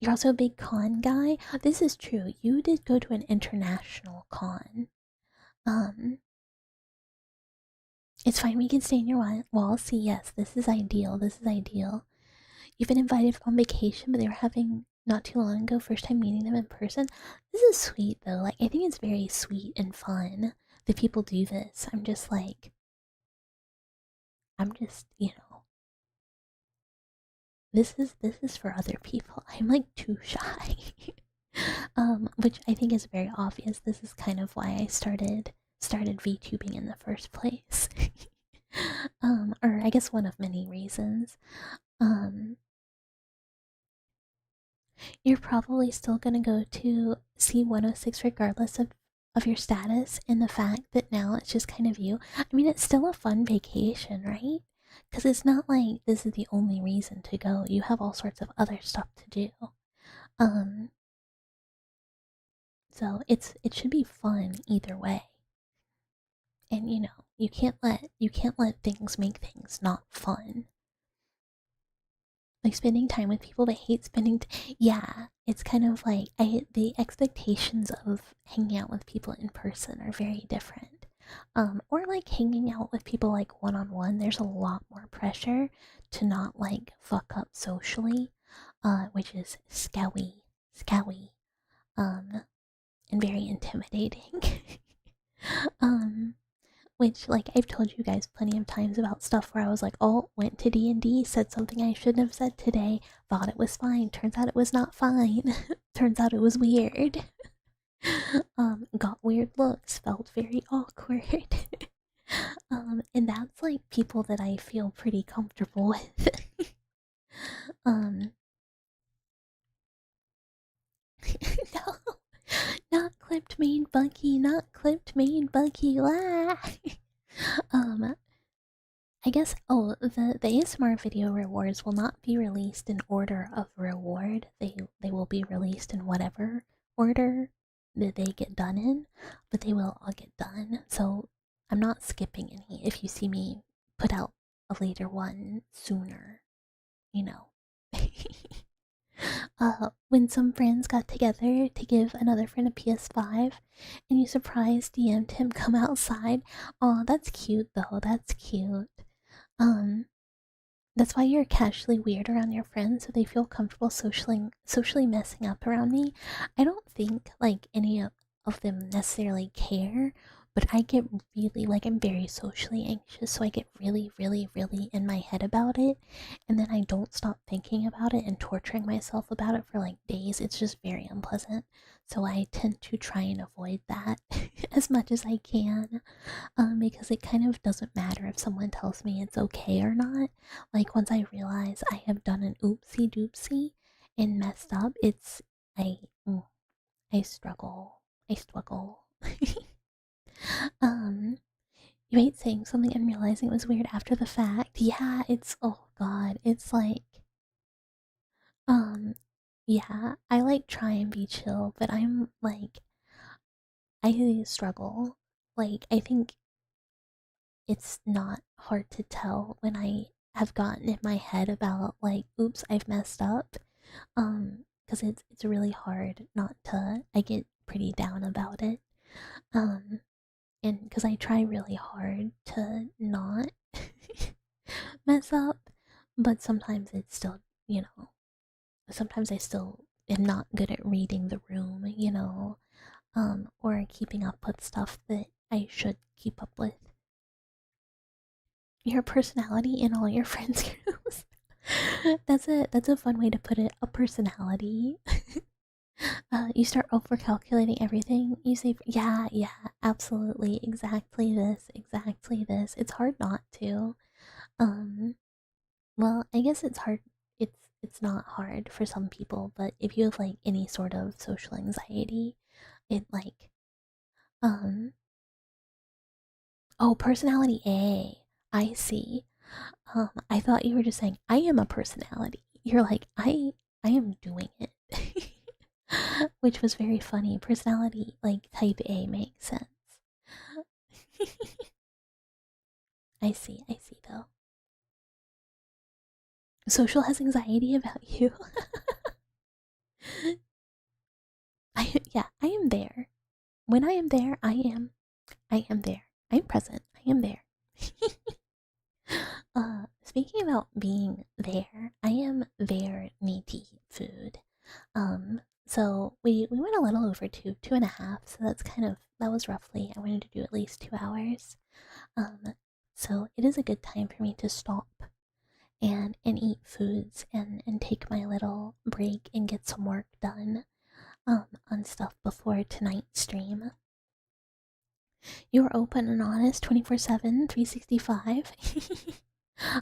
You're also a big con guy. This is true. You did go to an international con. Um, it's fine. We can stay in your wall. See, yes, this is ideal. This is ideal. You've been invited on vacation, but they were having not too long ago, first time meeting them in person. This is sweet though. Like, I think it's very sweet and fun that people do this. I'm just like, I'm just, this is for other people. I'm like too shy. Which I think is very obvious. This is kind of why I started VTubing in the first place. Or I guess one of many reasons. Um, you're probably still gonna go to C106 regardless of your status and the fact that now it's just kind of you. I mean, it's still a fun vacation, right? Because it's not like this is the only reason to go. You have all sorts of other stuff to do. Um, so it should be fun either way. And you can't let things make things not fun. Like spending time with people that hate yeah, it's kind of like the expectations of hanging out with people in person are very different. Or like hanging out with people like one on one, there's a lot more pressure to not like fuck up socially, which is scary, and very intimidating. um which, like, I've told you guys plenty of times about stuff where I was like, oh, went to D&D, said something I shouldn't have said today, thought it was fine, turns out it was not fine, turns out it was weird. Got weird looks, felt very awkward. And that's like people that I feel pretty comfortable with. um, no, not clipped main buggy, not clipped main buggy, la. um, I guess, oh, the ASMR video rewards will not be released in order of reward. They will be released in whatever order that they get done in, but they will all get done. So I'm not skipping any if you see me put out a later one sooner, you know. When some friends got together to give another friend a PS5 and you surprise DM'd him come outside. Oh, that's cute though. That's cute. Um, that's why you're casually weird around your friends so they feel comfortable socially messing up around me. I don't think like any of them necessarily care, but I get really like I'm very socially anxious, so I get really, really, really in my head about it, and then I don't stop thinking about it and torturing myself about it for like days. It's just very unpleasant. So I tend to try and avoid that as much as I can, because it kind of doesn't matter if someone tells me it's okay or not. Like once I realize I have done an oopsie doopsie and messed up, I mm, I struggle. I struggle. um, you ain't saying something and realizing it was weird after the fact. Yeah, it's oh god, it's like um yeah, I like try and be chill, but I'm like I struggle. Like I think it's not hard to tell when I have gotten in my head about like, oops, I've messed up. Because it's really hard not to. I get pretty down about it. Um, and because I try really hard to not mess up, but sometimes it's still, sometimes I still am not good at reading the room, or keeping up with stuff that I should keep up with. Your personality in all your friends groups. That's a fun way to put it. A personality. You start over calculating everything. You say, yeah, absolutely, exactly this, exactly this. It's hard not to. Um, well, I guess it's hard. It's not hard for some people, but if you have like any sort of social anxiety, it like um oh, personality A. I see. I thought you were just saying I am a personality. You're like I am doing it. Which was very funny. Personality like type A makes sense. I see though. Social has anxiety about you. Yeah, I am there. When I am there, I am there. I'm present. I am there. Speaking about being there, I am there need to eat food. So we went a little over two and a half, so that was roughly, I wanted to do at least 2 hours. Um, so it is a good time for me to stop and eat foods and take my little break and get some work done on stuff before tonight's stream. You're open and honest 24/7, 365.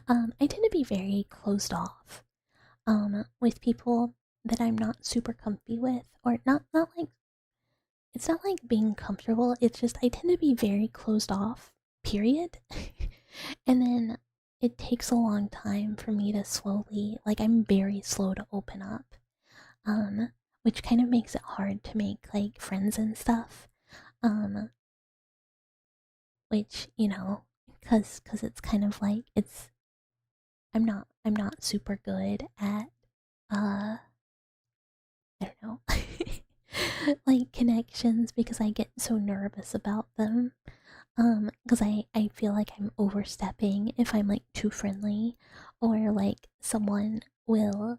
I tend to be very closed off with people that I'm not super comfy with, or not like it's not like being comfortable, it's just I tend to be very closed off, period. And then it takes a long time for me to slowly, like I'm very slow to open up. Um which kind of makes it hard to make like friends and stuff. Um which, cuz it's kind of like I'm not super good at uh I don't know. Like connections because I get so nervous about them. Because I feel like I'm overstepping if I'm like too friendly, or like someone will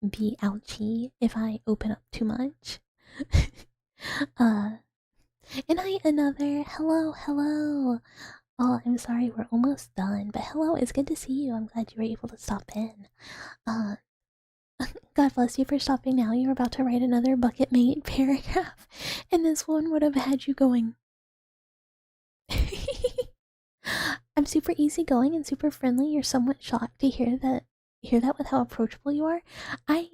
be ouchy if I open up too much. uh and another hello. Oh, I'm sorry, we're almost done, but hello, it's good to see you. I'm glad you were able to stop in. Uh God bless you for stopping now. You're about to write another bucket mate paragraph, and this one would have had you going. I'm super easygoing and super friendly. You're somewhat shocked to hear that with how approachable you are. I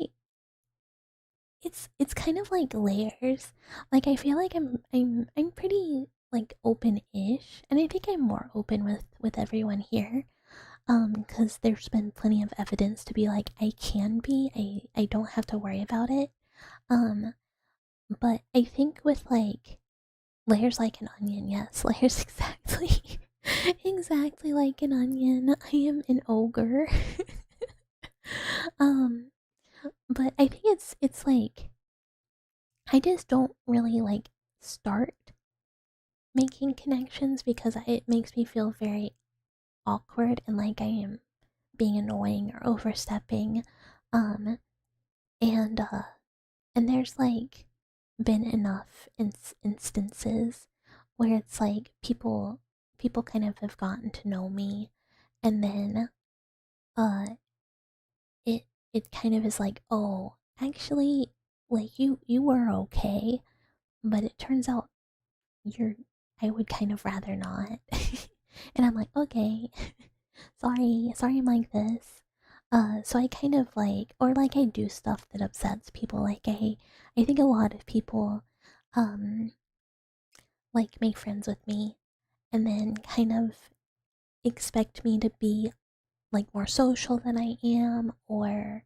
it's kind of like layers. Like I feel like I'm pretty like open-ish, and I think I'm more open with everyone here. Because there's been plenty of evidence to be like I can be. I don't have to worry about it. Um, but I think with like layers like an onion, yes, layers exactly. Exactly like an onion. I am an ogre. um, but I think it's like I just don't really like start making connections because it makes me feel very awkward and like I am being annoying or overstepping. Um, and there's like been enough instances where it's like people kind of have gotten to know me, and then uh it it kind of is like, oh, actually, like you were okay, but it turns out you're I would kind of rather not. And I'm like, okay, sorry I'm like this. So I kind of like, or like I do stuff that upsets people. Like I think a lot of people um like make friends with me and then kind of expect me to be like more social than I am, or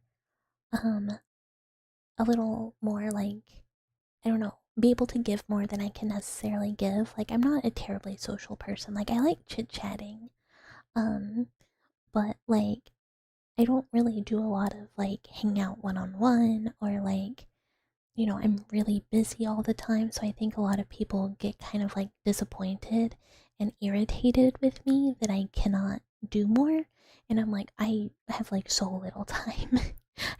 um a little more like, I don't know, be able to give more than I can necessarily give. Like I'm not a terribly social person. Like I like chit-chatting. Um but like I don't really do a lot of like hang out one-on-one, or like, I'm really busy all the time, so I think a lot of people get kind of like disappointed and irritated with me that I cannot do more. And I'm like, I have like so little time.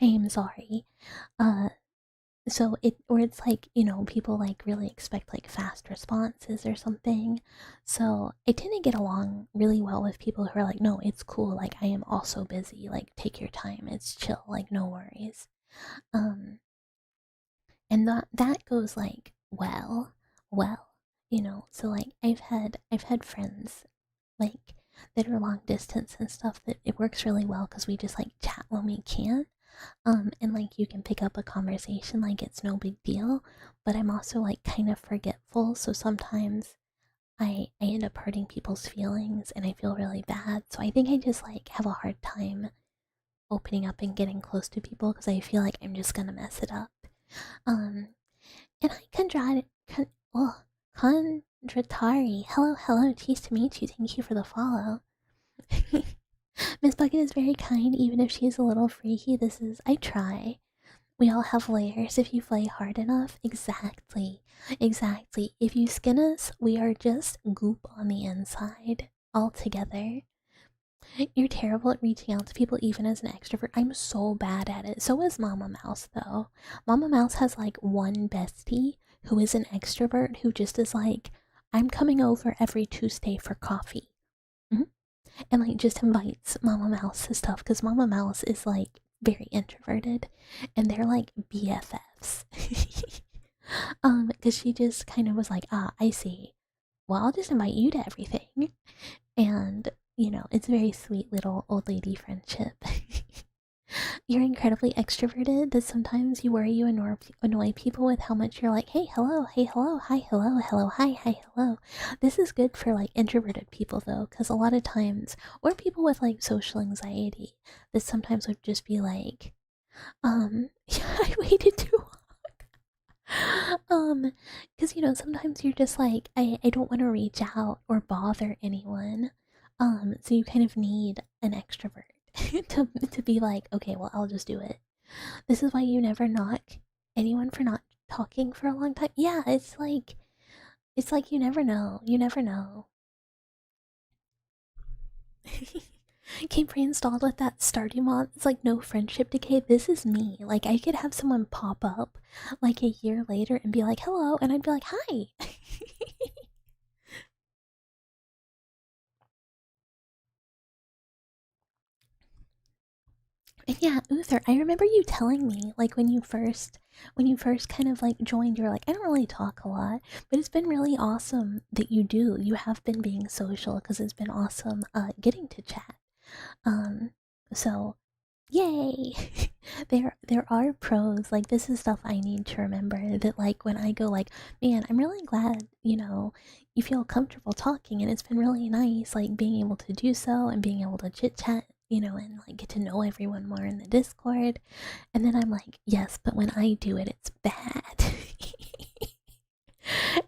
I am sorry. Uh so or it's like, people like really expect like fast responses or something. So I tend to get along really well with people who are like, no, it's cool, like I am also busy, like take your time, it's chill, like no worries. um and that goes like well, so like I've had friends like that are long distance and stuff that it works really well because we just like chat when we can. And like you can pick up a conversation like it's no big deal, but I'm also like kind of forgetful, so sometimes I end up hurting people's feelings and I feel really bad. So I think I just like have a hard time opening up and getting close to people because I feel like I'm just gonna mess it up. Um and hi Kondratari. Hello, cheese to meet you. Thank you for the follow. Miss Bucket is very kind, even if she's a little freaky. I try. We all have layers if you play hard enough. Exactly. Exactly. If you skin us, we are just goop on the inside. All together. You're terrible at reaching out to people even as an extrovert. I'm so bad at it. So is Mama Mouse, though. Mama Mouse has like one bestie who is an extrovert who just is like, I'm coming over every Tuesday for coffee. Mhm. And like just invites Mama Mouse to stuff because Mama Mouse is like very introverted and they're like BFFs. Because she just kind of was like, I see. Well, I'll just invite you to everything. And, it's a very sweet little old lady friendship. You're incredibly extroverted that sometimes you worry you annoy people with how much you're like, hey, hello, hi, hello, hi, hello. This is good for like introverted people though, because a lot of times, or people with like social anxiety, that sometimes would just be like, yeah, I waited too long. Because sometimes you're just like, I don't want to reach out or bother anyone. So you kind of need an extrovert to be like, okay, well, I'll just do it. This is why you never knock anyone for not talking for a long time. Yeah, it's like you never know. You never know. Came pre-installed with that starting mod. It's like no friendship decay. This is me. Like I could have someone pop up like a year later and be like, hello, and I'd be like, hi. And yeah, Uther, I remember you telling me like when you first kind of like joined, you're like, I don't really talk a lot, but it's been really awesome that you do. You have been being social because it's been awesome getting to chat. Um so yay. There are pros. Like this is stuff I need to remember that like when I go like, man, I'm really glad, you feel comfortable talking and it's been really nice like being able to do so and being able to chit chat, and like get to know everyone more in the Discord. And then I'm like, yes, but when I do it, it's bad.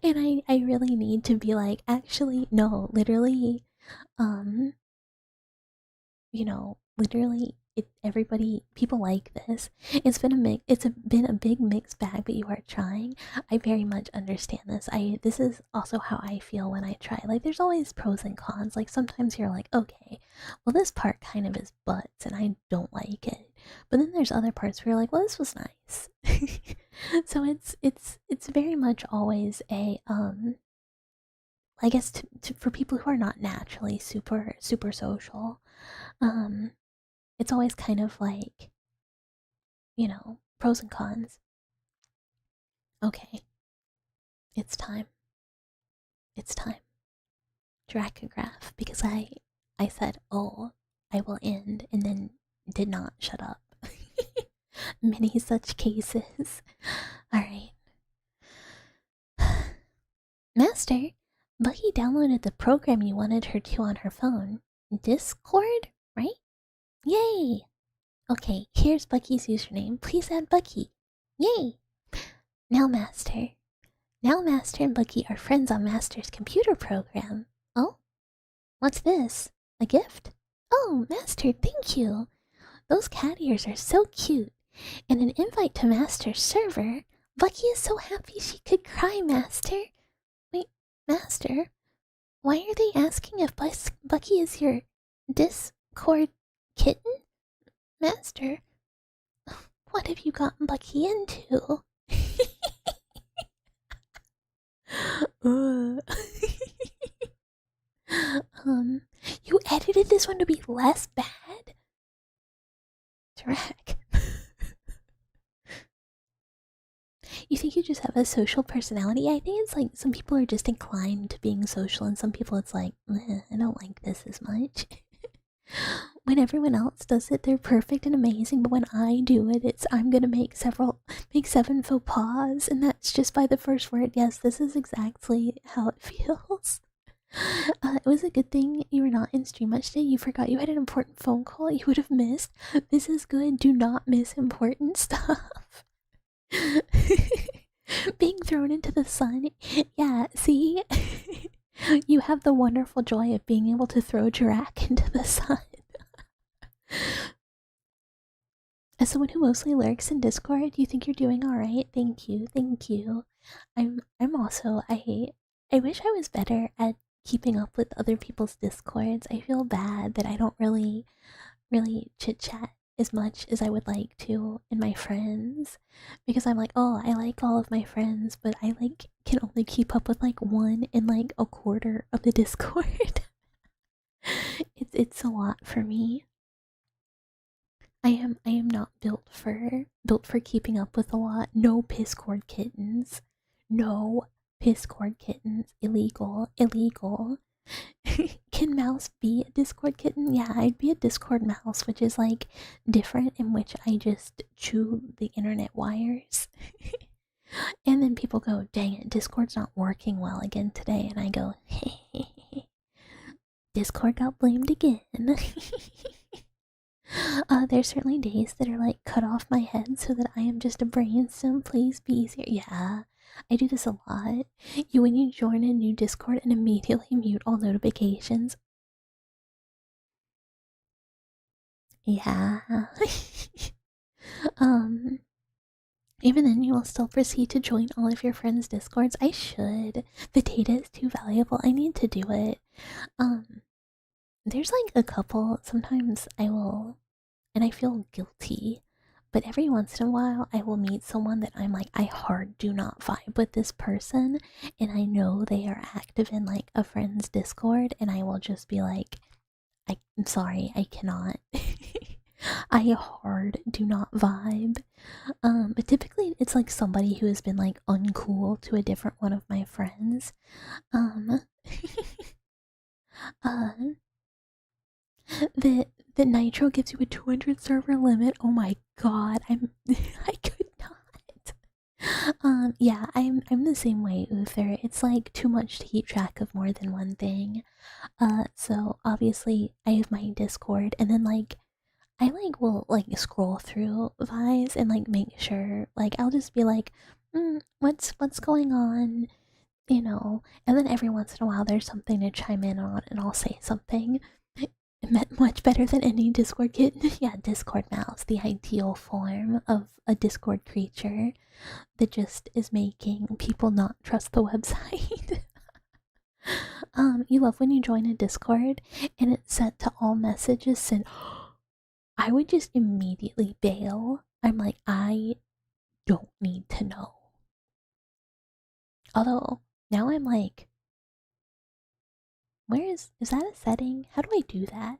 And I really need to be like, actually, no, literally, um, literally everybody people like this. Been a big mixed bag, but you are trying. I very much understand this. This is also how I feel when I try. Like there's always pros and cons. Like sometimes you're like, okay, well this part kind of is butts and I don't like it. But then there's other parts where you're like, well this was nice. So it's very much always a I guess for people who are not naturally super super social, um it's always kind of like, pros and cons. Okay, it's time. It's time. Dracograph, because I said, oh, I will end, and then did not shut up. Many such cases. Alright. Master, Bucky downloaded the program you wanted her to on her phone. Discord, right? Yay! Okay, here's Bucky's username. Please add Bucky. Yay! Now, Master. Now Master and Bucky are friends on Master's computer program. Oh? What's this? A gift? Oh, Master, thank you. Those cat ears are so cute. And an invite to Master's server. Bucky is so happy she could cry, Master. Wait, Master? Why are they asking if Bucky is your Discord kitten? Master, what have you gotten Bucky into? Uh. You edited this one to be less bad? Drac. You think you just have a social personality? I think it's like some people are just inclined to being social, and some people it's like, I don't like this as much. When everyone else does it, they're perfect and amazing, but when I do it, I'm gonna make 7 faux pas, and that's just by the first word. Yes, this is exactly how it feels. It was a good thing you were not in stream much today. You forgot you had an important phone call you would have missed. This is good. Do not miss important stuff. Being thrown into the sun. Yeah, see? You have the wonderful joy of being able to throw Jirak into the sun. As someone who mostly lurks in Discord, do you think you're doing alright? Thank you, thank you. I'm also I wish I was better at keeping up with other people's Discords. I feel bad that I don't really chit chat as much as I would like to in my friends, because I'm like, oh, I like all of my friends, but I like can only keep up with like one in like a quarter of the Discord. It's a lot for me. I am not built for keeping up with a lot. No Pisscord kittens. No Pisscord kittens. Illegal. Illegal. Can mouse be a Discord kitten? Yeah, I'd be a Discord mouse, which is like different, in which I just chew the internet wires. And then people go, dang it, Discord's not working well again today. And I go, hey, Discord got blamed again. There's certainly days that are like cut off my head so that I am just a brainstem. Please be easier. Yeah, I do this a lot. When you join a new Discord and immediately mute all notifications. Yeah. um, Even then, you will still proceed to join all of your friends' Discords. I should. The data is too valuable. I need to do it. There's like a couple. Sometimes I will, and I feel guilty, but every once in a while I will meet someone that I'm like, I hard do not vibe with this person, and I know they are active in like a friend's Discord, and I will just be like, I'm sorry, I cannot. I hard do not vibe. But typically it's like somebody who has been like uncool to a different one of my friends. Um, uh, the Nitro gives you a 200 server limit. Oh my god, I could not. Yeah, I'm the same way, Uther. It's like too much to keep track of more than one thing. So obviously I have my Discord, and then like I like will like scroll through Vise and like make sure, like I'll just be like, what's going on, and then every once in a while there's something to chime in on, and I'll say something. Much better than any Discord kitten. Yeah, Discord mouse, the ideal form of a Discord creature that just is making people not trust the website. You love when you join a Discord and it's set to all messages sent. I would just immediately bail. I'm like, I don't need to know. Although, now I'm like, where is that a setting? How do I do that?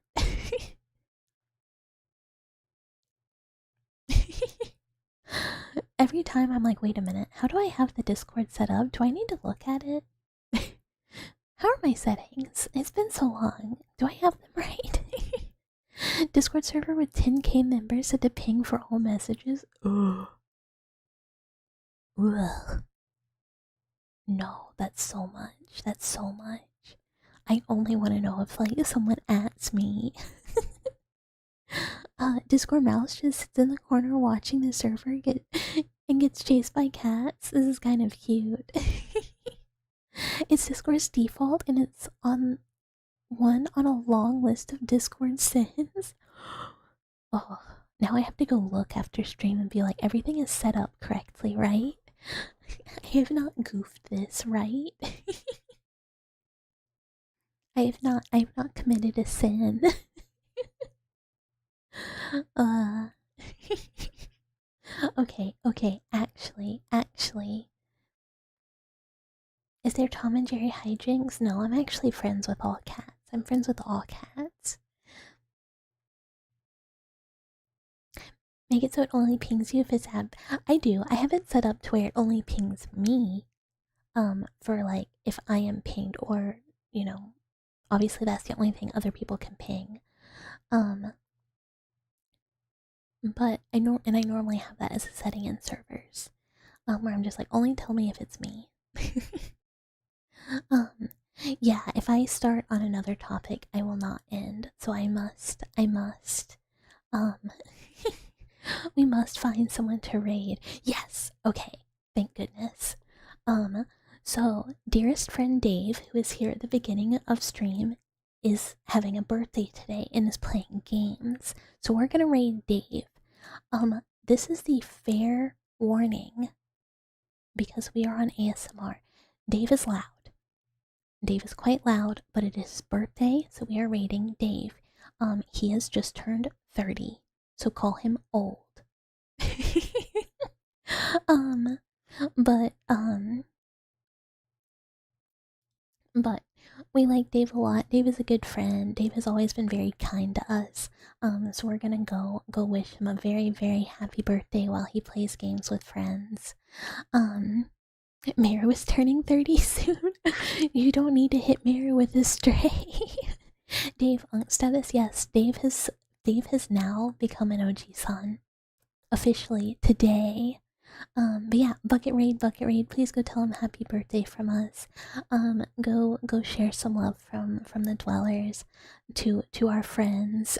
Every time I'm like, wait a minute, how do I have the Discord set up? Do I need to look at it? How are my settings? It's been so long. Do I have them right? Discord server with 10k members set to ping for all messages. Ugh. Ugh. No, that's so much. That's so much. I only want to know if like someone adds me. Discord mouse just sits in the corner watching the server and gets chased by cats. This is kind of cute. It's Discord's default, and it's on a long list of Discord sins. Oh, now I have to go look after stream and be like, everything is set up correctly, right? I have not goofed this, right? I have not committed a sin. uh okay, actually, Is there Tom and Jerry hijinks? No, I'm actually friends with all cats. I'm friends with all cats. Make it so it only pings you if it's I do. I have it set up to where it only pings me. For like if I am pinged, or you know, obviously that's the only thing other people can ping. Um, but I normally have that as a setting in servers. Where I'm just like, only tell me if it's me. um, yeah, if I start on another topic, I will not end. So I must, um, we must find someone to raid. Yes, okay, thank goodness. So dearest friend Dave, who is here at the beginning of stream, is having a birthday today and is playing games. So we're gonna raid Dave. This is the fair warning because we are on ASMR. Dave is loud. Dave is quite loud, but it is his birthday, so we are rating Dave. He has just turned 30, so call him old. um, but, but we like Dave a lot. Dave is a good friend. Dave has always been very kind to us. So we're gonna go wish him a very, very happy birthday while he plays games with friends. Mary was turning 30 soon. You don't need to hit Mary with a stray. Dave status, yes. Dave has now become an OG son. Officially today. But yeah, bucket raid, please go tell him happy birthday from us. Go share some love from the dwellers to our friends.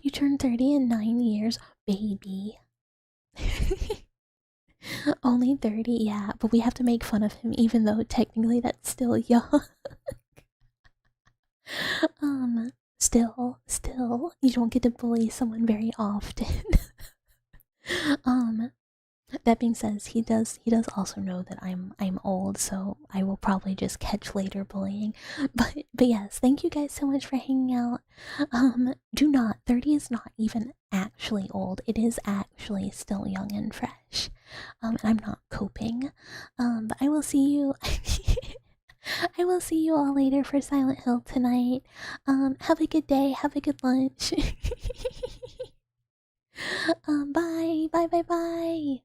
You turned 30 in 9 years, baby. Only 30, yeah, but we have to make fun of him even though technically that's still young. Still, you don't get to bully someone very often. That being said, he does also know that I'm old, so I will probably just catch later bullying. But yes, thank you guys so much for hanging out. Do not, 30 is not even actually old. It is actually still young and fresh. And I'm not coping. But I will see you I will see you all later for Silent Hill tonight. Have a good day, have a good lunch. Bye.